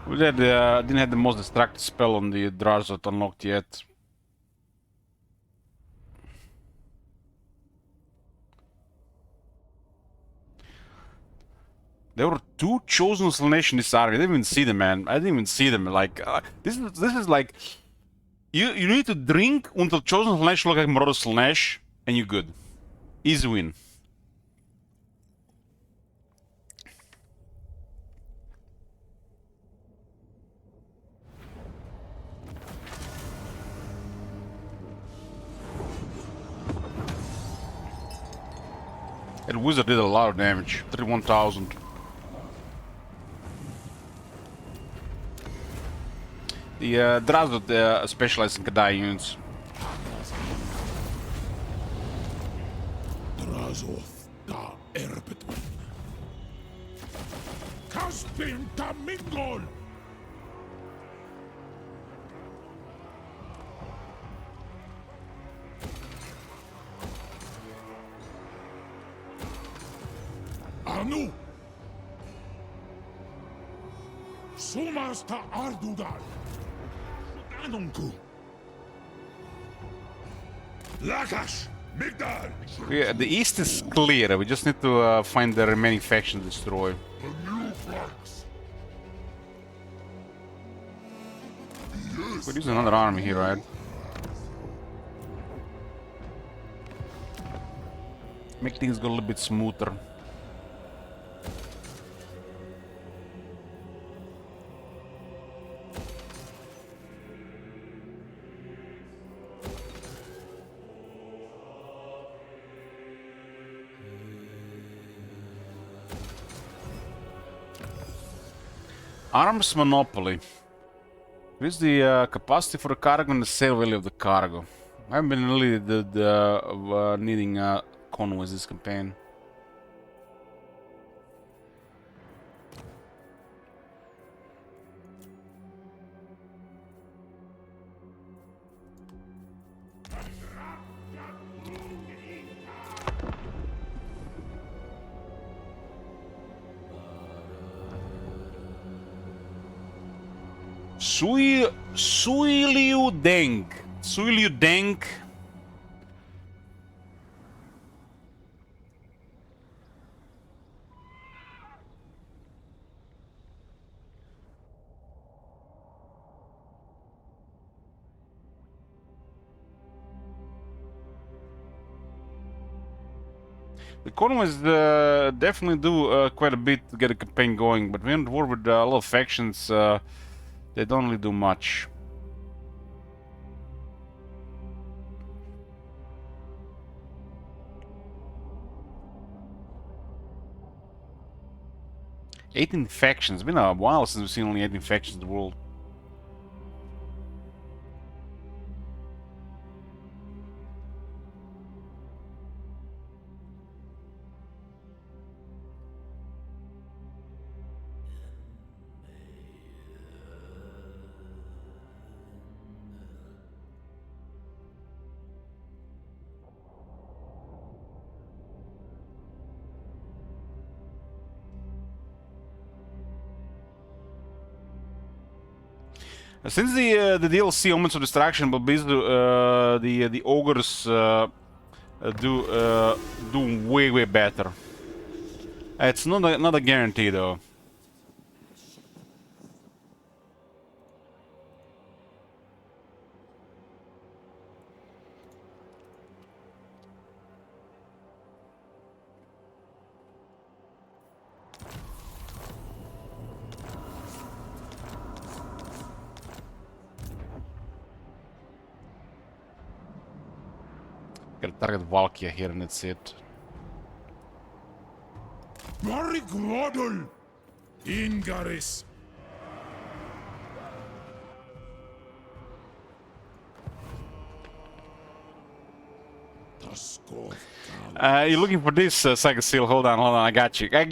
We didn't have the most distracted spell on the Drazot unlocked yet. There were two chosen Slanesh in this army. I didn't even see them, man. I didn't even see them. Like this is like you need to drink until chosen Slanesh look like Marauder Slanesh, and you're good. Easy win. That wizard did a lot of damage. 31,000. The Drazot specialize in Kadai units. Drazoth da Erpetun. Caspin da Mingol. Anu. Sumas ta Ardugal. Yeah, the east is clear. We just need to find the remaining faction to destroy. Could use another army here, right? Make things go a little bit smoother. Arms monopoly. Increase the capacity for the cargo and the sale value of the cargo. I haven't been really needing convoys this campaign. Suiliu Deng. Suiliu Deng. The convoys definitely do quite a bit to get a campaign going, but when war with a lot of factions, they don't really do much. "18 factions. It's been a while since we've seen only 18 factions in the world. Since the DLC Omens of Distraction, but basically the ogres do way better. It's not a guarantee though. Gotta target Valkia here and that's it. Ingaris. You're looking for this, Saga Seal. Hold on. I got you. I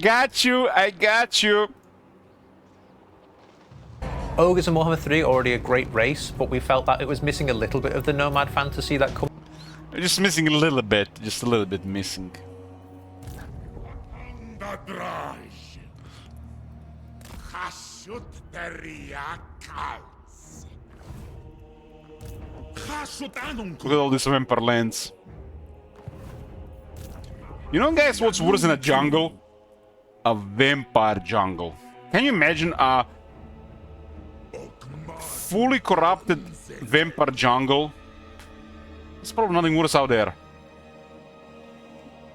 got you. Ogres and Warhammer 3 are already a great race, but we felt that it was missing a little bit of the nomad fantasy that comes. Just missing a little bit. Just a little bit missing. Look at all these vampire lands. You know, guys, what's worse than a jungle? A vampire jungle. Can you imagine a fully corrupted vampire jungle? There's probably nothing worse out there.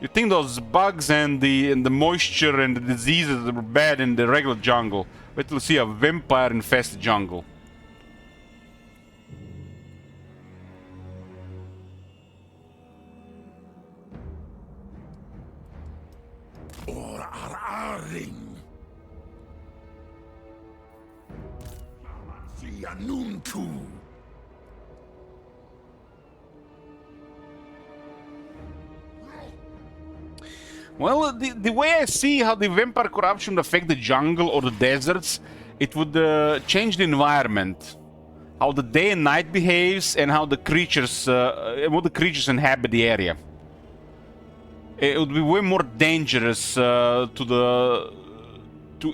You think those bugs and the moisture and the diseases that were bad in the regular jungle. Wait till you see a vampire infested jungle. Well, the way I see how the vampire corruption would affect the jungle or the deserts, it would change the environment. How the day and night behaves and how the creatures, what the creatures inhabit the area. It would be way more dangerous to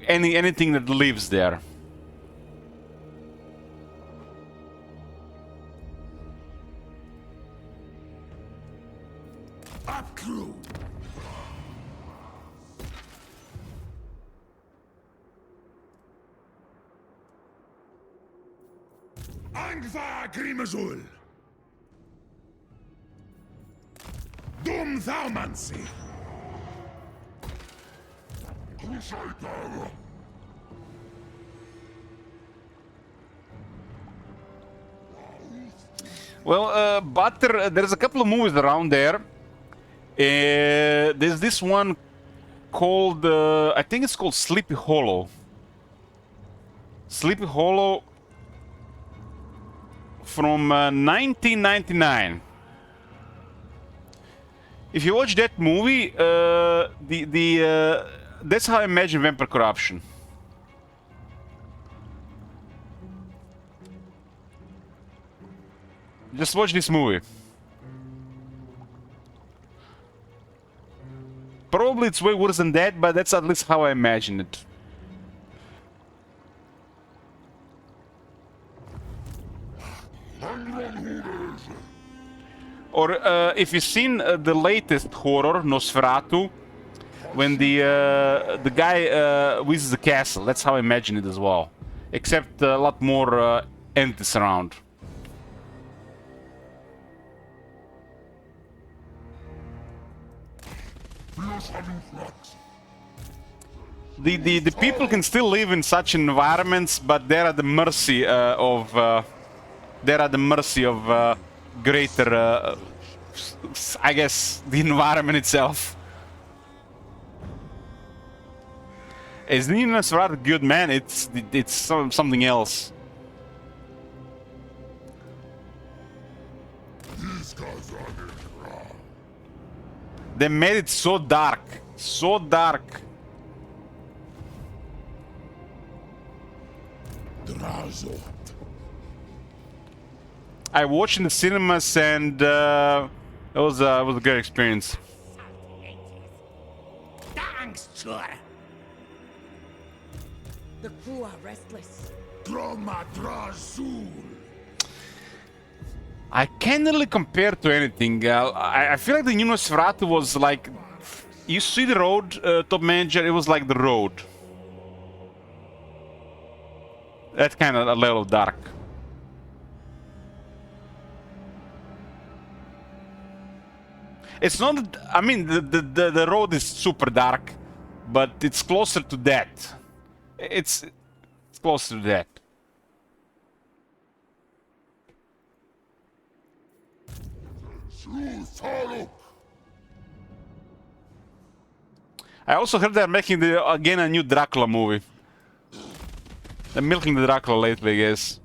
anything that lives there. Langfa Grimazul! Dum Thaumancy! Crusader! Well, Butter, there's a couple of movies around there. There's this one called, I think it's called Sleepy Hollow. Sleepy Hollow from 1999. If you watch that movie, that's how I imagine vampire corruption. Just watch this movie. Probably it's way worse than that, but that's at least how I imagine it. Or if you've seen the latest horror, Nosferatu, when the guy visits the castle, that's how I imagine it as well. Except a lot more entities around. The people can still live in such environments, but they're at the mercy of greater, I guess, the environment itself. Is Nina's rather good, man? It's something else. These guys are in. They made it so dark, so dark. Drazo. I watched in the cinemas, and it was a good experience. Thanks, Zharr. The crew are restless. Droma Drazul. I can't really compare to anything. I feel like the new Nosferatu was like, you see the road, Top Manager. It was like the road. That kind of a level of dark. It's not. I mean, the road is super dark, but it's closer to that. It's closer to that. I also heard they're making again a new Dracula movie. They're milking the Dracula lately, I guess.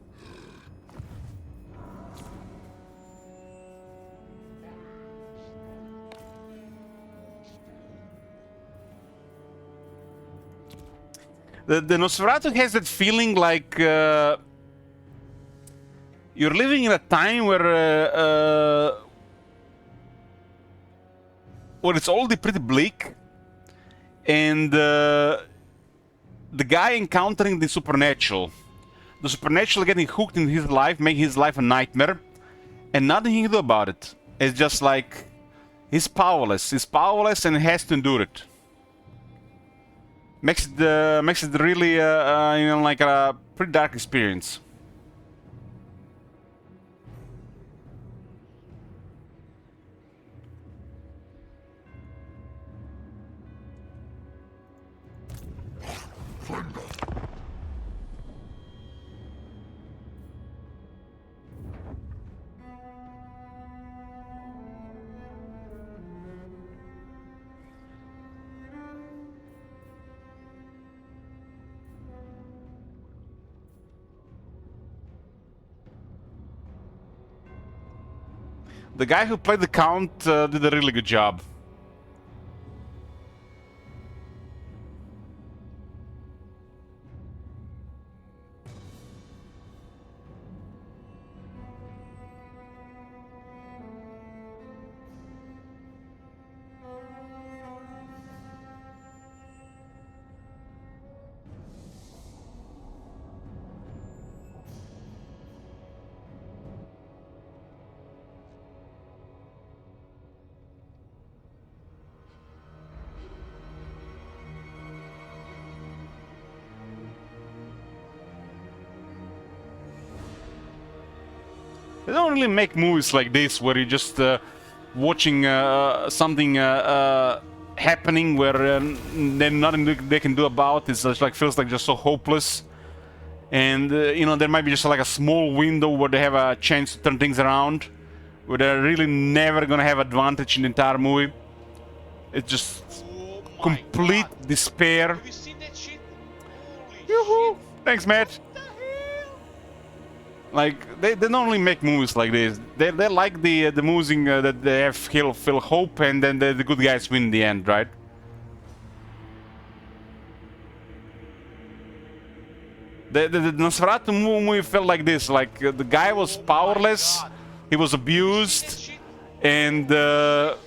The Nosferatu has that feeling like you're living in a time where it's already pretty bleak, and the guy encountering the supernatural getting hooked in his life, making his life a nightmare, and nothing he can do about it. It's just like he's powerless and has to endure it. Makes it really like a pretty dark experience. The guy who played the Count did a really good job. They don't really make movies like this where you're just watching something happening where there's nothing they can do about it. It's just like feels like just so hopeless. And you know, there might be just like a small window where they have a chance to turn things around, where they're really never gonna have advantage in the entire movie. It's just Oh my complete God. despair. Have you seen that shit? Holy Yoo-hoo! shit. Thanks, Matt. What the hell? Like they don't really make movies like this. They like the movies that they have feel hope, and then the good guys win in the end, right? The Nosferatu movie felt like this. Like the guy was powerless, he was abused, and it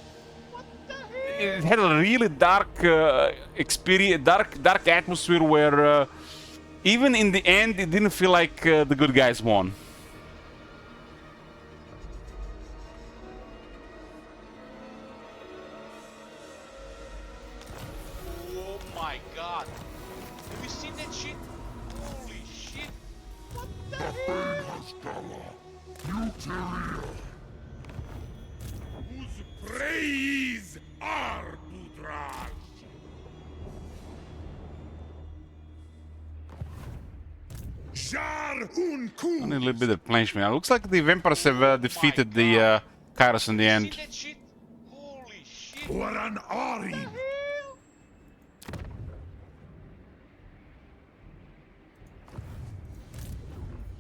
had a really dark experience, dark atmosphere where even in the end it didn't feel like the good guys won. Oh my God. Have you seen that shit? Holy shit. What the hell? Whose praise are Budraj? Zharr A little bit of punishment. Looks like the vampires have defeated the Kairos in the Have you end. seen that shit? Holy shit. Waran Arin.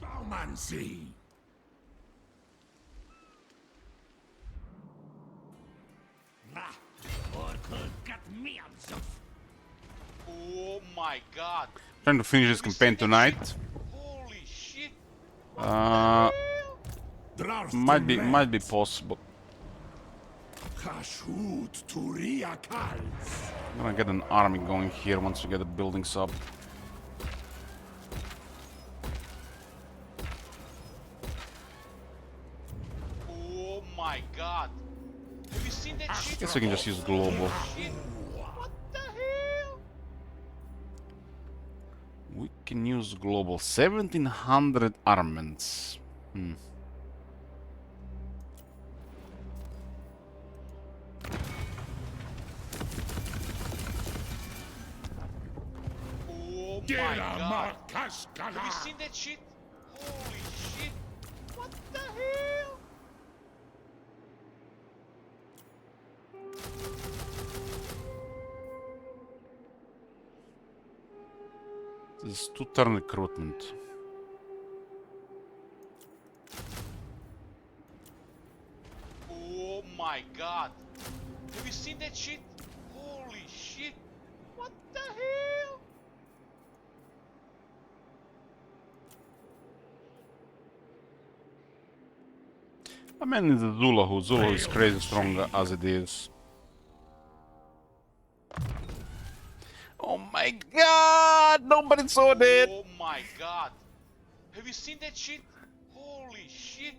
Baumancy. Oh my God. Trying to finish this campaign tonight. Holy shit. Might be possible. Kashut Turia Kals. I'm gonna get an army going here once we get the buildings up. Oh my God. Have you seen that shit? Guess we can just use global. Shit. What the hell? We can use global. 1700 armaments. Oh my God. Have you seen that shit? Holy shit. What the hell? This is 2-turn recruitment. Oh my God. Have you seen that shit? Holy shit. What the hell? I mean, it's Zulu. Zulu is crazy strong as it is. Oh my God! Nobody saw that. Oh my God. Have you seen that shit? Holy shit.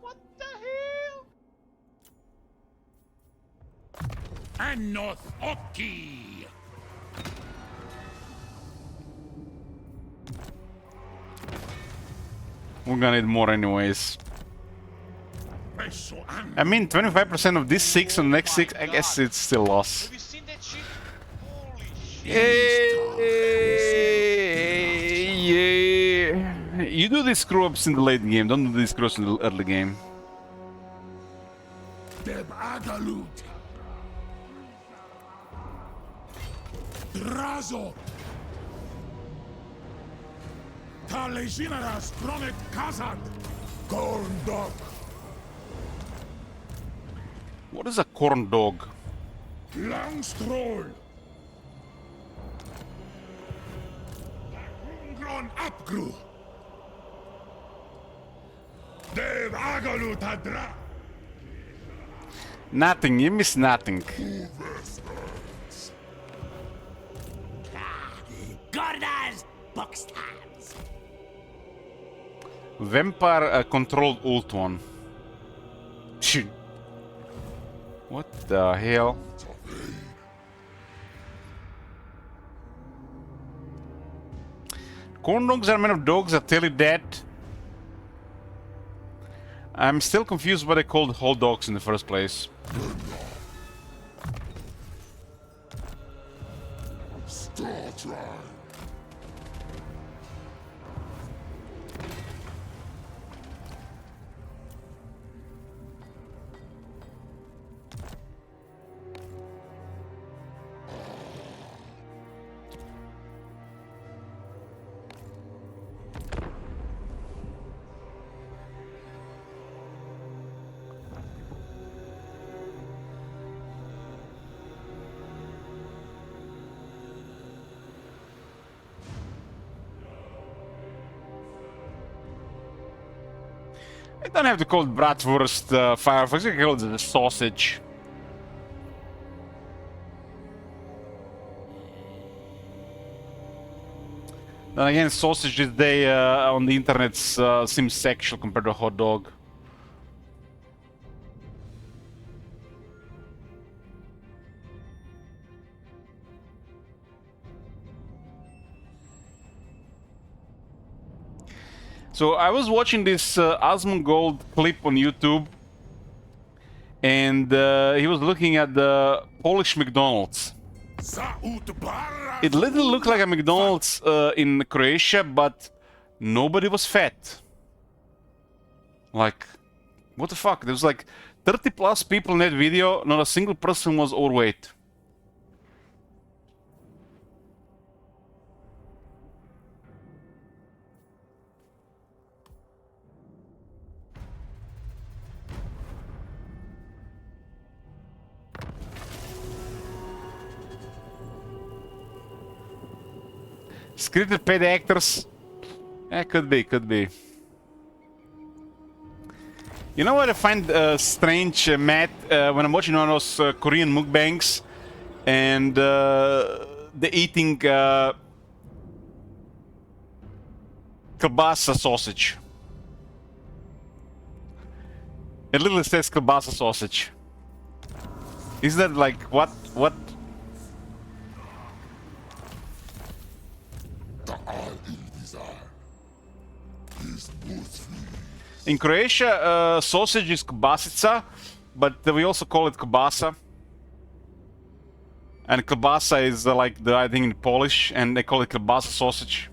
What the hell? Anoth Oki. We're gonna need more anyways. I mean, 25% of this 6 on the next 6, I guess it's still loss. Have you seen that shit? Holy shit. Yeah. You do these screw-ups in the late game, don't do these screw-ups in the early game. Deb Agalut. Drazo. Talejinaras Kronet Kazad. Gorndok. What is a corn dog? Langstroll. Gron Apgru. Deb Agalut Adra. Nothing, you miss nothing. Gordas Boxtams. Vampire controlled ult one. Shit. What the hell? Corn dogs are made of dogs, I tell you that. I'm still confused why they called hot dogs in the first place. Start trying. I don't have to call it bratwurst Firefox, I can call it the sausage. Then again, sausage these days on the internet seems sexual compared to a hot dog. So I was watching this Asmongold clip on YouTube, and he was looking at the Polish McDonald's. It literally looked like a McDonald's in Croatia, but nobody was fat. Like, what the fuck? There was like 30 plus people in that video, not a single person was overweight. Scripted paid actors? Could be, could be. You know what I find strange, Matt? When I'm watching one of those Korean mukbangs and they're eating kielbasa sausage. It literally says kielbasa sausage. Is that like, what? In Croatia, sausage is kobasica, but we also call it kielbasa. And kielbasa is like the, I think, in Polish, and they call it kielbasa sausage.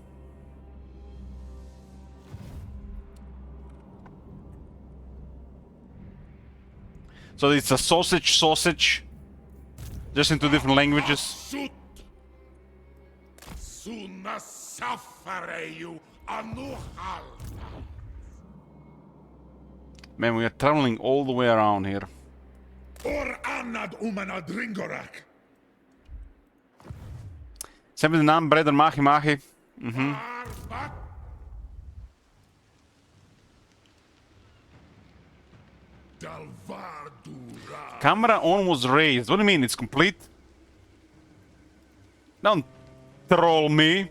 So it's a sausage, just in two different languages. Man, we are traveling all the way around here. Zijn we de naam Breder Magi? Camera on was raised. What do you mean? It's complete? Don't troll me.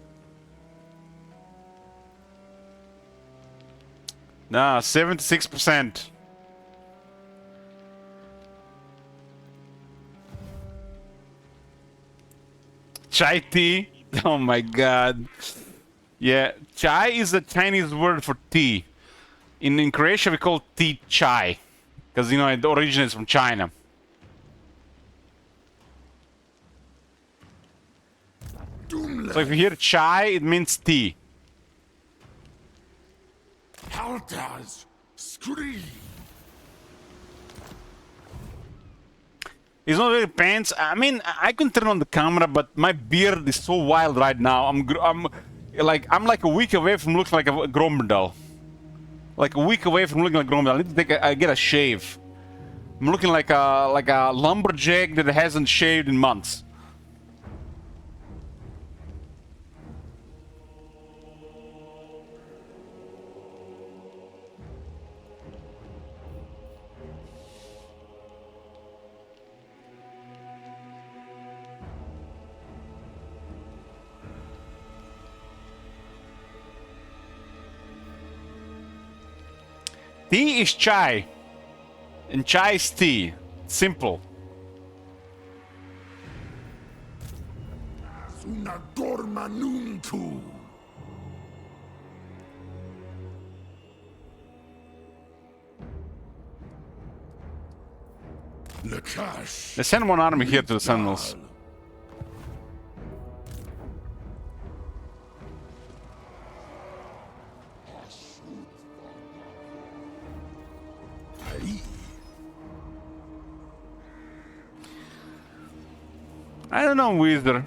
Nah, 76%. Chai tea? Oh my god. Yeah, chai is the Chinese word for tea. In Croatia we call tea chai. Because, you know, it originates from China. So if you hear chai, it means tea. Halters, scream. It's not really pants. I mean, I can turn on the camera, but my beard is so wild right now. I'm like a week away from looking like a Grombendal. Like a week away from looking like Grombendal. I need to get a shave. I'm looking like a lumberjack that hasn't shaved in months. Tea is chai, and chai is tea. Simple. Una dorma nuntu. They send one army here to the Sentinels. I don't know, Wizard.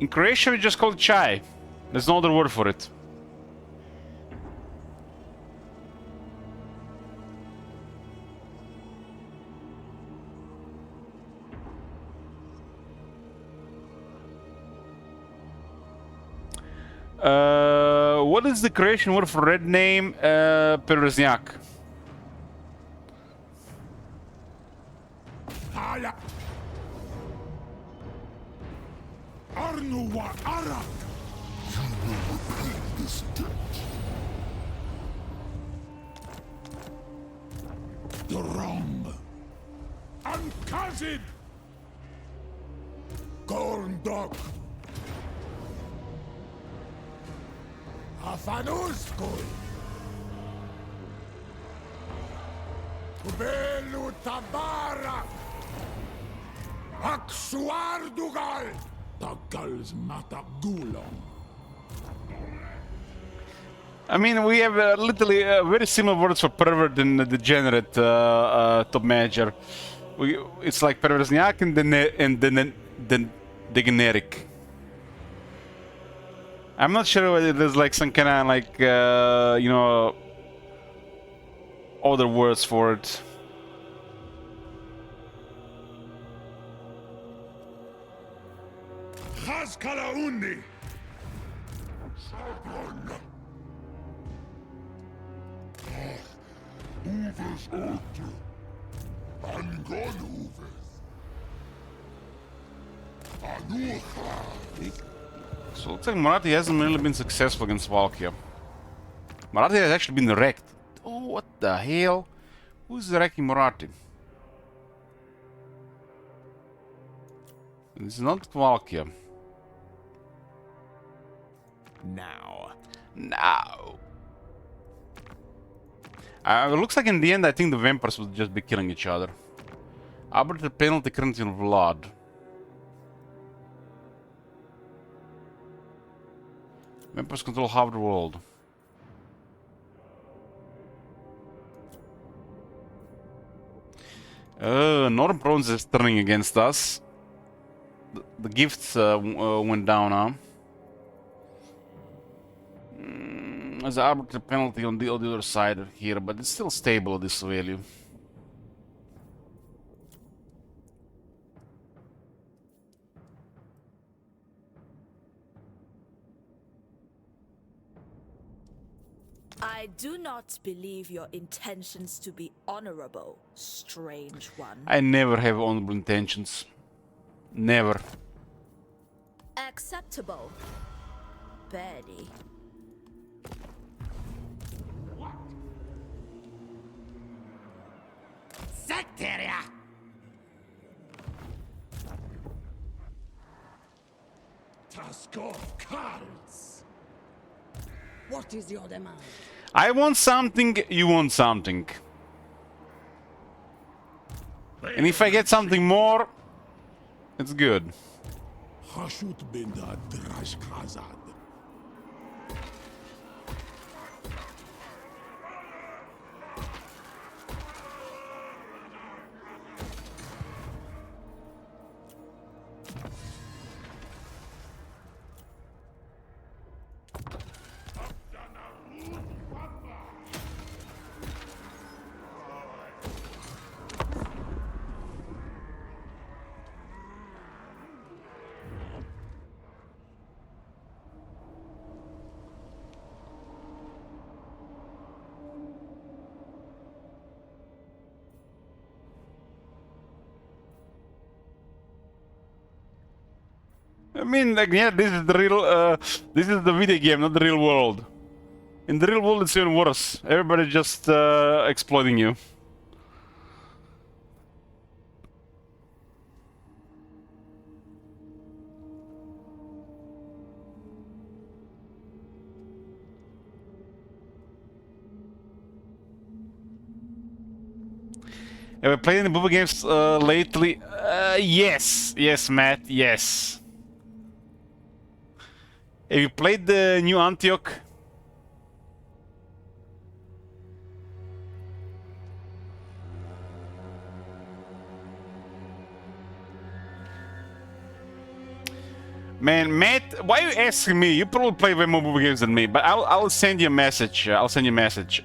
In Croatia, we just call it chai. There's no other word for it. What is the Croatian word for red name? Perveznjak. Arnuwa Arak! You will repay this debt. The wrong. Uncousin! Corn dog! Afanuskul! Belu Tabarak! Aksuardugal! Tagal's Matagulong. I mean, we have literally very similar words for pervert and degenerate, top manager. It's like perversniak and then degenerate. I'm not sure whether there's like some kind of like you know, other words for it. Kalauni! Sabon! Uves Otu! Angon Uves! Anuha! So it looks like Marathi hasn't really been successful against Valkia. Marathi has actually been wrecked. Oh, what the hell? Who's wrecking Marathi? It's not Valkia. Now. It looks like in the end, I think the vampires will just be killing each other. Arbiter penalty currency in blood. Vampires control half the world. Northern Province is turning against us. The gifts went down, huh? There's an arbitrary penalty on the other side here, but it's still stable, this value. I do not believe your intentions to be honorable, strange one. I never have honorable intentions. Never. Acceptable. Betty. Secteria! Taskov cards! What is your demand? I want something, you want something. And if I get something more, it's good. Hashut binda drash khazad. I mean, like, yeah, this is the real, this is the video game, not the real world. In the real world, it's even worse. Everybody just exploiting you. Have you played any movie games lately? Yes. Yes, Matt, yes. Have you played the new Antioch? Man, Matt, why are you asking me? You probably play way more movie games than me, but I'll send you a message. I'll send you a message.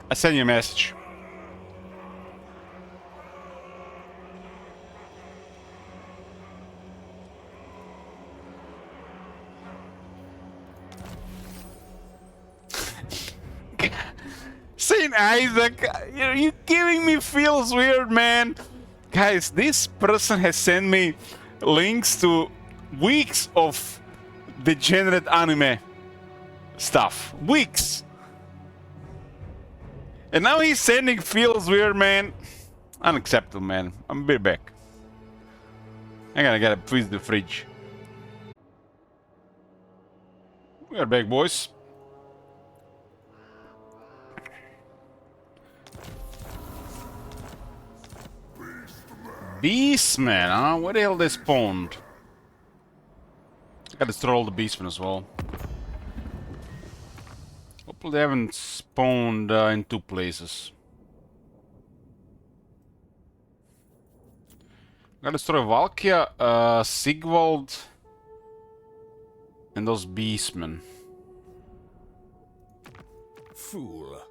I send you a message. Saint Isaac, you're giving me feels weird, man. Guys, this person has sent me links to weeks of degenerate anime stuff. Weeks. And now he's sending feels weird, man. Unacceptable, man. I'm a bit back. I gotta freeze the fridge. We are back, boys. Beastmen, huh? Where the hell they spawned? I gotta destroy all the beastmen as well. Hopefully they haven't spawned in two places. Gotta destroy Valkia, Sigvald, and those beastmen. Fool.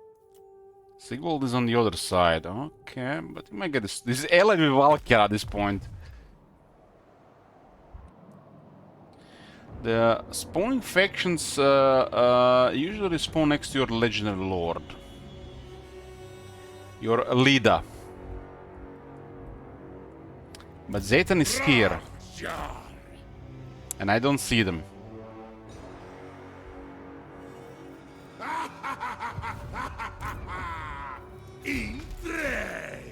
Sigvald is on the other side. Okay, but you might get this. This is allied with Valkia at this point. The spawning factions usually spawn next to your legendary lord. Your leader. But Zaytan is here. And I don't see them. Intre!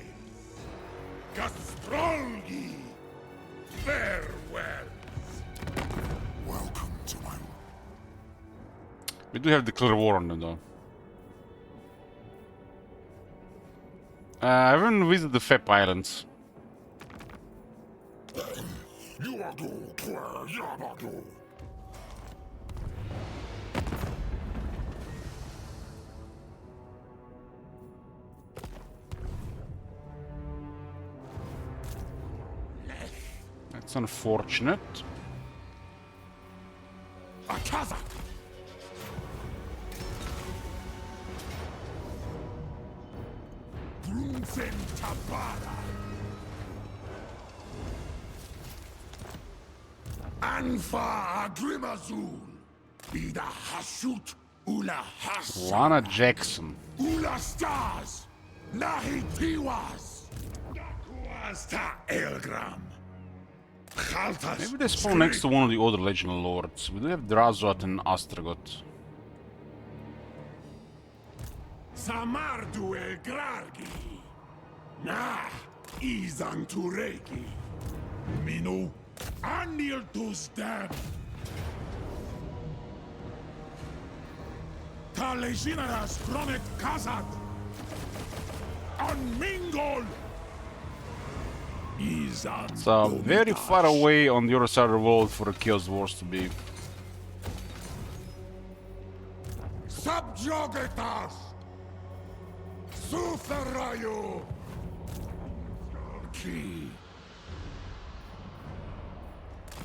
Gastrolgi! Farewell! Welcome to my... We do have declare war on them though. I haven't visited the Fep Islands. That's unfortunate. Akaza! Brunfen Tabara! Anfa Agrimazul! Ida Hashut Ula Hasa! Lana Jackson. Ula Stars! Nahi Tiwas! Dakuas Ta Elgram! Maybe they spawn next to one of the other Legional Lords. We do have Drazot and Astragot. Samardu El Grargi! Nah! Izan Tureki! Minu! Anil Tuzdam! Talejinaras Kronet Kazat! Unmingol! It's very far away on the other side of the world for the Chaos Wars to be. Subjugatas! Sutharayu!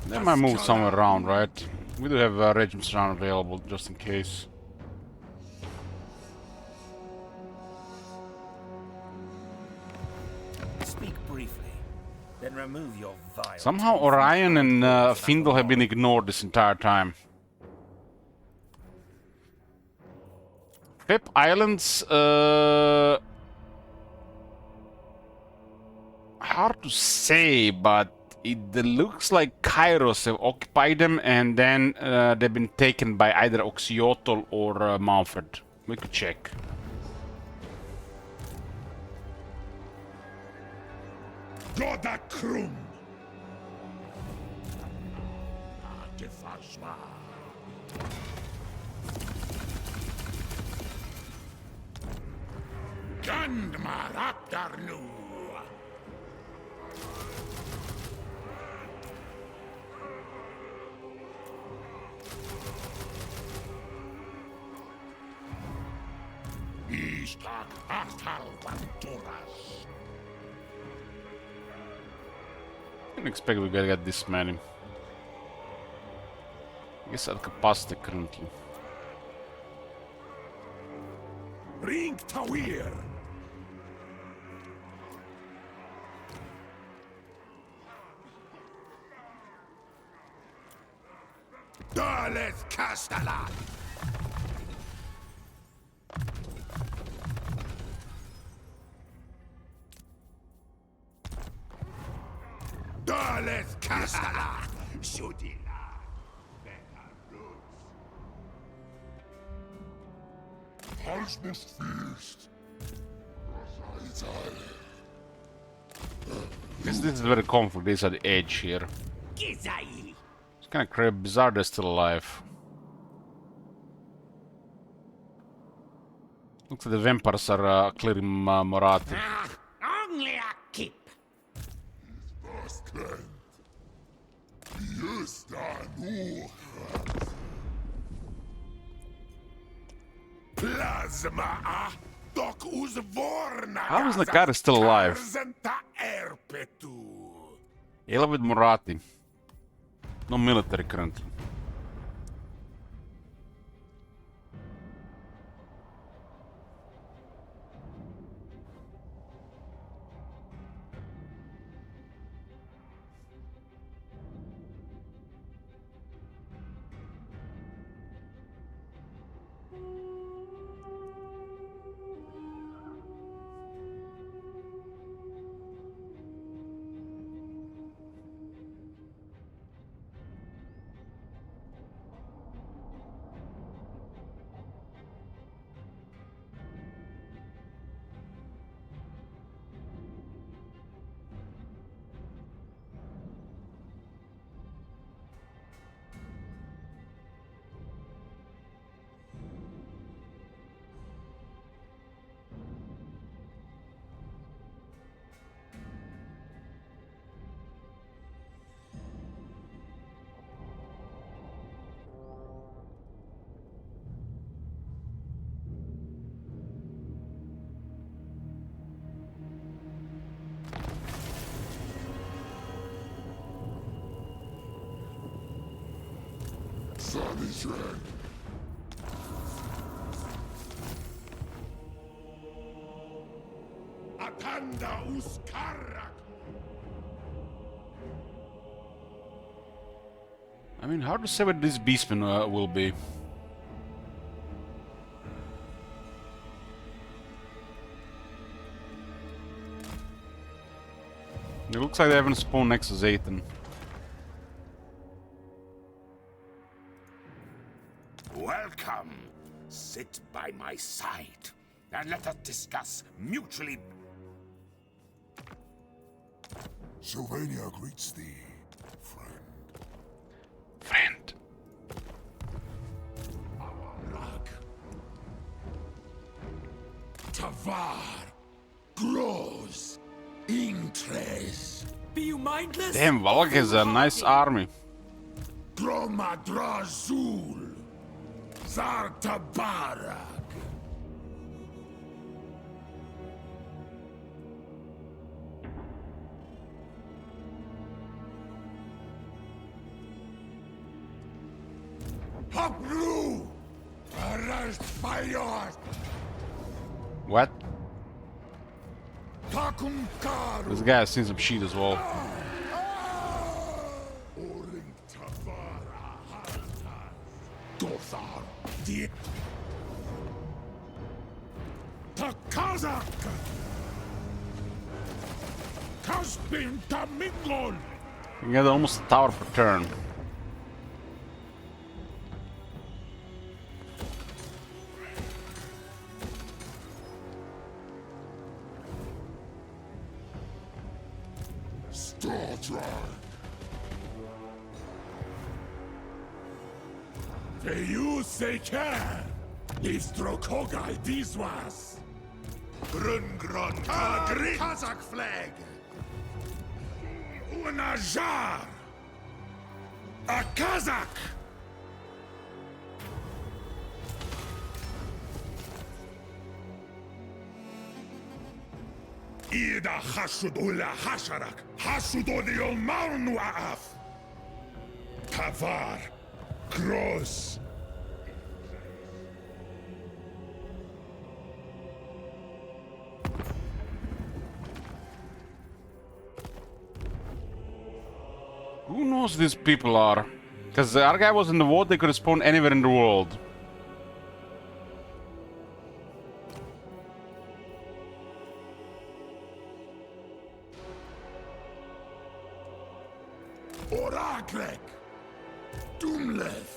They might move somewhere around, right? We do have regiments around available just in case. Speak briefly, then remove your vile. Somehow Orion and Findle have been ignored this entire time. Fep Islands, hard to say, but It looks like Kairos have occupied them, and then they've been taken by either Oxyotl or Malfred. We could check. Goda Krum! Artifashma! Gandmar Aptarnu! Ishtak Artal Vanturas! I didn't expect we gotta get this many. I guess at capacity currently. Ring Tawir! Dalet Castellan! Dalet Castellan! Shudila! Halsmus Feast! Guess this is very conflict. These are the edge here. Gizai! It's kind of crazy. Bizarre they're still alive. Looks like the vampires are clearing Morati. Only a keep. Bastkent! Just nu! Plasma! Doc us vorna! How is Nakara still alive? Arzenta erpetu! Ela with Morati. No military currently. Sun is red. Atanda Uskarak! I mean, hard to say what this beastman will be. It looks like they haven't spawned next to Zayton. Welcome. Sit by my side, and let us discuss mutually. Sylvania greets thee, friend. Friend. Rag. Tavar grows. Intres. Be you mindless? Damn, Valak has a nice army. Gromadrazul. Zharr Tabarag. Haplu! Arrest fire! What? Takum Karu! This guy has seen some shit as well. Oring Tavara Halta. Dothar. Die. Takazak! Kaspin Tamingol! You get almost a tower per turn. Zharr. Feju Seker! Livstrokogai Diswas! Grungron Kagrin! Kazakh flag. Una Zharr! A Kazakh! Ida Hashudula Hasharak! Hashudonio Marnuaaf! Tavar! Kroos! Who knows these people are? Because our guy was in the world, they could spawn anywhere in the world. Oraklek! Dumlev!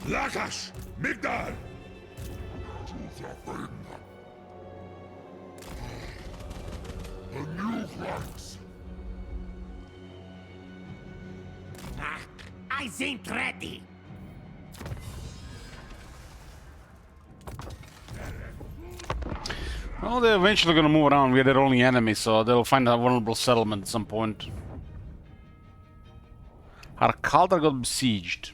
Lakash! Migdal! A new ranks. I ain't ready. Well, they're eventually gonna move around. We're their only enemy, so they'll find a vulnerable settlement at some point. Our Kaldar got besieged.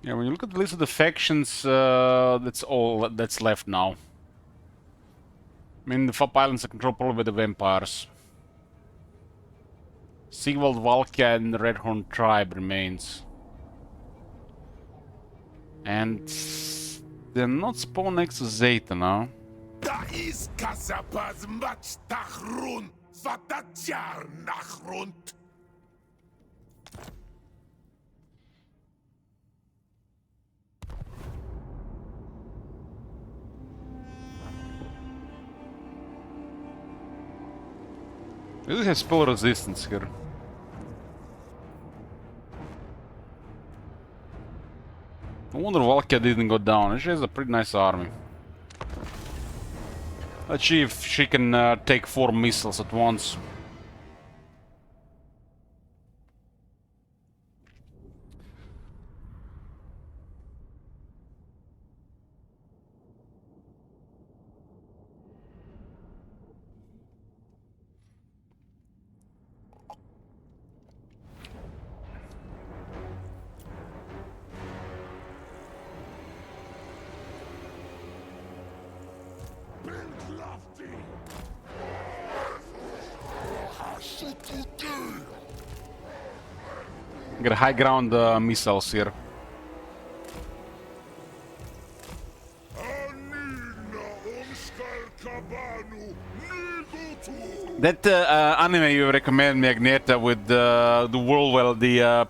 Yeah, when you look at the list of the factions, that's all that's left now. I mean, the Fop Islands are controlled probably by the vampires. Sigvald, Valkia, and the Redhorn tribe remains. And they're not spawned next to Zeta now. Da is Kasapaz Mach Tachrun! Fatatjar Nachrunt! This has spell resistance here. No wonder Valkia didn't go down. She has a pretty nice army. Let's see if she can take 4 missiles at once. Get high ground missiles here. That anime you recommend me, Agneta, with the world where the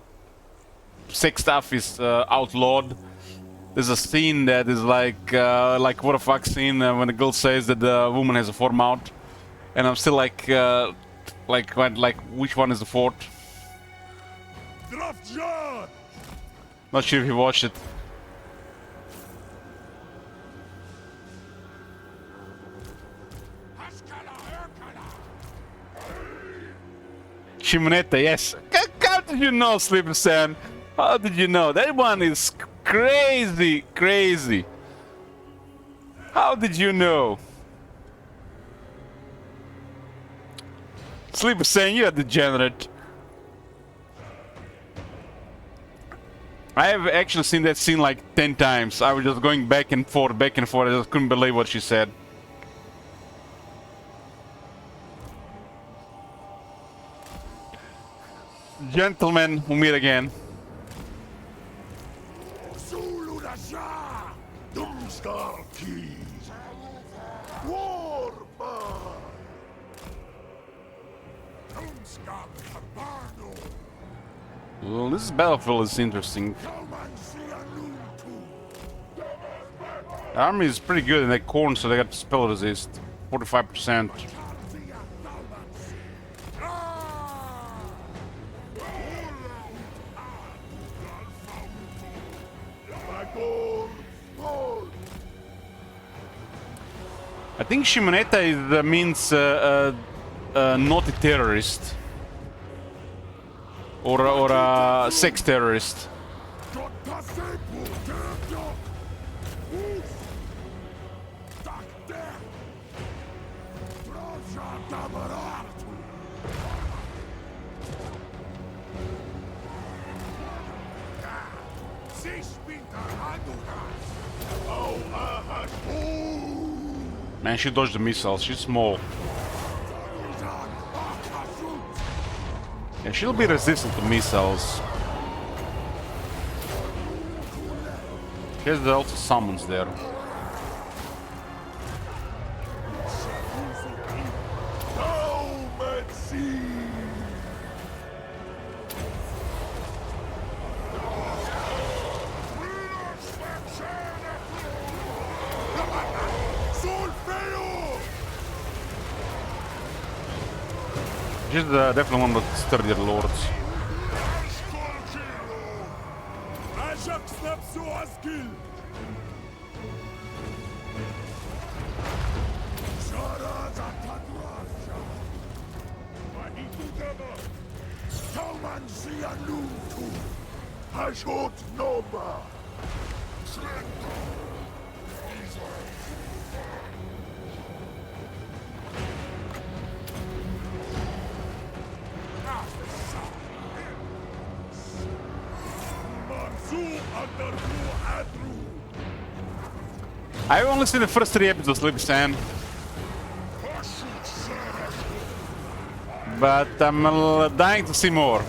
sex stuff is outlawed. There's a scene that is like what the fuck scene when the girl says that the woman has a form out, and I'm still like which one is the fort? Not sure if you watched it. Shimonetta, yes. How did you know, Sleeper Sam? How did you know? That one is crazy, crazy. How did you know? Sleeper Sam, you're a degenerate. I have actually seen that scene like 10 times. I was just going back and forth, back and forth. I just couldn't believe what she said. gentlemen, we meet again. Zulu da Zharr! Doomstar Keys! Warhost! Doomstar Cabardo! Well, this battlefield is interesting. The army is pretty good in that corn, so they got spell resist. 45%. I think Shimoneta means not a terrorist. Or a sex terrorist. Man, she dodged the missiles. She's small. Yeah, she'll be resistant to missiles. There's also summons there. She's definitely one of the sturdier lords. I've only seen the first 3 episodes, Libby San. But I'm dying to see more.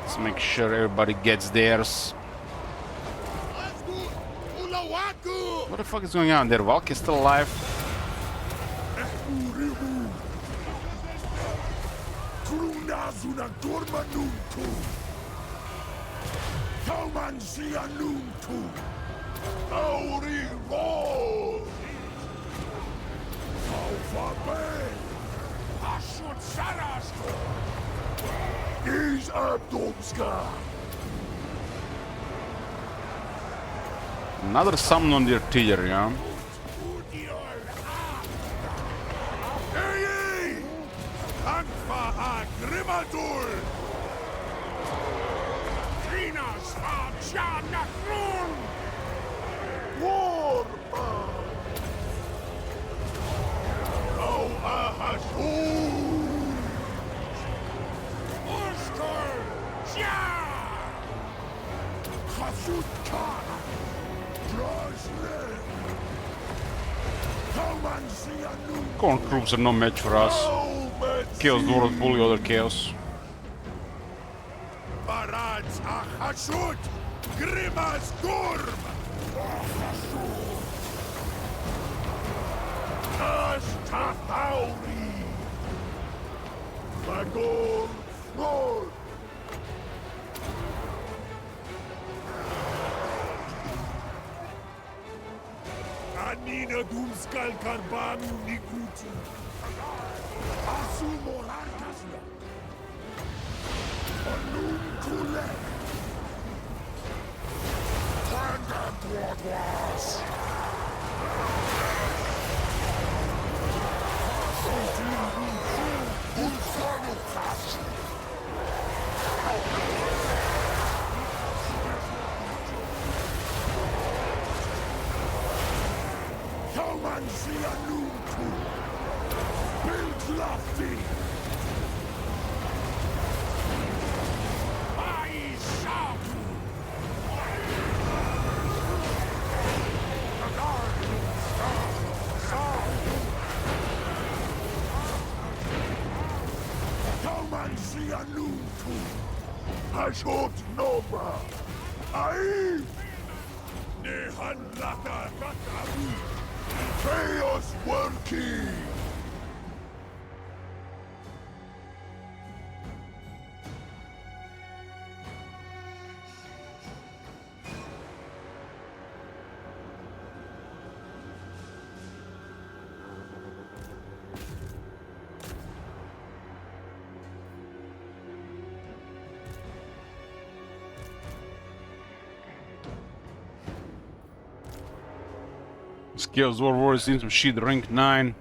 Let's make sure everybody gets theirs. What the fuck is going on there? Valk is still alive. Another summon on the artillery, huh? Corn troops are no match for us. Chaos Dwarves bully other Chaos. Anina Doomskal Karbanu Nikutu. Asumo Arkasla. Anum Kule. Panda Dwarwas. Ulfano Kashi. lofty. I shall. Come and see a new tomb. Ashot Nova. Aye. Nehanlaka Rakabu. Chaos working. Skills Warriors into shit rank 9.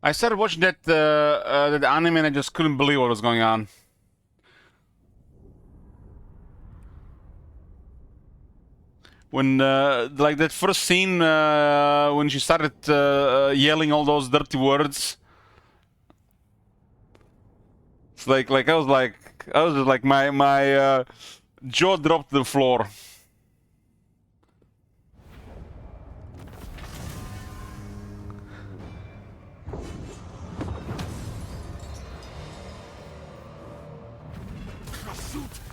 I started watching that anime and I just couldn't believe what was going on. When like that first scene when she started yelling all those dirty words, it's like I was just like my jaw dropped to the floor.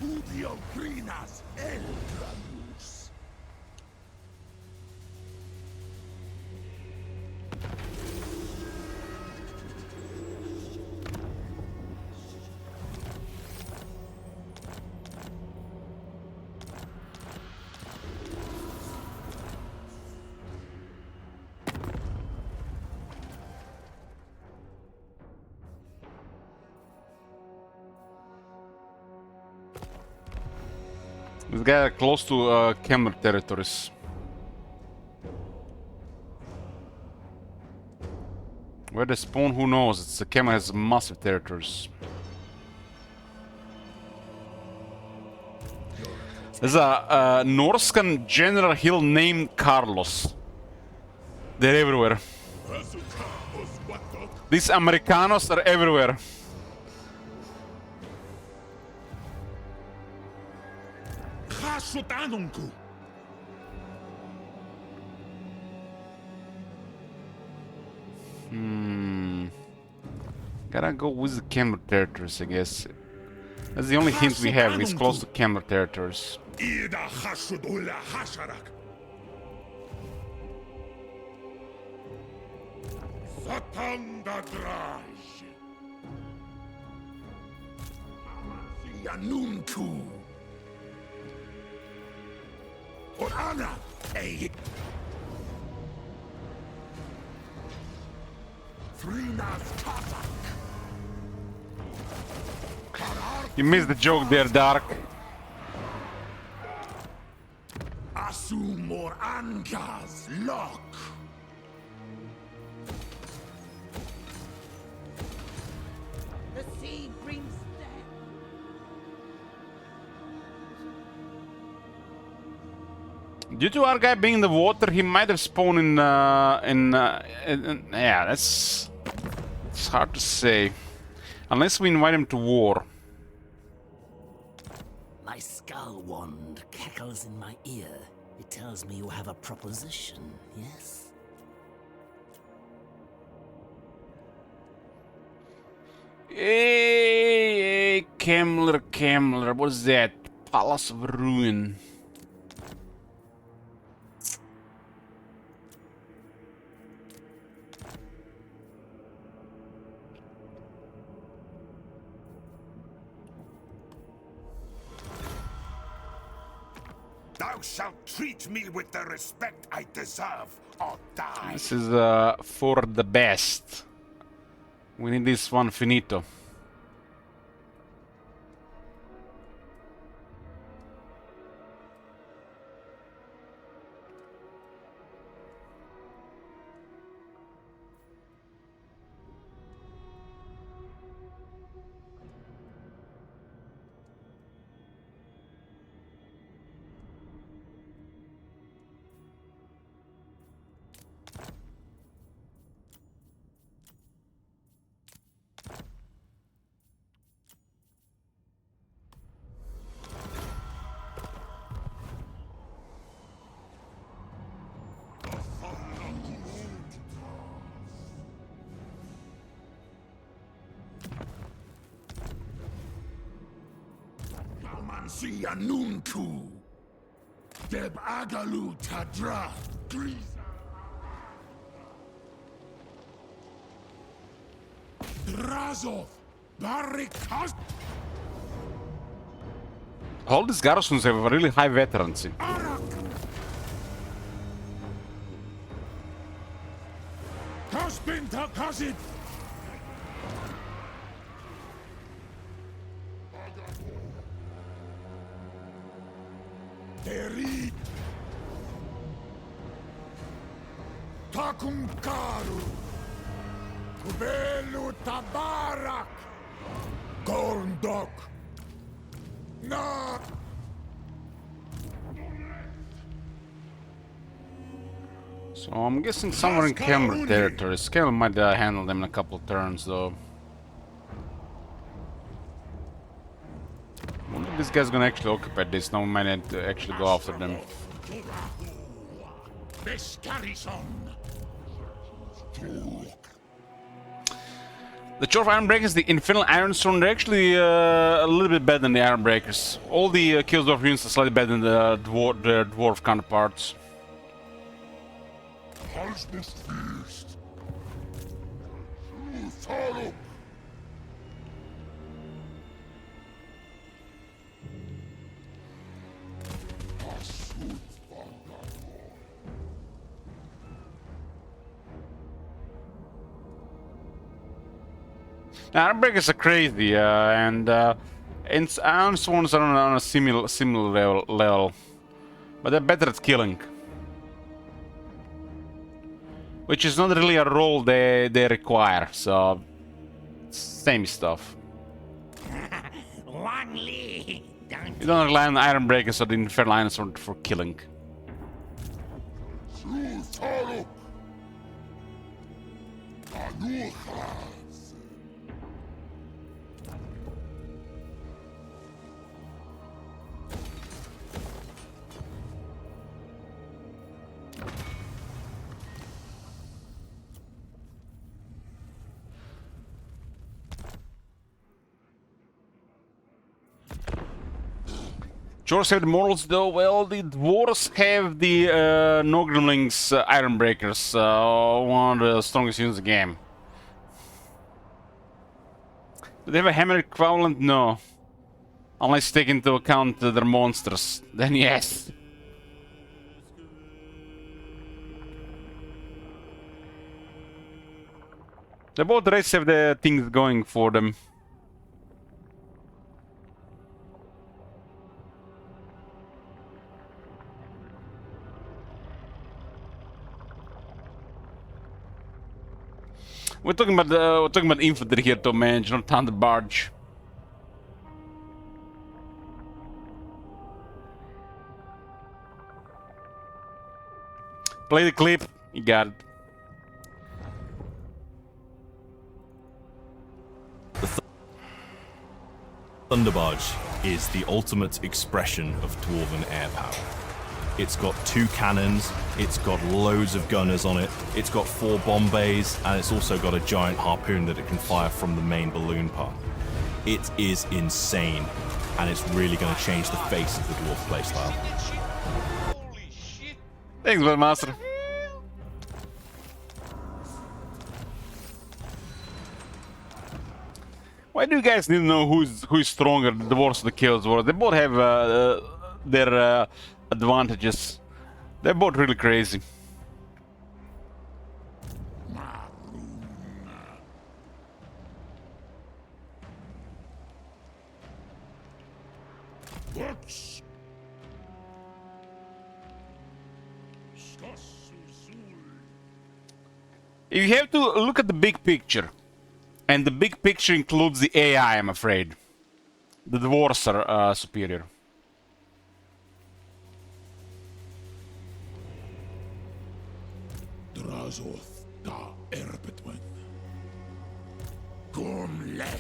Udio Grinas Eldramus. This guy close to Kemmer territories. Where they spawn, who knows? It's the Kemmer has massive territories. There's a Norscan general hill named Carlos. They're everywhere. These Americanos are everywhere. Gotta go with the Kemmer territories, I guess. That's the only hint we have. It's close to Kemmer territories. You missed the joke there, Dark. Asumor Angas Lock. The sea brings death. Due to our guy being in the water, he might have spawned in yeah, it's hard to say. Unless we invite him to war. My skull wand cackles in my ear. It tells me you have a proposition, yes? Hey, Kemmler, what is that? Palace of Ruin. Thou shalt treat me with the respect I deserve, or die. This is for the best. We need this one finito. Mansi Anuntu. Deb Agalu Tadra. Drazov. Barrikas. All these garrisons have really high veterancy. Arak. Kaspin Takazit. Teri. Takumkaru. Kubelu Tabarak. Gorndok. Na. So I'm guessing somewhere in Khmer territory. Scale might handle them in a couple of turns, though. I wonder if this guy's gonna actually occupy this. Now we might need to actually go after them. The Chore of Ironbreakers, the Infernal Ironstorm, they're actually a little bit better than the Ironbreakers. All the Killsdorf units are slightly better than the dwarf counterparts. Now, Ironbreakers are crazy, and Ironsworns are on a similar level, but they're better at killing. Which is not really a role they require, so same stuff. You don't rely on Ironbreakers or the Infernal Ironsword for killing. Dwarves have the morals though. Well, the dwarves have the Nogremlings Ironbreakers, one of the strongest units in the game. Do they have a hammer equivalent? No. Unless you take into account their monsters. Then yes. The both races have the things going for them. We're talking about infantry here to manage, not thunder barge. Play the clip. You got it. The thunder barge is the ultimate expression of dwarven air power. It's got 2 cannons, it's got loads of gunners on it, it's got 4 bomb bays, and it's also got a giant harpoon that it can fire from the main balloon part. It is insane, and it's really going to change the face of the dwarf playstyle. Holy shit! Thanks, Master. Why do you guys need to know who's stronger, the dwarves or the Killsdwarves? They both have their advantages. They're both really crazy. You have to look at the big picture. And the big picture includes the AI, I'm afraid. The dwarves are superior. Drazoth da Erbetwen. Gormlech.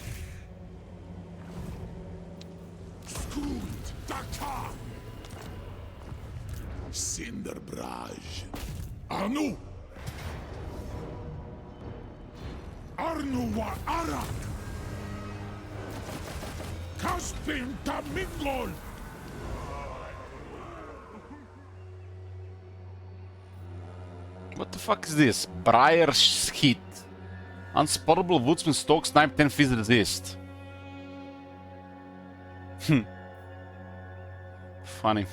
Skund Dakar. Cinderbraj. Anu. Arnuwa Arak. has been commingled! What the fuck is this? Briar's Hit. Unspottable woodsman stalk snipe 10 feet resist. Funny.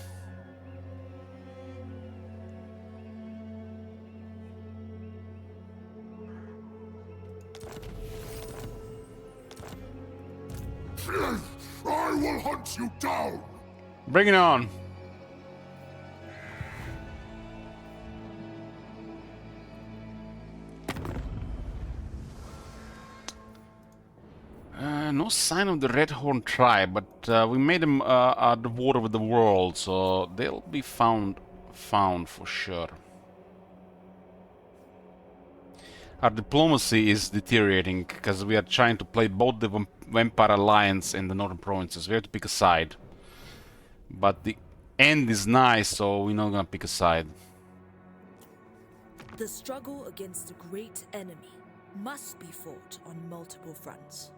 I will hunt you down! Bring it on. No sign of the Redhorn tribe, but we made them at the war with the world, so they'll be found for sure. Our diplomacy is deteriorating because we are trying to play both the Vampire Alliance and the Northern Provinces. We have to pick a side. But the end is nice, so we're not gonna pick a side. The struggle against the great enemy must be fought on multiple fronts.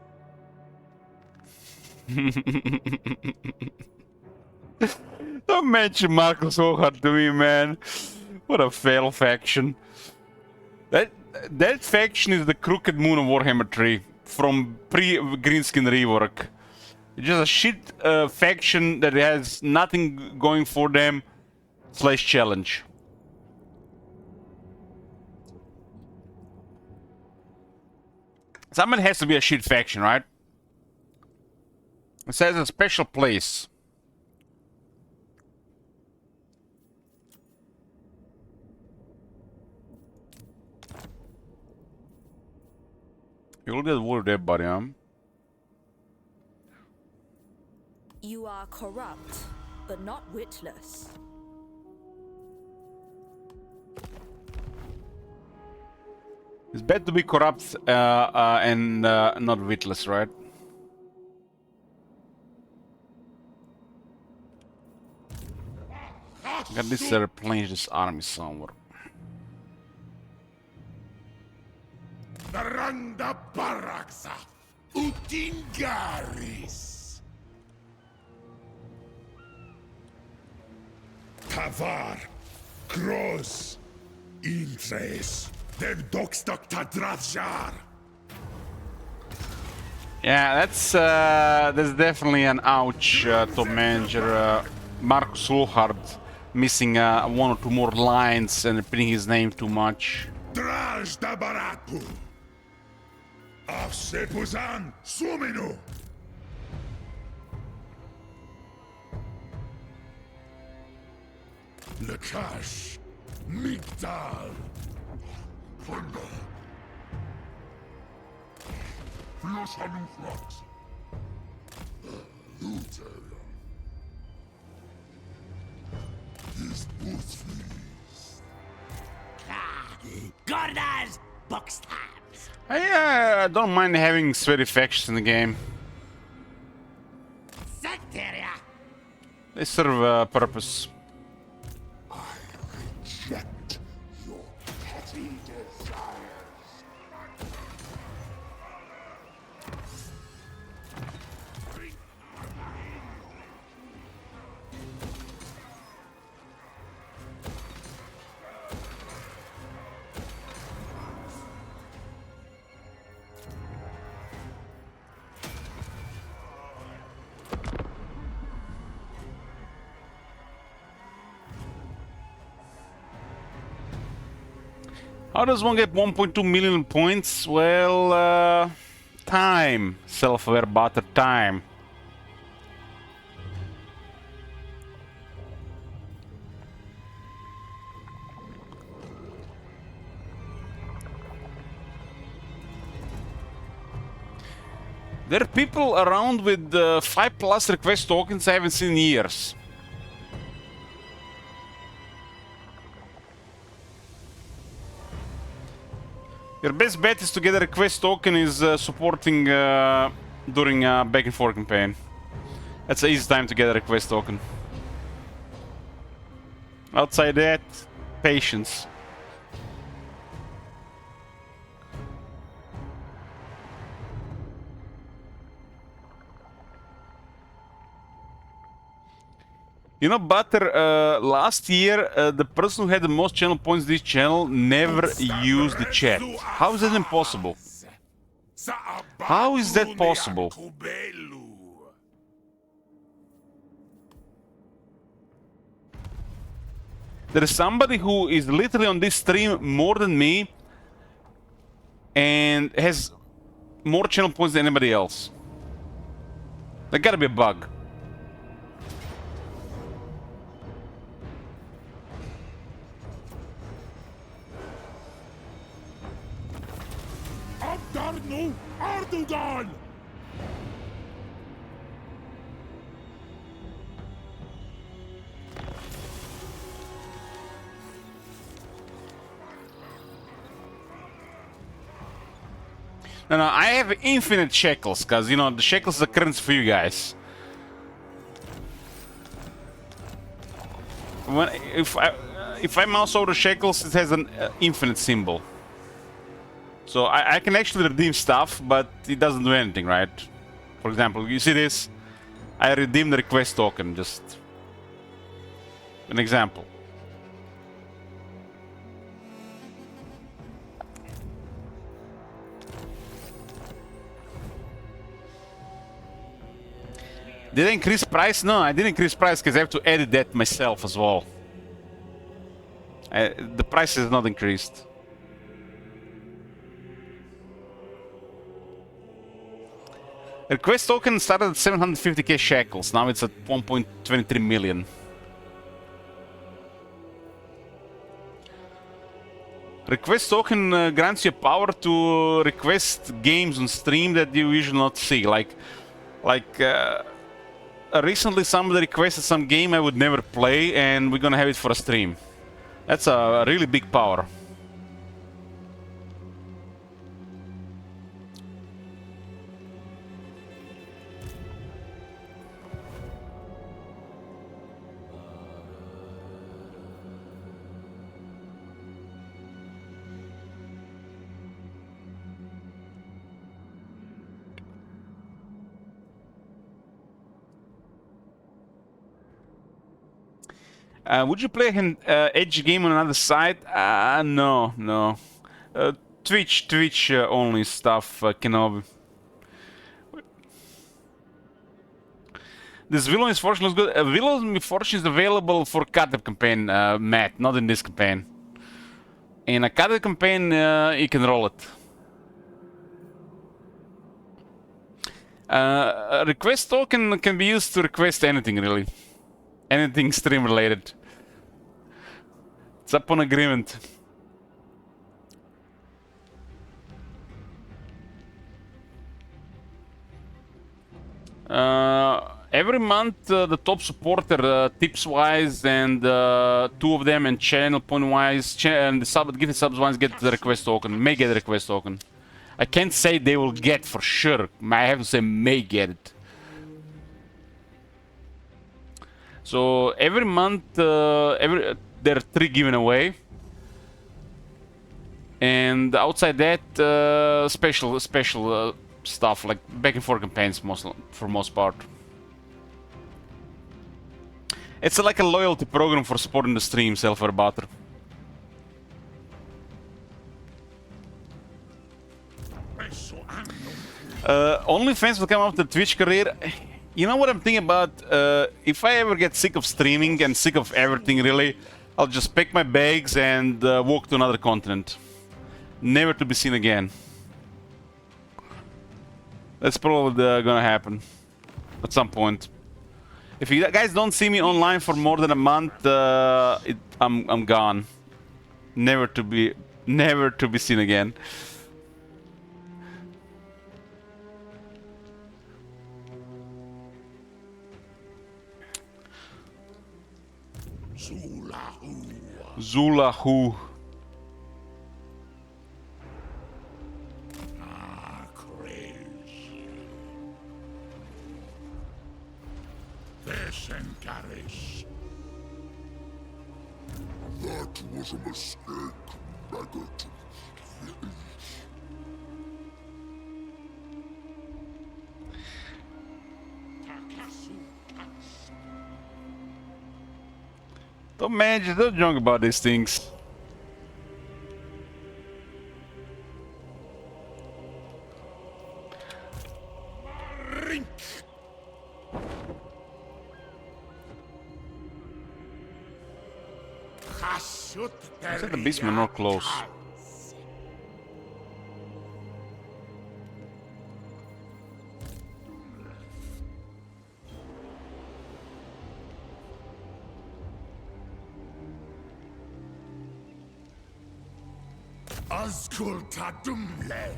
Don't mention Marcus Zharr to me, man. What a fail faction. That faction is the Crooked Moon of Warhammer 3 from pre-Greenskin rework. It's just a shit faction that has nothing going for them / challenge. Someone has to be a shit faction, right? It says a special place. You'll get worried there, buddy, huh? You are corrupt, but not witless. It's bad to be corrupt and not witless, right? Got this replenish this army somewhere. Naranda Baraksa Utingaris Tavar Cross Intres Dem Dokstok Zharr. Yeah, that's definitely an ouch, top manager. Marcus Zharr missing 1 or 2 more lines and repeating his name too much. Draj da Baratu Afsepuzan Suminu Lakash Migdal Thunder Fios Hanufrax Luteria His Boothfeast Gordas! Box tabs! I don't mind having sweaty factions in the game. Secteria! They serve a purpose. I reject your petty desires. How does one get 1.2 million points? Well, time. Self-aware butter time. There are people around with 5+ request tokens I haven't seen in years. Your best bet is to get a request token is supporting during back and forth campaign. That's the easiest time to get a request token. Outside that, patience. You know, Butter, last year, the person who had the most channel points this channel never used the chat. How is that impossible? How is that possible? There is somebody who is literally on this stream more than me and has more channel points than anybody else. There gotta be a bug. Abdarnu Ardugan! No, I have infinite shekels, because, you know, the shekels is the currency for you guys. If I mouse over the shekels, it has an infinite symbol. So I can actually redeem stuff, but it doesn't do anything, right? For example, you see this? I redeem the request token, just an example. Did I increase price? No, I didn't increase price because I have to edit that myself as well. The price is not increased. Request token started at 750k shekels. Now it's at 1.23 million. Request token grants you power to request games on stream that you usually not see. Recently somebody requested some game I would never play, and we're gonna have it for a stream. That's a really big power. Would you play an edge game on another site? No. Twitch only stuff, Kenobi. This Willow Misfortune looks good. Willow Misfortune is available for Cadet campaign, Matt, not in this campaign. In a Cadet campaign, you can roll it. Request token can be used to request anything, really. Anything stream related. It's upon agreement. Every month, the top supporter, tips-wise, and 2 of them, and channel point-wise, and the gifted subs-wise get the request token. May get the request token. I can't say they will get for sure. I have to say may get it. So every month, there are 3 given away, and outside that, special stuff like back and forth campaigns, for most part. It's like a loyalty program for supporting the stream, Self-Aware Butter. OnlyFans will come after the Twitch career. You know what I'm thinking about? If I ever get sick of streaming and sick of everything, really, I'll just pack my bags and walk to another continent. Never to be seen again. That's probably gonna happen at some point. If you guys don't see me online for more than a month, I'm gone. Never to be seen again. Zulahu. Crazy. That was a mistake, maggot. Don't joke about these things. I said the beastmen are close. Asculta dumle.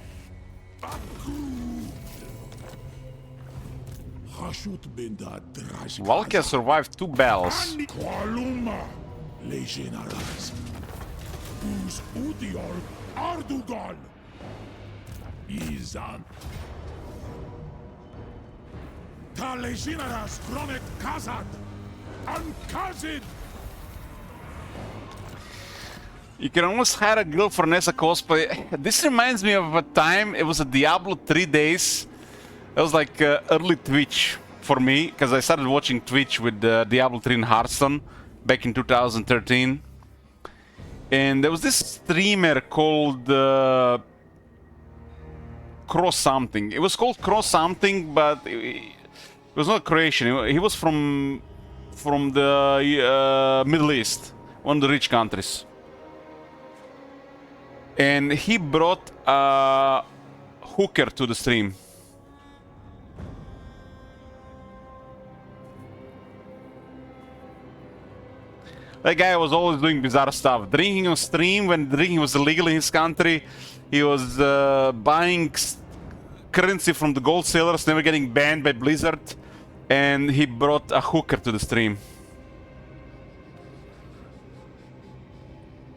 Valkia survived 2 battles. Legionaras. Us udiol Ardugal. Izan. Ta legionaras chromet kazad. Unkazid. You can almost hire a girl for Nessa cosplay. This reminds me of a time, it was a Diablo 3 days. It was like early Twitch for me, because I started watching Twitch with Diablo 3 and Hearthstone back in 2013. And there was this streamer called Cross something. It was called Cross something, but it was not Croatian. He was from the Middle East, one of the rich countries. And he brought a hooker to the stream. That guy was always doing bizarre stuff. Drinking on stream when drinking was illegal in his country. He was buying currency from the gold sellers, never getting banned by Blizzard. And he brought a hooker to the stream.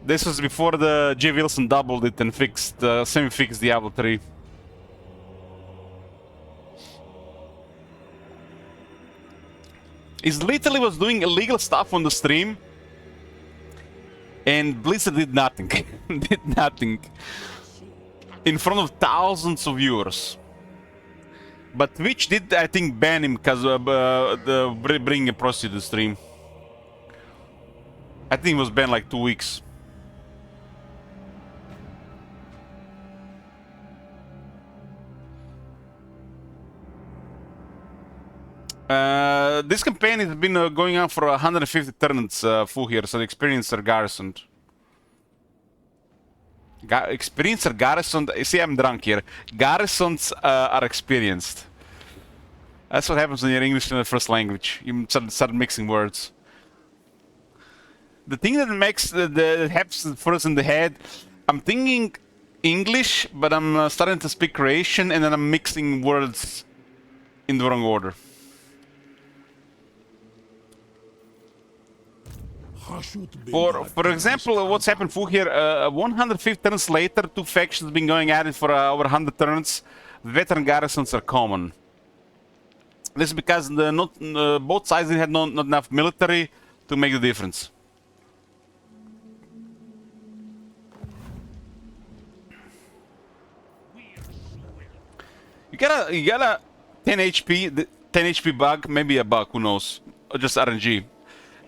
This was before the J. Wilson doubled it and fixed, semi-fixed Diablo 3. He literally was doing illegal stuff on the stream, and Blizzard did nothing. Did nothing. In front of thousands of viewers. But Twitch did, I think, ban him because bringing a prostitute to the stream. I think he was banned like 2 weeks. This campaign has been going on for 150 turns full here, so the experience are garrisoned. Experienced are garrisoned. See, I'm drunk here. Garrisons are experienced. That's what happens when you're English in the first language. You start mixing words. The thing that makes that happens first in the head, I'm thinking English, but I'm starting to speak Croatian, and then I'm mixing words in the wrong order. For example, what's happened full here, 150 turns later, 2 factions been going at it for over 100 turns. Veteran garrisons are common. This is because both sides had not enough military to make the difference. You got a 10 HP bug, maybe a bug, who knows, or just RNG.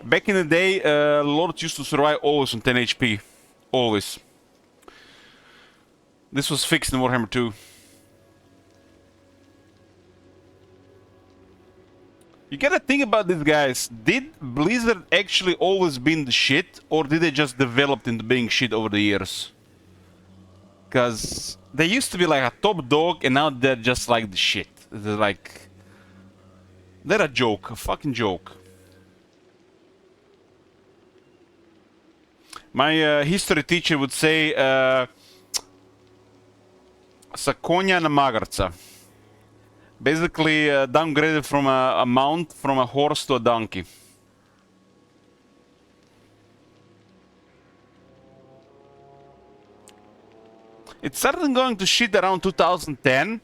Back in the day, Lords used to survive always on 10 HP. Always. This was fixed in Warhammer 2. You gotta think about these guys. Did Blizzard actually always been the shit, or did they just develop into being shit over the years? Because they used to be like a top dog, and now they're just like the shit. They're like... They're a joke, a fucking joke. My history teacher would say sa konja na magarca. Basically downgraded from a mount, from a horse to a donkey. It started going to shit around 2010,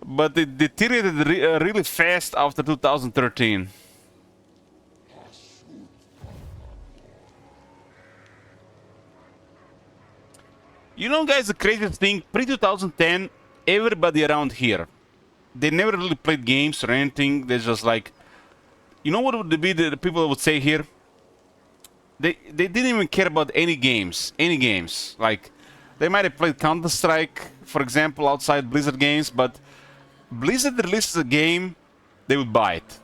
but it deteriorated really fast after 2013. You know, guys, the craziest thing, pre-2010, everybody around here, they never really played games or anything. They're just like, you know what would be the people would say here? They didn't even care about any games. Like, they might have played Counter-Strike, for example, outside Blizzard games, but Blizzard releases a game, they would buy it.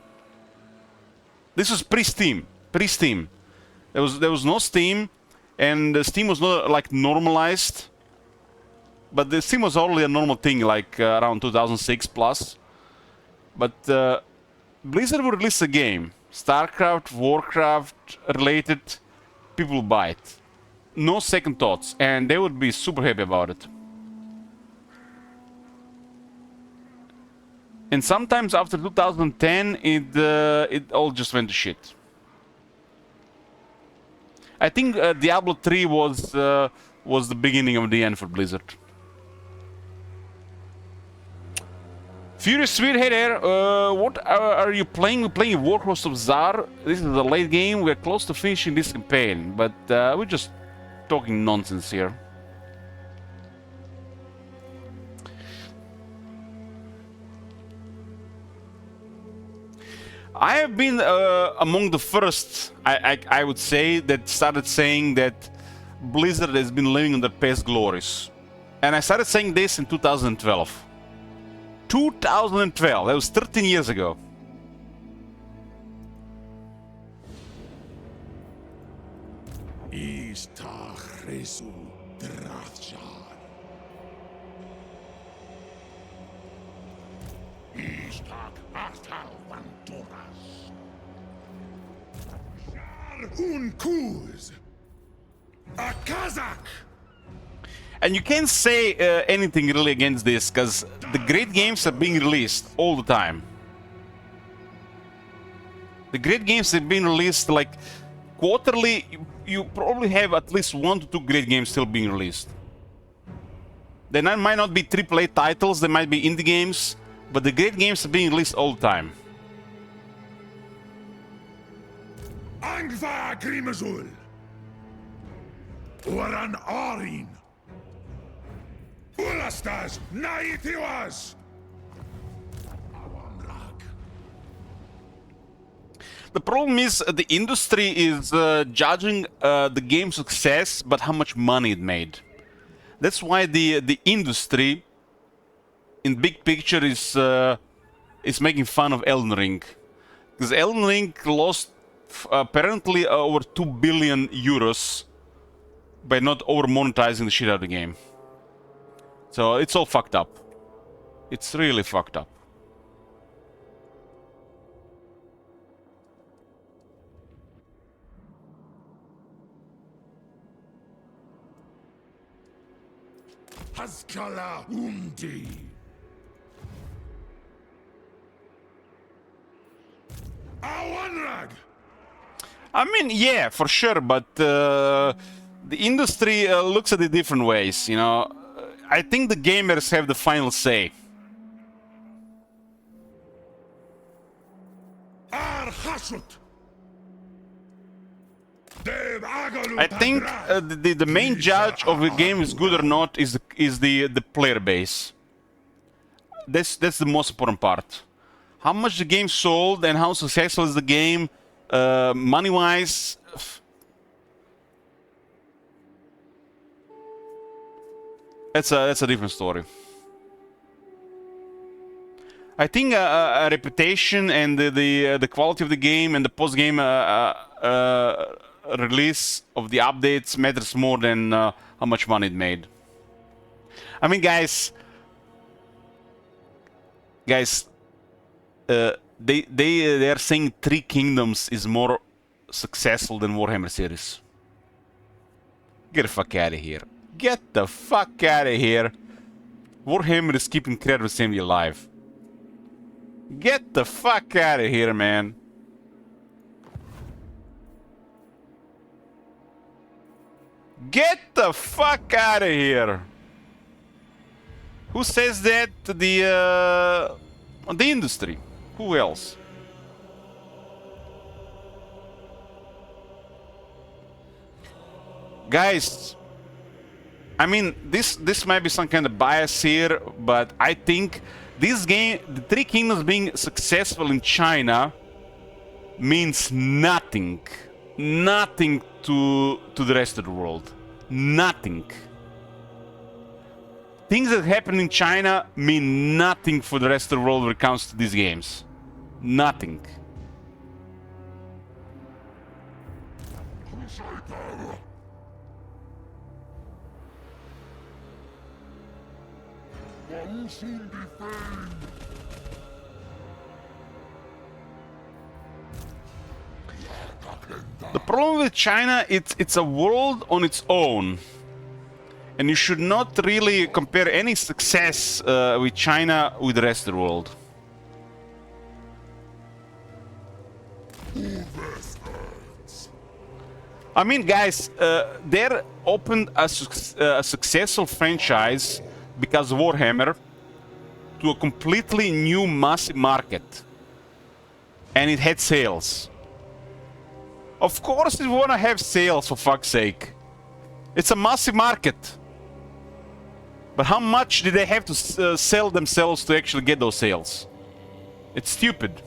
This was pre-Steam. Pre-Steam. There was no Steam, and Steam was not like normalized. But the Steam was already a normal thing, like around 2006 plus. But Blizzard would release a game, StarCraft, Warcraft related, people would buy it. No second thoughts, and they would be super happy about it. And sometimes after 2010, it all just went to shit. I think Diablo 3 was the beginning of the end for Blizzard. Furious Sweet, hey there, what are you playing? We're playing Warhost of Zharr. This is a late game, we're close to finishing this campaign, but we're just talking nonsense here. I have been among the first, I would say, that started saying that Blizzard has been living in their past glories. And I started saying this in 2012. 2012, that was 13 years ago. A Kazakh! And you can't say anything really against this, because the great games are being released all the time. The great games have been released like quarterly. You probably have at least 1 to 2 great games still being released. They might not be AAA titles, they might be indie games, but the great games are being released all the time. Angva Grimazul! Oran Arin! Ulastas Naitiwas! The problem is the industry is judging the game's success, but how much money it made. That's why the industry, in big picture, is making fun of Elden Ring, because Elden Ring lost apparently over 2 billion euros by not over monetizing the shit out of the game. So it's all fucked up. It's really fucked up. Haskala Umdi! Awanrag! I mean, yeah, for sure, but the industry looks at it different ways, you know. I think the gamers have the final say. I think the main judge of a game is good or not is the player base. That's the most important part. How much the game sold and how successful is the game, money-wise. That's a different story. I think a reputation and the quality of the game and the post-game release of the updates matters more than how much money it made. I mean, guys, they are saying Three Kingdoms is more successful than Warhammer series. Get the fuck out of here. Get the fuck out of here. Warhammer is keeping Creative Assembly alive. Get the fuck out of here, man. Get the fuck out of here. Who says that? The industry. Who else? Guys, I mean, this might be some kind of bias here, but I think this game, the Three Kingdoms being successful in China, means nothing nothing to the rest of the world. Nothing. Things that happen in China mean nothing for the rest of the world when it comes to these games. Nothing. The problem with China, it's a world on its own. And you should not really compare any success with China with the rest of the world. I mean, guys, they're opened a successful franchise because of Warhammer to a completely new massive market. And it had sales. Of course you want to have sales, for fuck's sake. It's a massive market. But how much did they have to sell themselves to actually get those sales? It's stupid.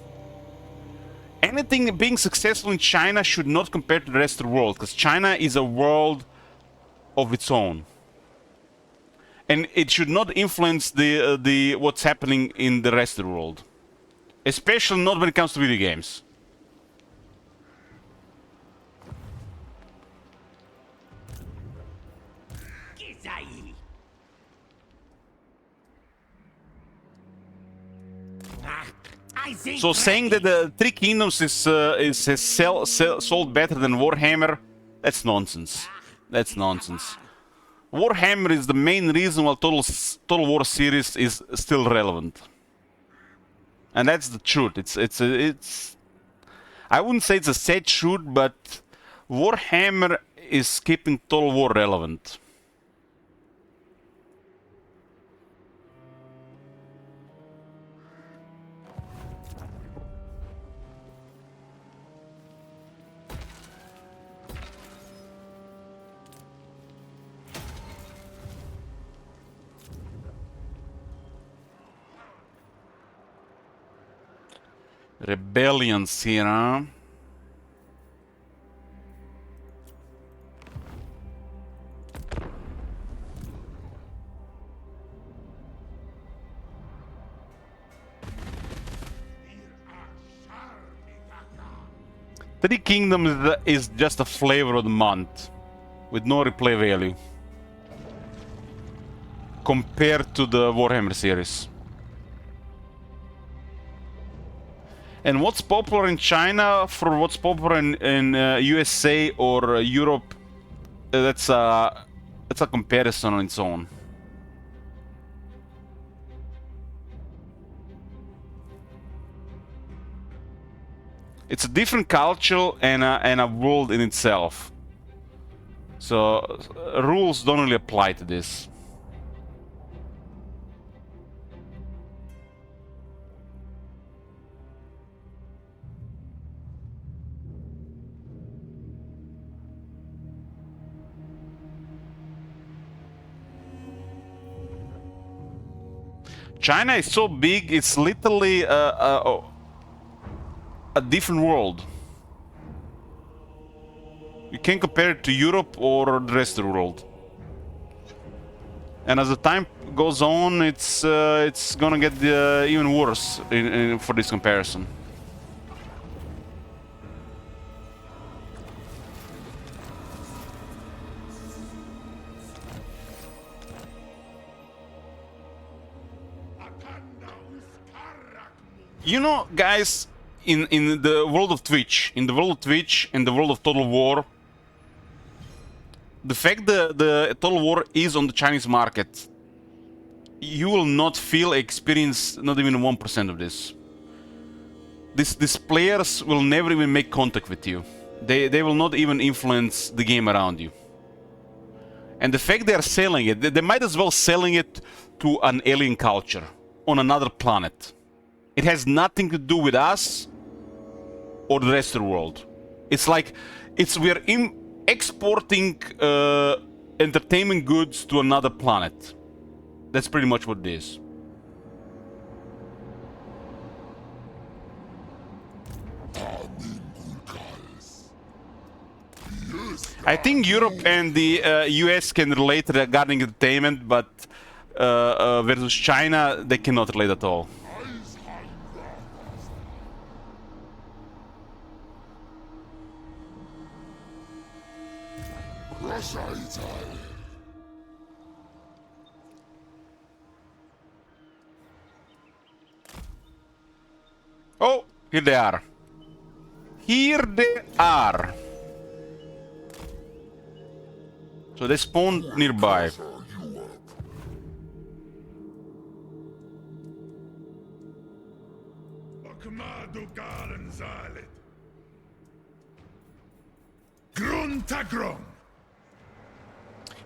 Anything being successful in China should not compare to the rest of the world, because China is a world of its own. And it should not influence the what's happening in the rest of the world. Especially not when it comes to video games. So saying that the Three Kingdoms is sold better than Warhammer, that's nonsense. That's nonsense. Warhammer is the main reason why Total War series is still relevant, and that's the truth. It's I wouldn't say it's a sad truth, but Warhammer is keeping Total War relevant. Rebellions here, huh? Three Kingdoms is just a flavor of the month, with no replay value, compared to the Warhammer series. And what's popular in China for what's popular in USA or Europe, that's a comparison on its own. It's a different culture and a world in itself. So rules don't really apply to this. China is so big, it's literally a different world. You can't compare it to Europe or the rest of the world. And as the time goes on, it's gonna get even worse for this comparison. You know, guys, in the world of Twitch, and the world of Total War, the fact that the Total War is on the Chinese market, you will not experience not even 1% of this. These players will never even make contact with you. They will not even influence the game around you. And the fact they are selling it, they might as well selling it to an alien culture on another planet. It has nothing to do with us or the rest of the world. It's like we're exporting entertainment goods to another planet. That's pretty much what it is. I think Europe and the US can relate regarding entertainment, but versus China, they cannot relate at all. Oh, here they are. Here they are. So they spawned nearby.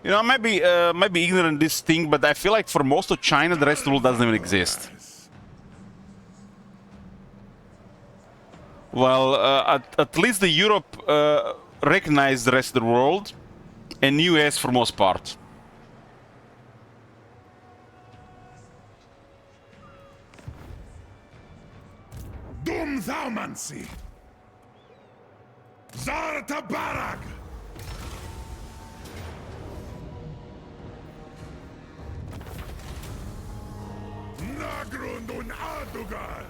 You know, I might be ignorant in this thing, but I feel like for most of China, the rest of the world doesn't even exist. Well, at least the Europe recognize the rest of the world, and US for most part. Dum Thaumancy! Zharr Tabarag! Nagrundun Adugal!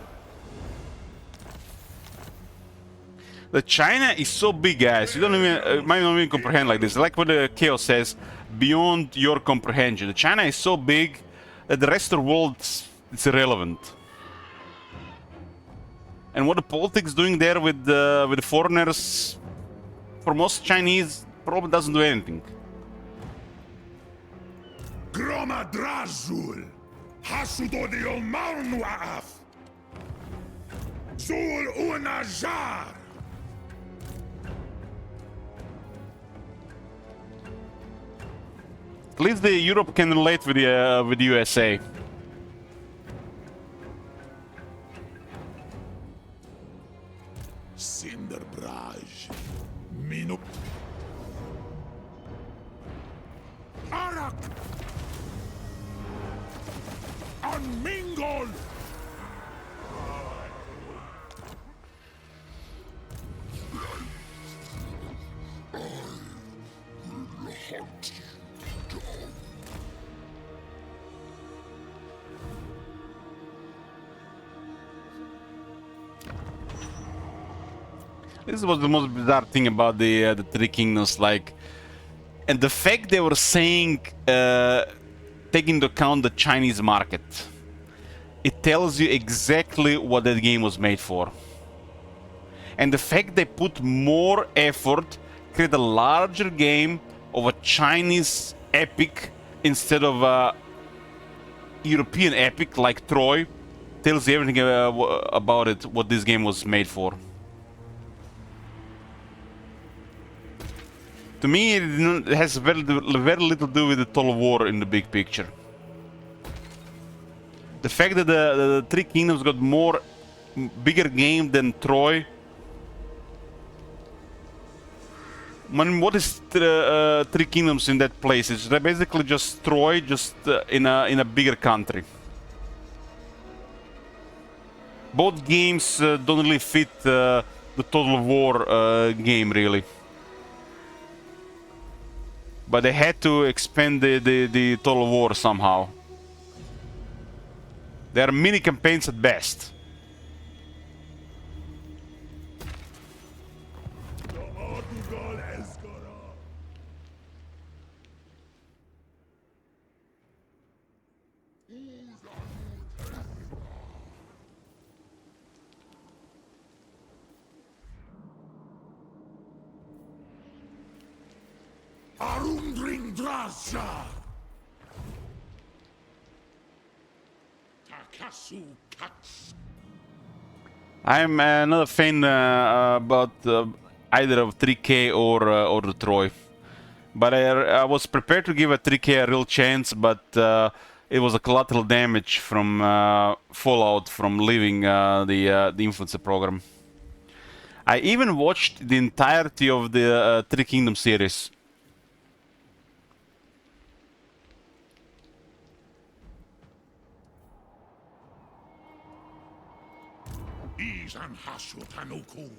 The China is so big, guys. You don't even might not even comprehend like this. Like what the Chaos says, beyond your comprehension. The China is so big that the rest of the world is irrelevant. And what the politics doing there with the foreigners, for most Chinese, probably doesn't do anything. Groma Drazul! Hasudodio Marnuaf! Zul Una Zharr! At least the Europe can relate with the USA. Cinderbraj. Minu. Arak! Unmingled! This was the most bizarre thing about the Three Kingdoms, like, and the fact they were saying, taking into account the Chinese market, it tells you exactly what that game was made for. And the fact they put more effort, create a larger game of a Chinese epic instead of a European epic like Troy, tells you everything about it, what this game was made for. To me, it has very little to do with the Total War in the big picture. The fact that the Three Kingdoms got more bigger game than Troy. I mean, what is Three Kingdoms in that place? It's basically just Troy, just in a bigger country. Both games don't really fit the Total War game, really. But they had to expand the Total War somehow. They are mini campaigns at best. Arundring Drasha! Takasu Kats! I'm not a fan about either of 3K or the Troy. But I was prepared to give a 3K a real chance, but it was a collateral damage from fallout from leaving the Influencer program. I even watched the entirety of the Three Kingdoms series. Izan Hasutanuku.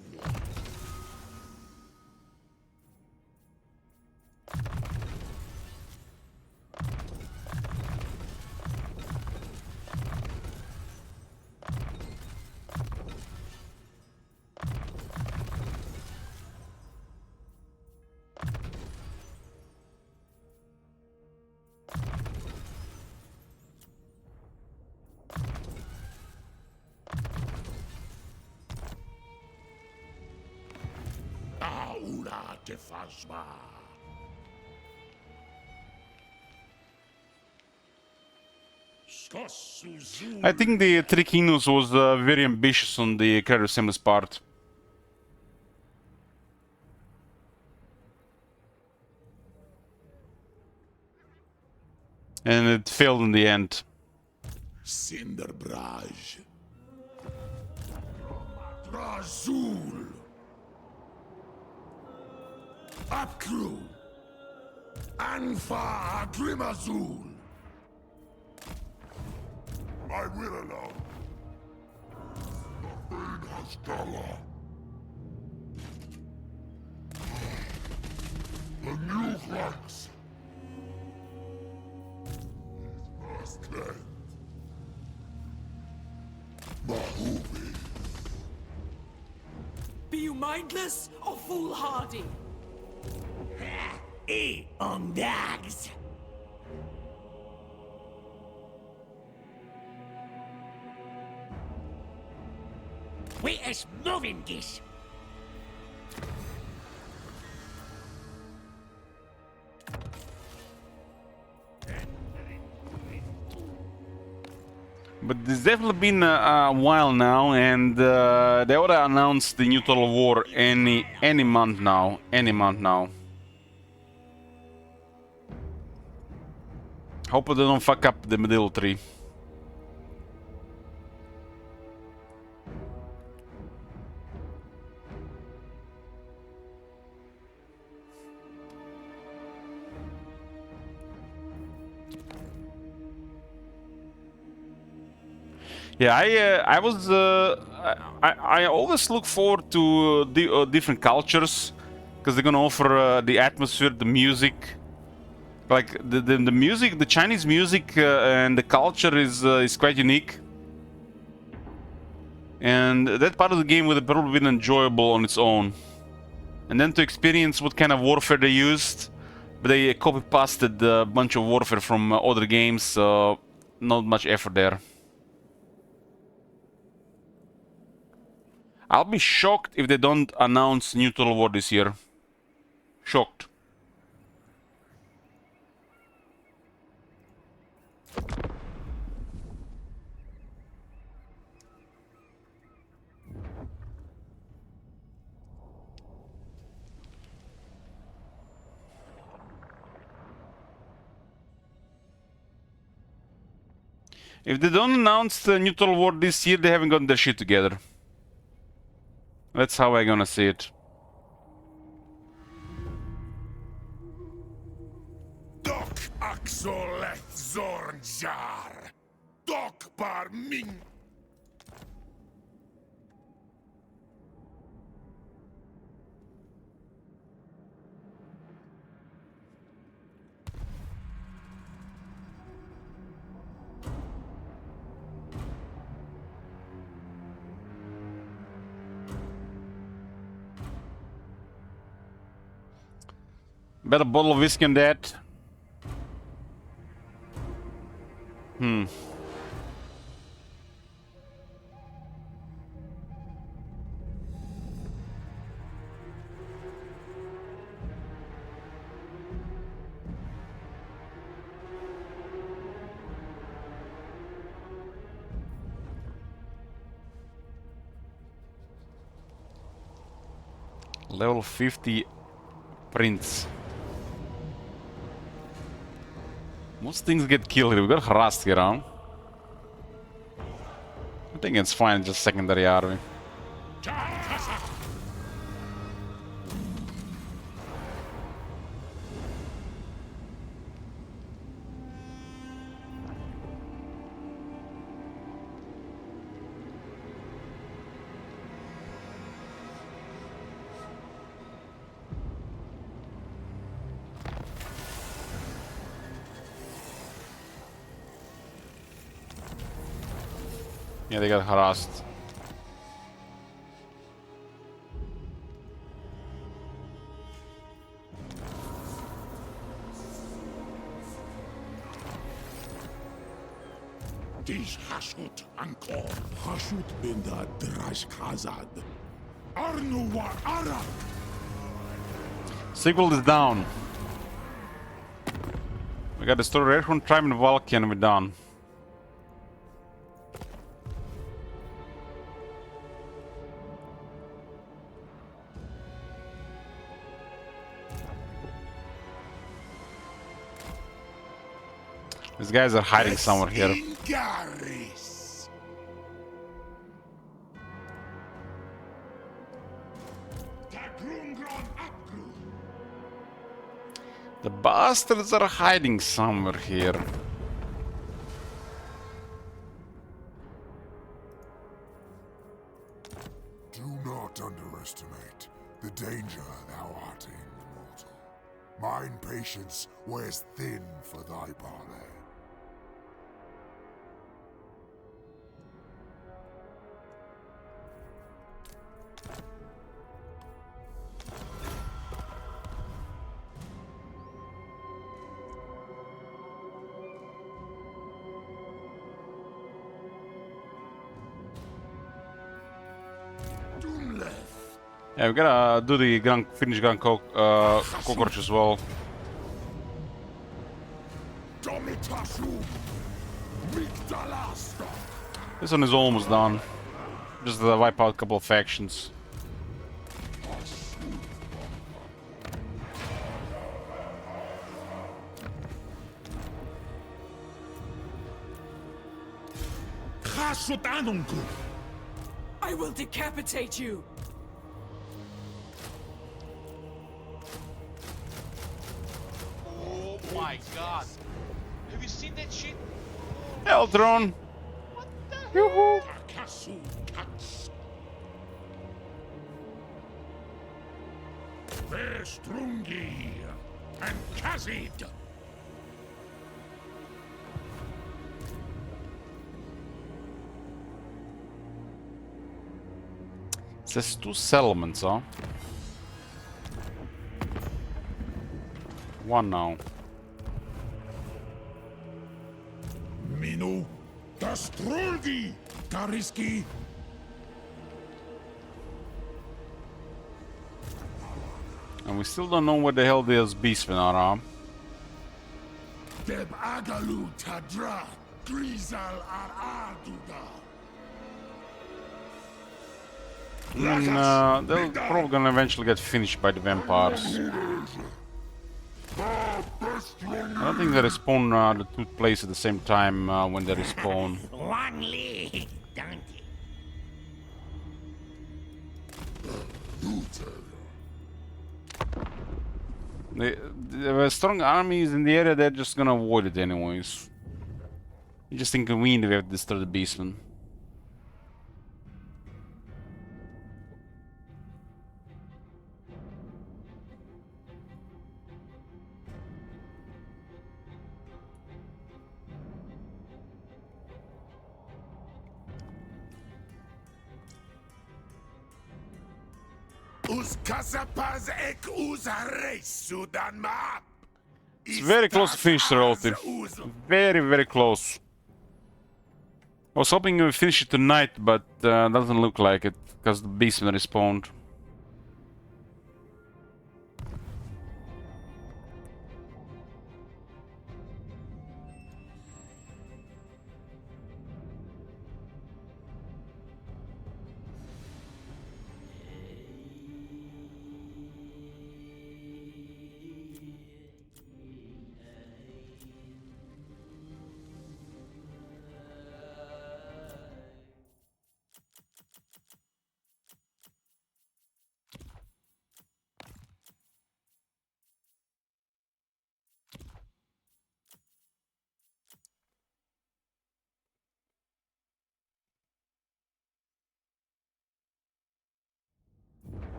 Ula Tefazma. I think the Three Kingdoms was very ambitious on the character assemblies part. And it failed in the end. Cinderbraj. Drazul. Apkru. Anfa Agrimazul. I will alone. Nothing has Dala. The new flags. First land. Mahubi. Be you mindless or foolhardy? On dags. We is moving this. But it's definitely been a while now, and they ought to announce the new Total War any month now. Any month now. Hope they don't fuck up the middle tree. Yeah, I always look forward to different cultures because they're gonna offer the atmosphere, the music, like the music, the Chinese music and the culture is quite unique, and that part of the game would have probably been enjoyable on its own, and then to experience what kind of warfare they used, but they copy pasted a bunch of warfare from other games, so not much effort there. I'll be shocked if they don't announce new Total War this year. Shocked. If they don't announce the new Total War this year, they haven't gotten their shit together. That's how I'm gonna see it. Doc Axoleth Zorn Zharr. Doc Bar Ming. Bet a bottle of whiskey on that. Level 50 Prince. Most things get killed here. We got harassed here, huh? I think it's fine, just secondary army. Yeah, they got harassed. Dish Hashut Ankor. Hashut Binda Drash Khazad. Arnuwar Arab. Sequel is down. We got the story Erhorn, Tribe, and Valky, and we're done. These guys are hiding somewhere here. Ingaris. The bastards are hiding somewhere here. Do not underestimate the danger thou art in, mortal. Mine patience wears thin for thy parley. Yeah, we gotta do the finish Grand Cockroach as well. This one is almost done. Just wipe out a couple of factions. I will decapitate you! Oh my god. Have you seen that shit? Eldron! What the Yoo-hoo! Verstrungi and Kazid. It says 2 settlements, huh? 1 now. Minu, Dastrulgi, Kariski. And we still don't know where the hell these beastmen are, huh? Deb Agalu Tadra, Grizal Araduga. They're probably gonna eventually get finished by the vampires. I don't think they respawn the 2 places at the same time when they respawn. One leg, don't The strong armies in the area, they're just gonna avoid it anyways. You just inconvenient we have to destroy the beastmen. Us Kasapaz ek us race Sudan map. It's very close to finish the relative. Very, very close. I was hoping we would finish it tonight, but doesn't look like it, because the beastmen respawned.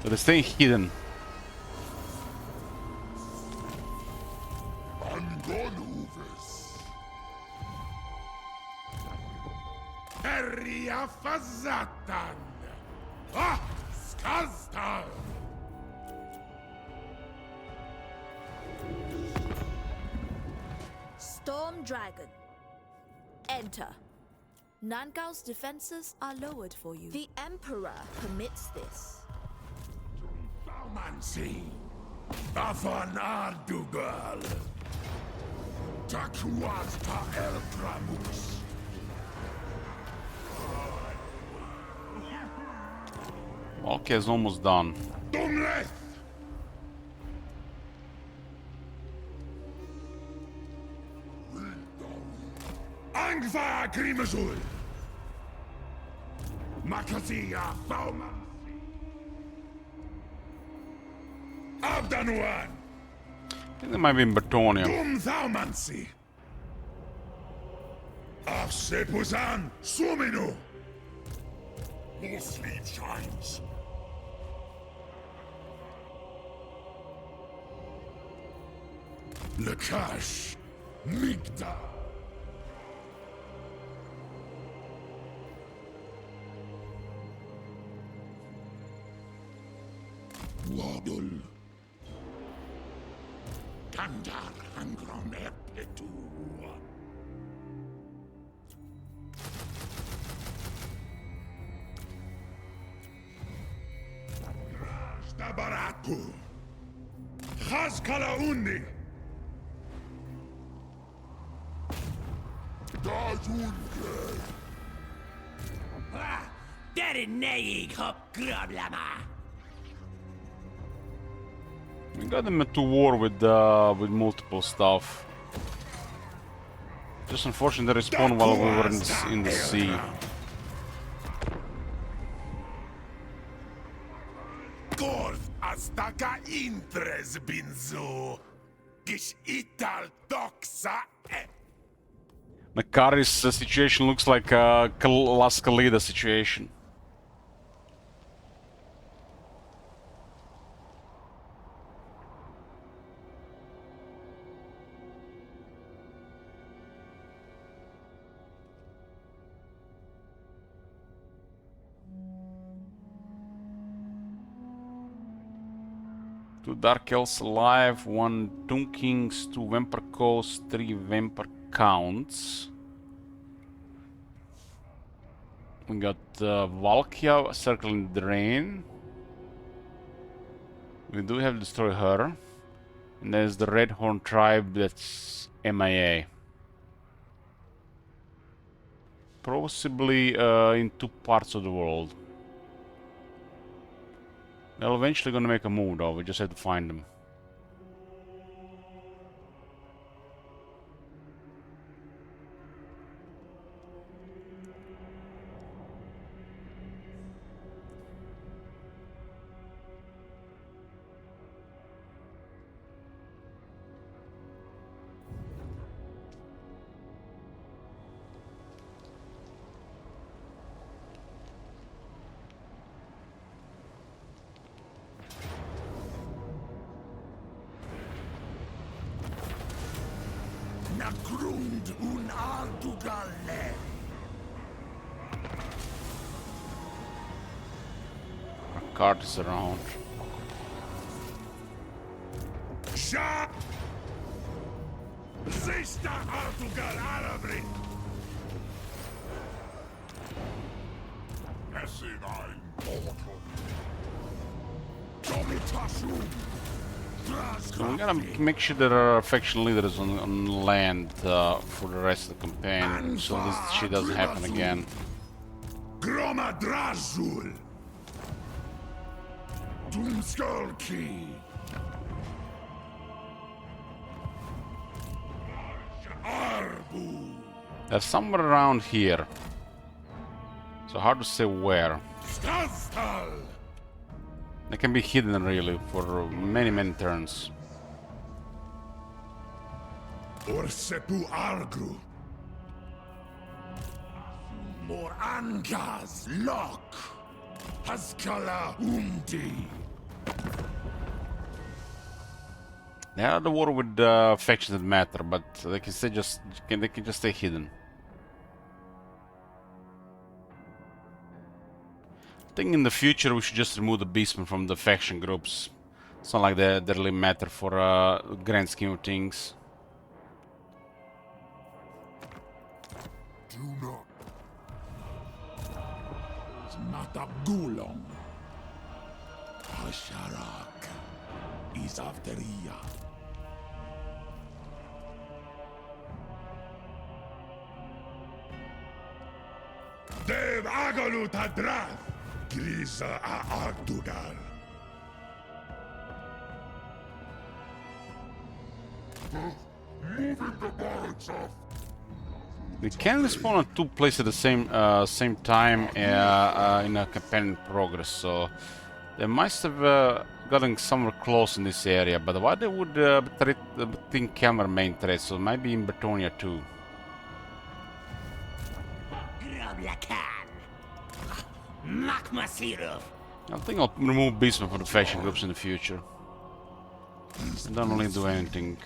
So they're staying hidden. Angonuves. Peria Fazatan. Ah, Skaztal. dragon. Enter. Nangao's defenses are lowered for you. The Emperor permits this. Baumansi. Afan Ardugal. Takuaz ta el Pramus. Okay, it's almost done. Dumleth. Angva Grimazul. Makazia Bauman. Abdanuan. I think they might be in Batonia. Dum Thaumansi. Afsepuzan Suminu. More sleep shines. Lakash. Migda. Wobble. Kandar Hangron Epetu. Stabaraku. Khazkala Undi. Dajunke. Derneig hop grablama. We got them into war with multiple stuff. Just unfortunate they respawned while we were in the sea. Korf astaka intres binzu. Gish ital doxa e. Makari's situation looks like a Las Kalida situation. Two Dark Elves alive, 1 Tomb Kings, 2 Vampire Coast, 3 Vampire Counts. We got Valkia circling the drain. We do have to destroy her. And there's the Red Horn tribe that's MIA. Possibly in 2 parts of the world. They're eventually gonna make a move though, we just have to find them. Nagrund un Ardugalle. Our cart is around. Sha! Zista Ardugal Arabri. Messing ein Portal. Tomitashum. So we gotta make sure that our faction leaders on land for the rest of the campaign, so this shit doesn't happen again. Groma Drazul. Doomskulki. Arbu. They're somewhere around here. So hard to say where. Skaztal. They can be hidden really for many turns. Orsepu Argru. More Angas Lock. Haskala Umdi. They are at the war with factions that matter, but they can stay they can just stay hidden. I think in the future we should just remove the beastmen from the faction groups. It's not like they really matter for grand scheme of things. Do not. Matagulong. Hasharak. Isafteria. Dev Agalut Hadrath. Grisa a Agdugal. Moving the barracks off. We can respawn at two places at the same time in a campaign progress, so they must have gotten somewhere close in this area. But why they would think camera main threat? So maybe in Bretonia too. I think I'll remove Beastman from the faction groups in the future. They don't really do anything.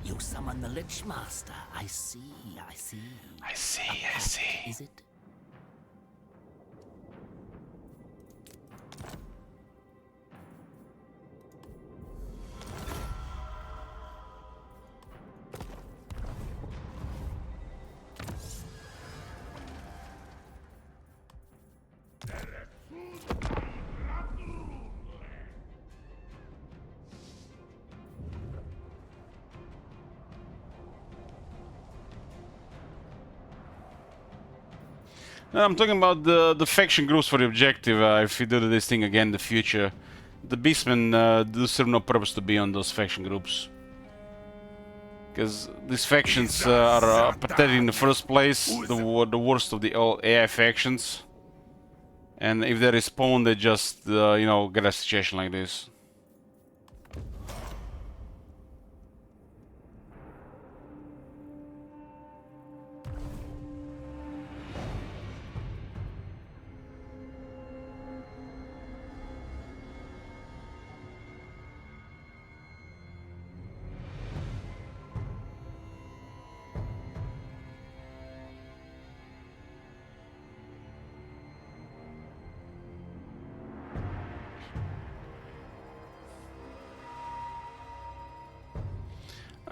You summon the Lich Master. I see. I see. Is it? No, I'm talking about the faction groups for the objective. If you do this thing again in the future, the Beastmen do serve no purpose to be on those faction groups. Because these factions are pathetic in the first place, the worst of the all AI factions. And if they respawn, they just, you know, get a situation like this.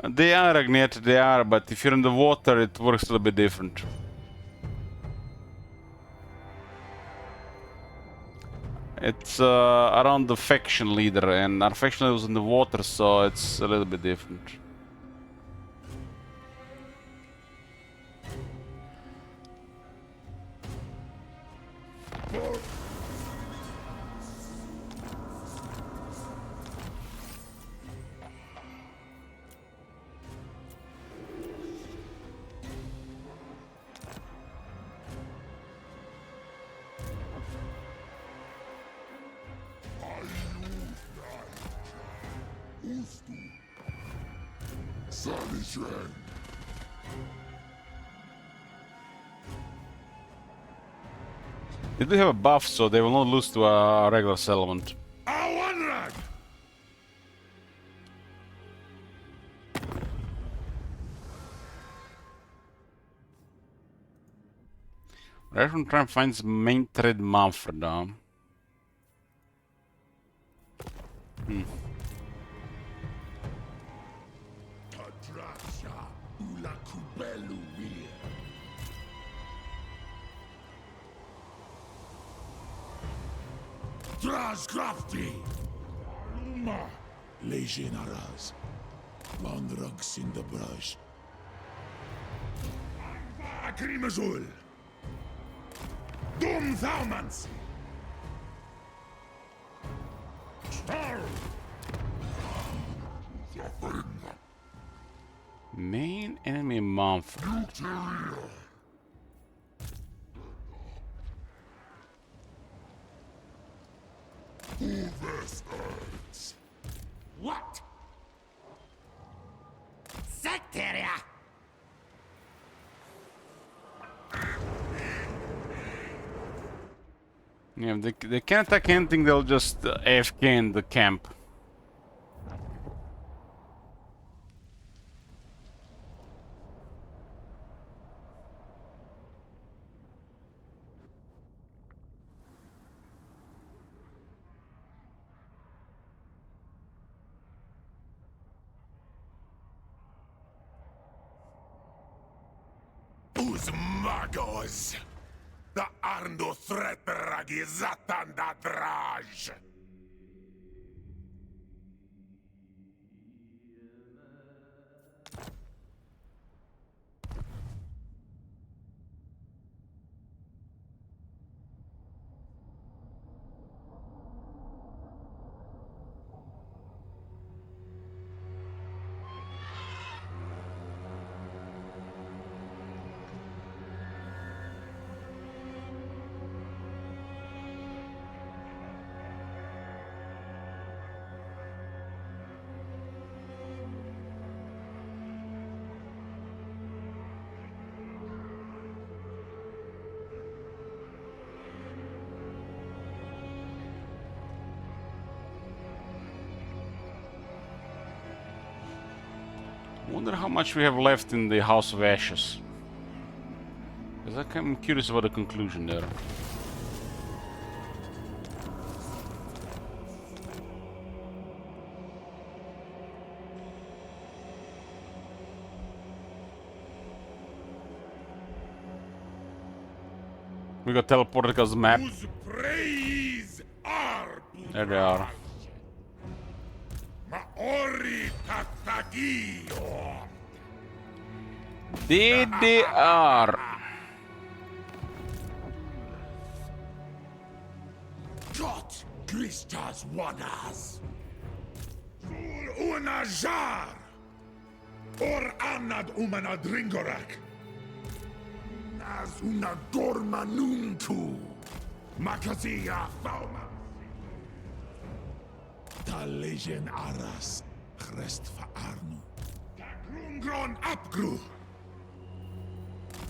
They are, Agnet, they are, but if you're in the water, it works a little bit different. It's around the faction leader, and our faction leader was in the water, so it's a little bit different. They do have a buff, so they will not lose to a regular settlement. I'm going to try and find the main thread Manfred. Traskrafti! Luma! Legionaras. Wanderugs in the brush. Akrimazul! Doom Thalmans! Zharr! Main enemy Manfred. What? Sectaria! Yeah, they can't attack anything, they'll just AFK in the camp. Os magos! Da Arndo Thretragi Zatanda Draj! Wonder how much we have left in the House of Ashes. Because I'm curious about the conclusion there. We got teleported because the map. Whose praise are There they are. Maori Tatagio. DDR. Got Krista's Wanas. Sur una Zharr. Or Anad Umana Dringorak. Nas una Dorma Nunku. Makazia Fauma. Talegen Aras. Crest Arnu. Takrungron Apgru.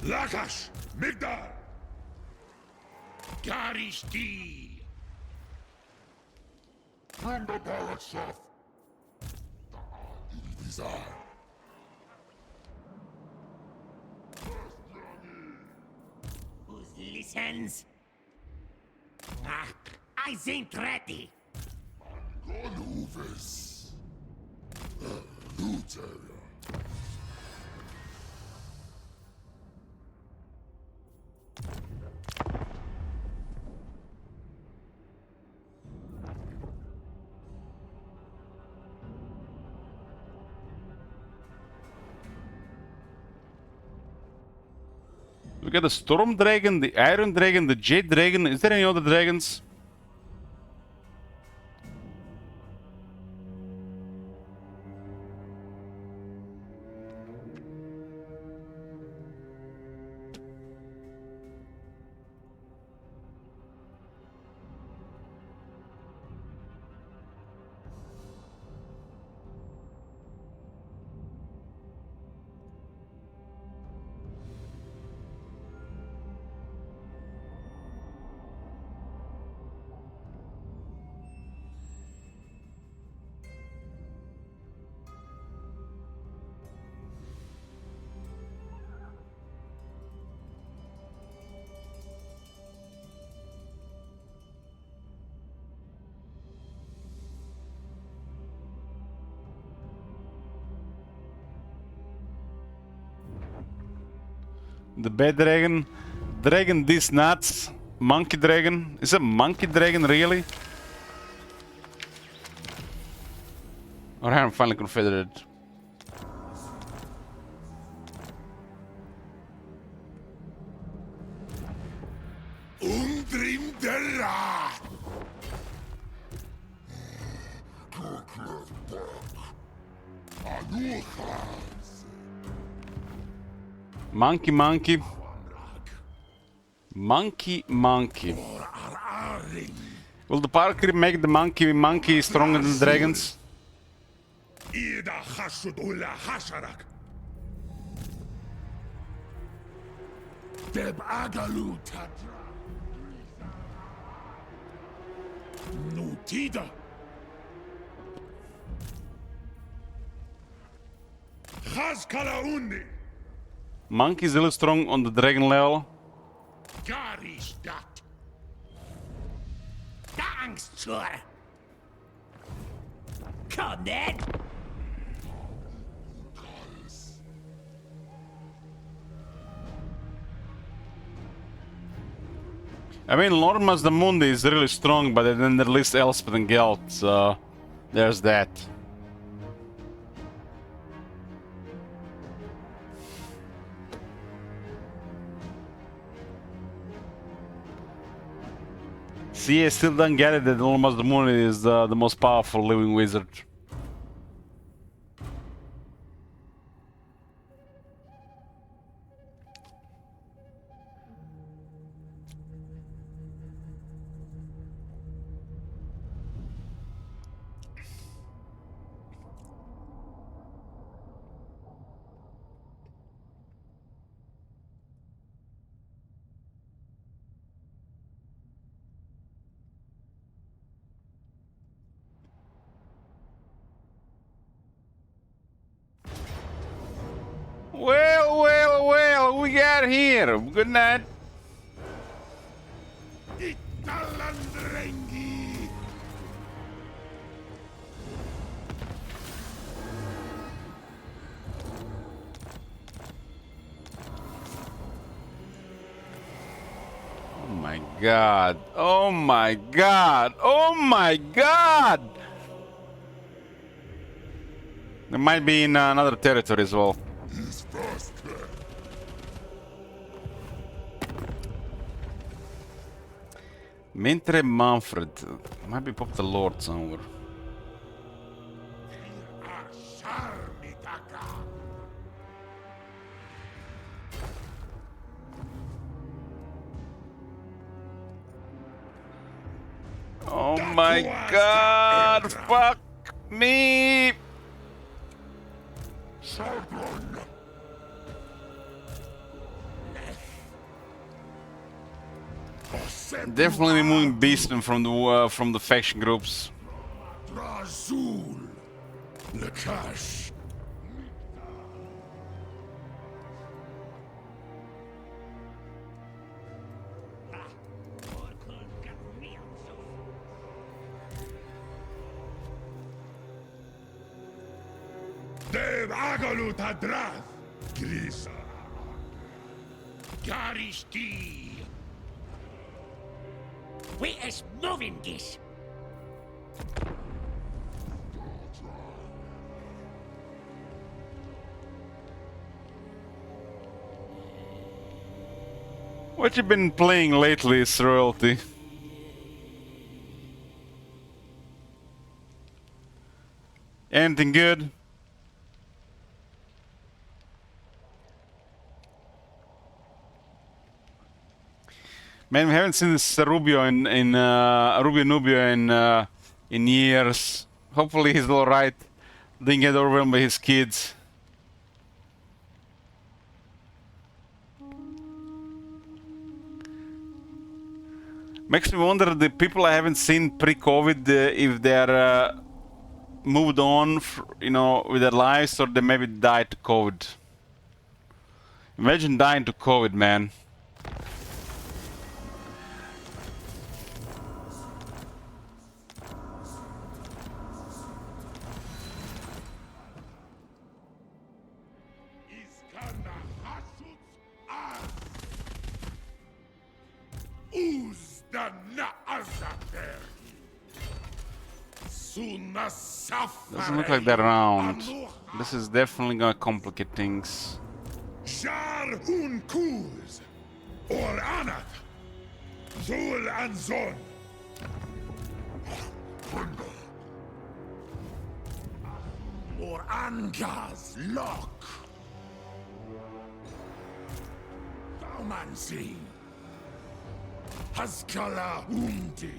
Lakash Migdar. Garishti. Number Balachov. Zharr. Who listens? Ah, I ain't ready. Gonhuvis. Luteria. We got the Storm Dragon, the Iron Dragon, the Jade Dragon. Is there any other dragons? The Bad Dragon, Dragon These Nuts, Monkey Dragon. Is a Monkey Dragon really? Or I'm finally confederate. Undrim Dera. Monkey, monkey. Monkey, monkey. Will the parkour make the monkey stronger than the dragons? Ida Hashudula Hasharak. Deb Agalu Tatra. Nutida. Haskala Undi. Monkey is a little strong on the dragon level. Garish Dat. Thanks, Zharr. Come then. I mean, Lord Mazdamundi is really strong, but then they released Elspeth and Gelt, so there's that. See, I still don't get it that Lord Mazdamundi is the most powerful living wizard. Well, well, well, we got here. Good night. Italandrengi! Oh my god. Oh my god. Oh my god. It might be in another territory as well. He's fast, Mentre Manfred. Might be Pop the Lord somewhere. Zharr mitaka! Oh my god. Fuck me. Definitely removing Beastman from the faction groups. Razul! Lakash! Dev Agalut Hadrath! Grisa! Garishti! We is moving this. What you been playing lately, Royalty? Anything good? Man, we haven't seen this Rubio Rubio Nubio in years. Hopefully he's all right. Didn't get overwhelmed by his kids. Makes me wonder the people I haven't seen pre-COVID if they're moved on, with their lives, or they maybe died to COVID. Imagine dying to COVID, man. Doesn't look like they're around. This is definitely gonna complicate things. Zharr un Kuz! Or Anath! Zul and Zon! Or Angaz Lock! Daumansi! Haskala Undi!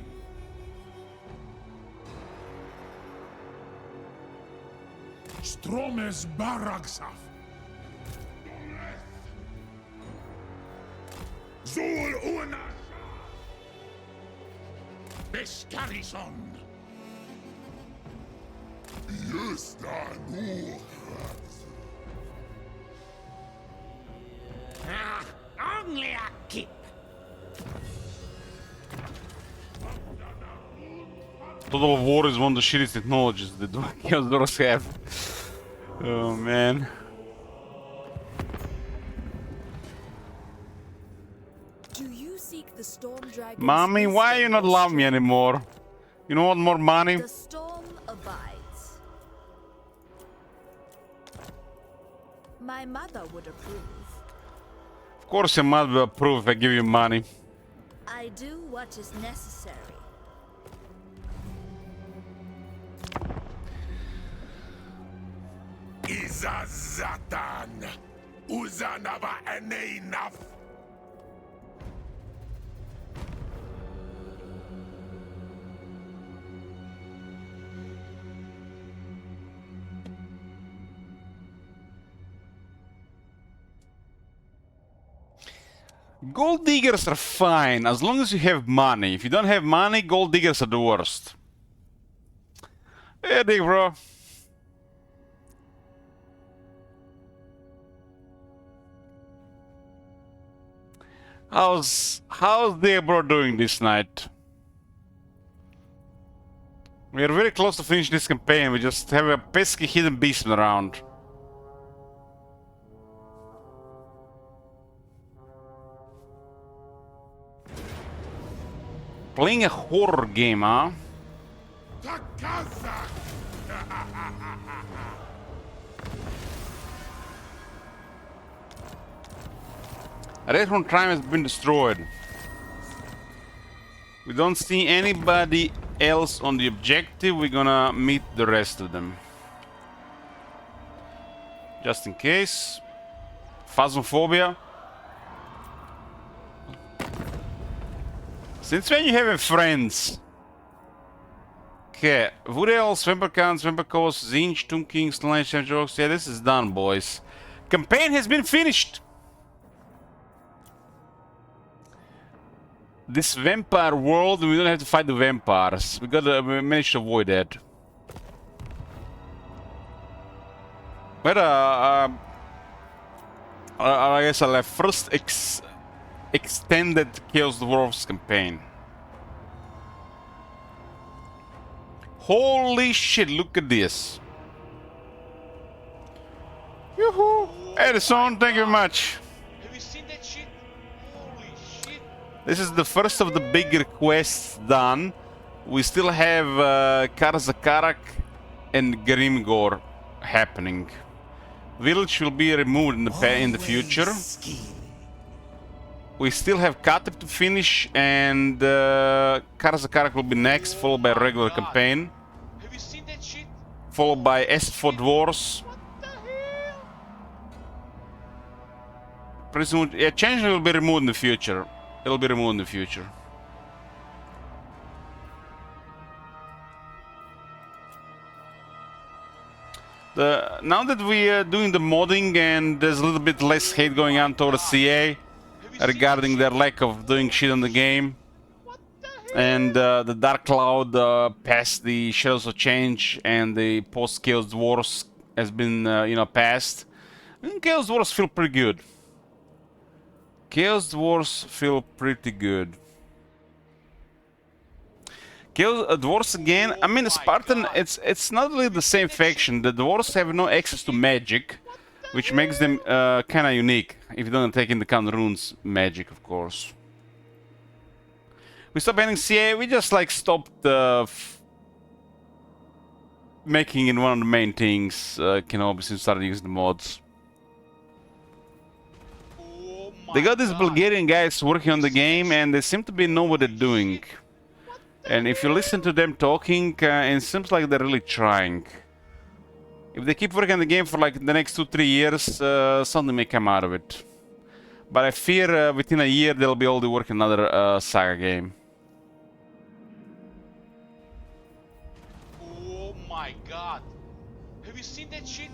Stromes Baragsaf! Zul Una! Bestarison! Yes, I Only a kip. Total War is one of the shittiest technologies that Chaos have. Oh man. Do you seek the storm dragon's Mommy, why you not wisdom or love me strength? anymore? You don't want more money? The storm abides. My mother would approve. Of course your mother will approve if I give you money. I do what is necessary. Iza Zatan. Uzanava enough. Gold diggers are fine as long as you have money. If you don't have money, gold diggers are the worst. Hey, dig, bro. How's the bro doing this night? We are very close to finish this campaign. We just have a pesky hidden beast around. Playing a horror game, huh? Redhorn Prime has been destroyed. We don't see anybody else on the objective. We're gonna meet the rest of them. Just in case. Phasmophobia. Since when you having friends? Okay, Wood Elves, Vampire Counts, Vampire Coast, Zinch, Tomb Kings, Slash, Jokes. Yeah, this is done, boys. Campaign has been finished. This vampire world, we don't have to fight the vampires. We managed to avoid that. But I guess I'll have first extended Chaos Dwarfs campaign. Holy shit! Look at this. Yoo-hoo! Edison, thank you very much. Have you seen that shit? Holy shit! This is the first of the bigger quests done. We still have Karzakarak and Grimgor happening. Village will be removed in the future. We still have Katep to finish, and Karzakarak will be next, followed by a regular campaign. Have you seen that shit? Followed by S4 Dwarves. What the hell? Prison, yeah, Changeling will be removed in the future. It'll be removed in the future. Now that we are doing the modding and there's a little bit less hate going on towards CA regarding their lack of doing shit on the game, and the Dark Cloud passed the Shadows of Change and the post-Chaos Dwarfs has been, passed, and Chaos Dwarfs feel pretty good. Chaos Dwarfs feel pretty good. Chaos Dwarfs again. I mean, Spartan. It's not really the same faction. The Dwarfs have no access to magic, which makes them kind of unique. If you don't take into account runes magic, of course. We stopped banning CA. We just like stopped making it one of the main things. Since we started using the mods. They got these Bulgarian guys working on the game, and they seem to know what they're doing. And if you listen to them talking, it seems like they're really trying. If they keep working on the game for like the next 2-3 years, something may come out of it. But I fear within a year they'll be already working another Saga game. Oh my god! Have you seen that shit?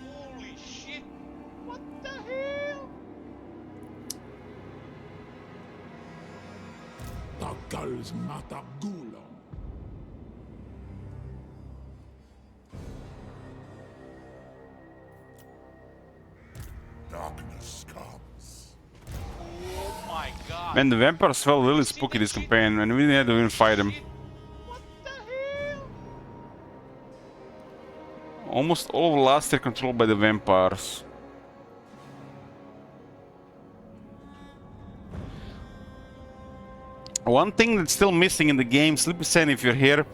Holy shit! What the hell? Takal's Matagulo. Darkness comes. Oh my god! Man, the vampires felt really spooky this campaign, and we didn't have to even fight them. What the hell? Almost all of last year controlled by the vampires. One thing that's still missing in the game, Sleepy Sand, if you're here,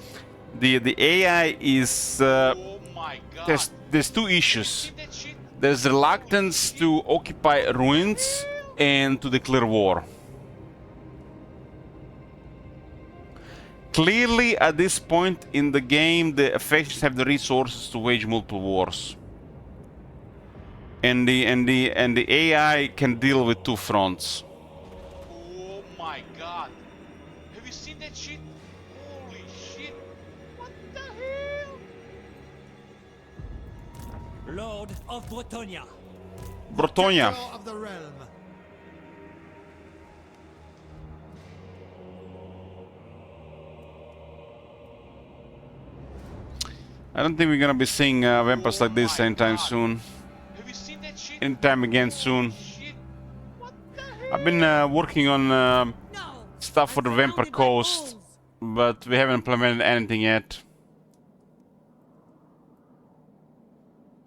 the AI is Oh my god. there's two Have you issues. seen that shit? There's reluctance to occupy ruins and to declare war. Clearly, at this point in the game, the factions have the resources to wage multiple wars, and the AI can deal with two fronts. Oh my god. Have you seen that shit? Holy shit. What the hell? Lord of Bretonia. Bretonia. Of the realm. I don't think we're gonna be seeing vampires like this anytime soon. Have you seen that shit? Anytime again soon. Shit. What the hell? I've been working on stuff for the Vampire Coast, but we haven't implemented anything yet.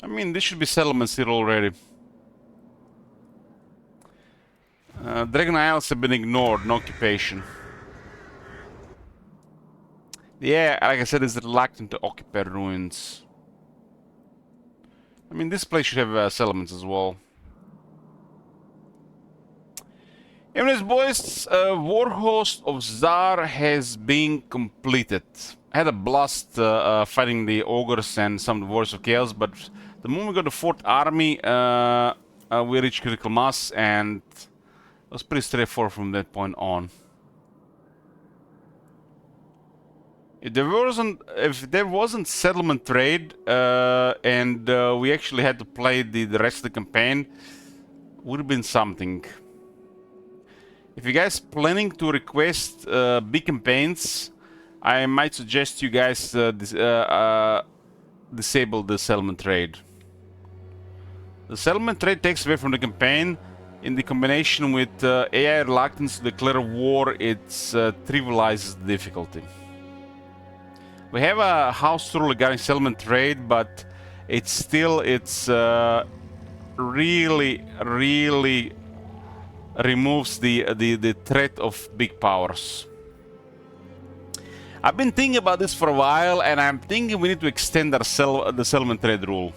I mean, there should be settlements here already. Dragon Isles have been ignored, no occupation. Yeah, like I said, is reluctant to occupy ruins. I mean, this place should have settlements as well. Anyways, boys, Warhost of Zharr has been completed. I had a blast fighting the ogres and some of the Warriors of Chaos, but the moment we got the 4th army, we reached critical mass, and it was pretty straightforward from that point on. If there wasn't settlement trade, and we actually had to play the rest of the campaign, would have been something. If you guys planning to request big campaigns, I might suggest you guys disable the settlement trade. The settlement trade takes away from the campaign. In the combination with AI reluctance to declare war, it trivializes the difficulty. We have a house rule regarding settlement trade, but it's really removes the threat of big powers. I've been thinking about this for a while, and I'm thinking we need to extend the settlement trade rule.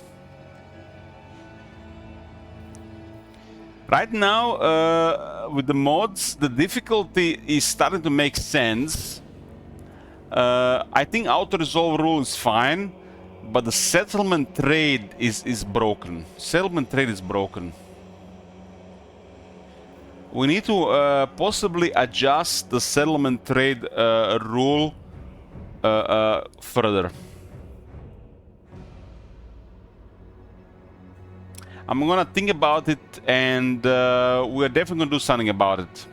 Right now, with the mods, the difficulty is starting to make sense. I think auto-resolve rule is fine, but the settlement trade is broken. Settlement trade is broken. We need to possibly adjust the settlement trade rule further. I'm gonna think about it, and we're definitely gonna do something about it.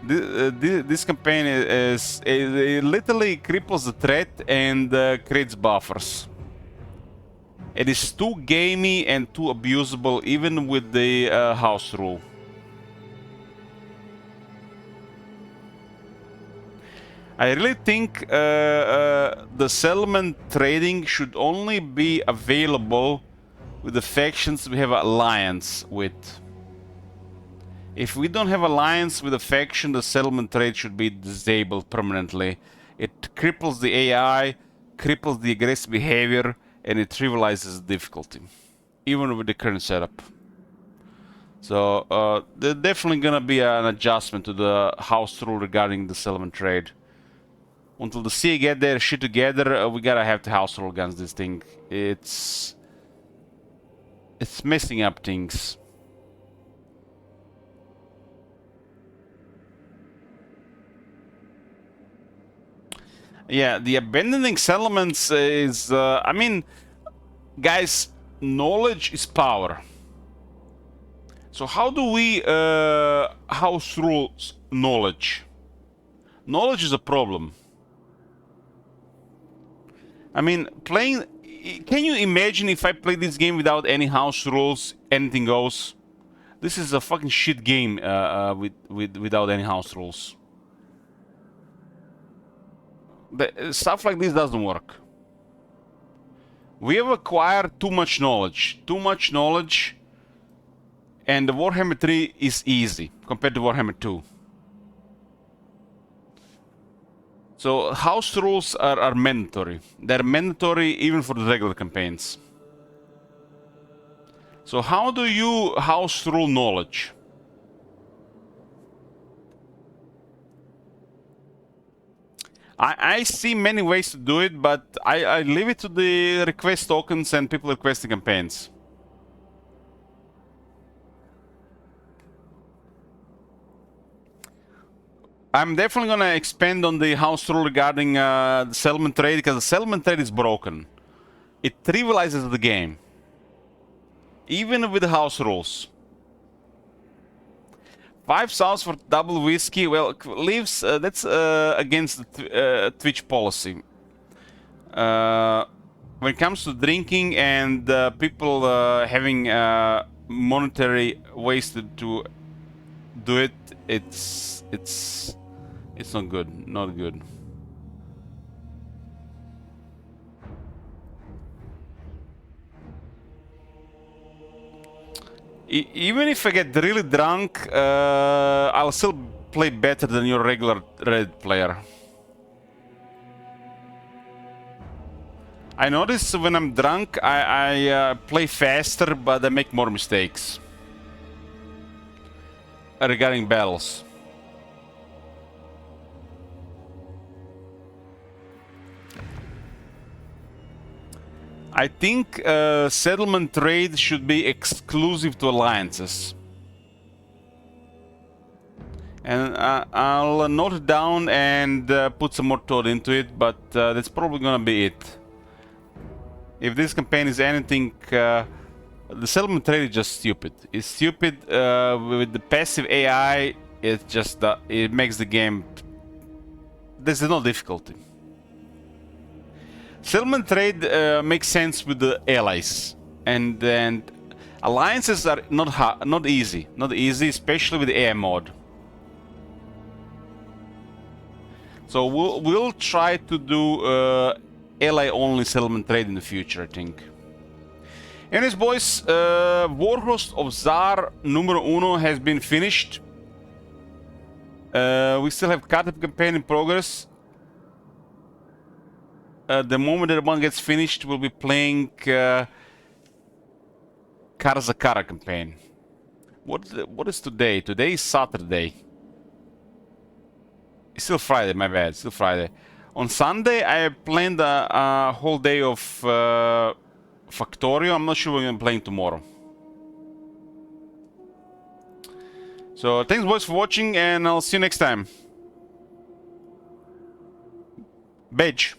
This campaign it literally cripples the threat and creates buffers. It is too gamey and too abusable, even with the house rule. I really think the settlement trading should only be available with the factions we have an alliance with. If we don't have alliance with a faction, the settlement trade should be disabled permanently. It cripples the AI, cripples the aggressive behavior, and it trivializes the difficulty, even with the current setup. So there's definitely gonna be an adjustment to the house rule regarding the settlement trade. Until the CA get their shit together, we gotta have the house rule against this thing. It's messing up things. Yeah, the abandoning settlements is... I mean, guys, knowledge is power. So how do we house rules knowledge? Knowledge is a problem. I mean, playing... Can you imagine if I play this game without any house rules, anything goes? This is a fucking shit game without any house rules. Stuff like this doesn't work. We have acquired too much knowledge. And the Warhammer 3 is easy compared to Warhammer 2. So house rules are mandatory. They're mandatory even for the regular campaigns. So how do you house rule knowledge? I see many ways to do it, but I leave it to the request tokens and people requesting campaigns. I'm definitely gonna expand on the house rule regarding the settlement trade, because the settlement trade is broken. It trivializes the game, even with the house rules. 5 souls for double whiskey. Well, leaves that's against the Twitch policy. When it comes to drinking and people having monetary ways to do it, it's not good. Not good. Even if I get really drunk, I'll still play better than your regular Red player. I notice when I'm drunk, I play faster, but I make more mistakes regarding battles. I think settlement trade should be exclusive to alliances. And I'll note it down and put some more thought into it, but that's probably gonna be it. If this campaign is anything, the settlement trade is just stupid. It's stupid with the passive AI. It just it makes the game. There's no difficulty. Settlement trade makes sense with the allies, and then alliances are not easy, especially with the AI mod. So we'll try to do ally-only settlement trade in the future, I think. Anyways, boys, Warhost of Zharr numero uno has been finished. We still have Cartip campaign in progress. The moment that one gets finished, we'll be playing Karzakara campaign. What is today? Today is Saturday. It's still Friday, my bad. Still Friday. On Sunday, I planned a whole day of Factorio. I'm not sure we're going to be playing tomorrow. So, thanks, boys, for watching, and I'll see you next time. Badge.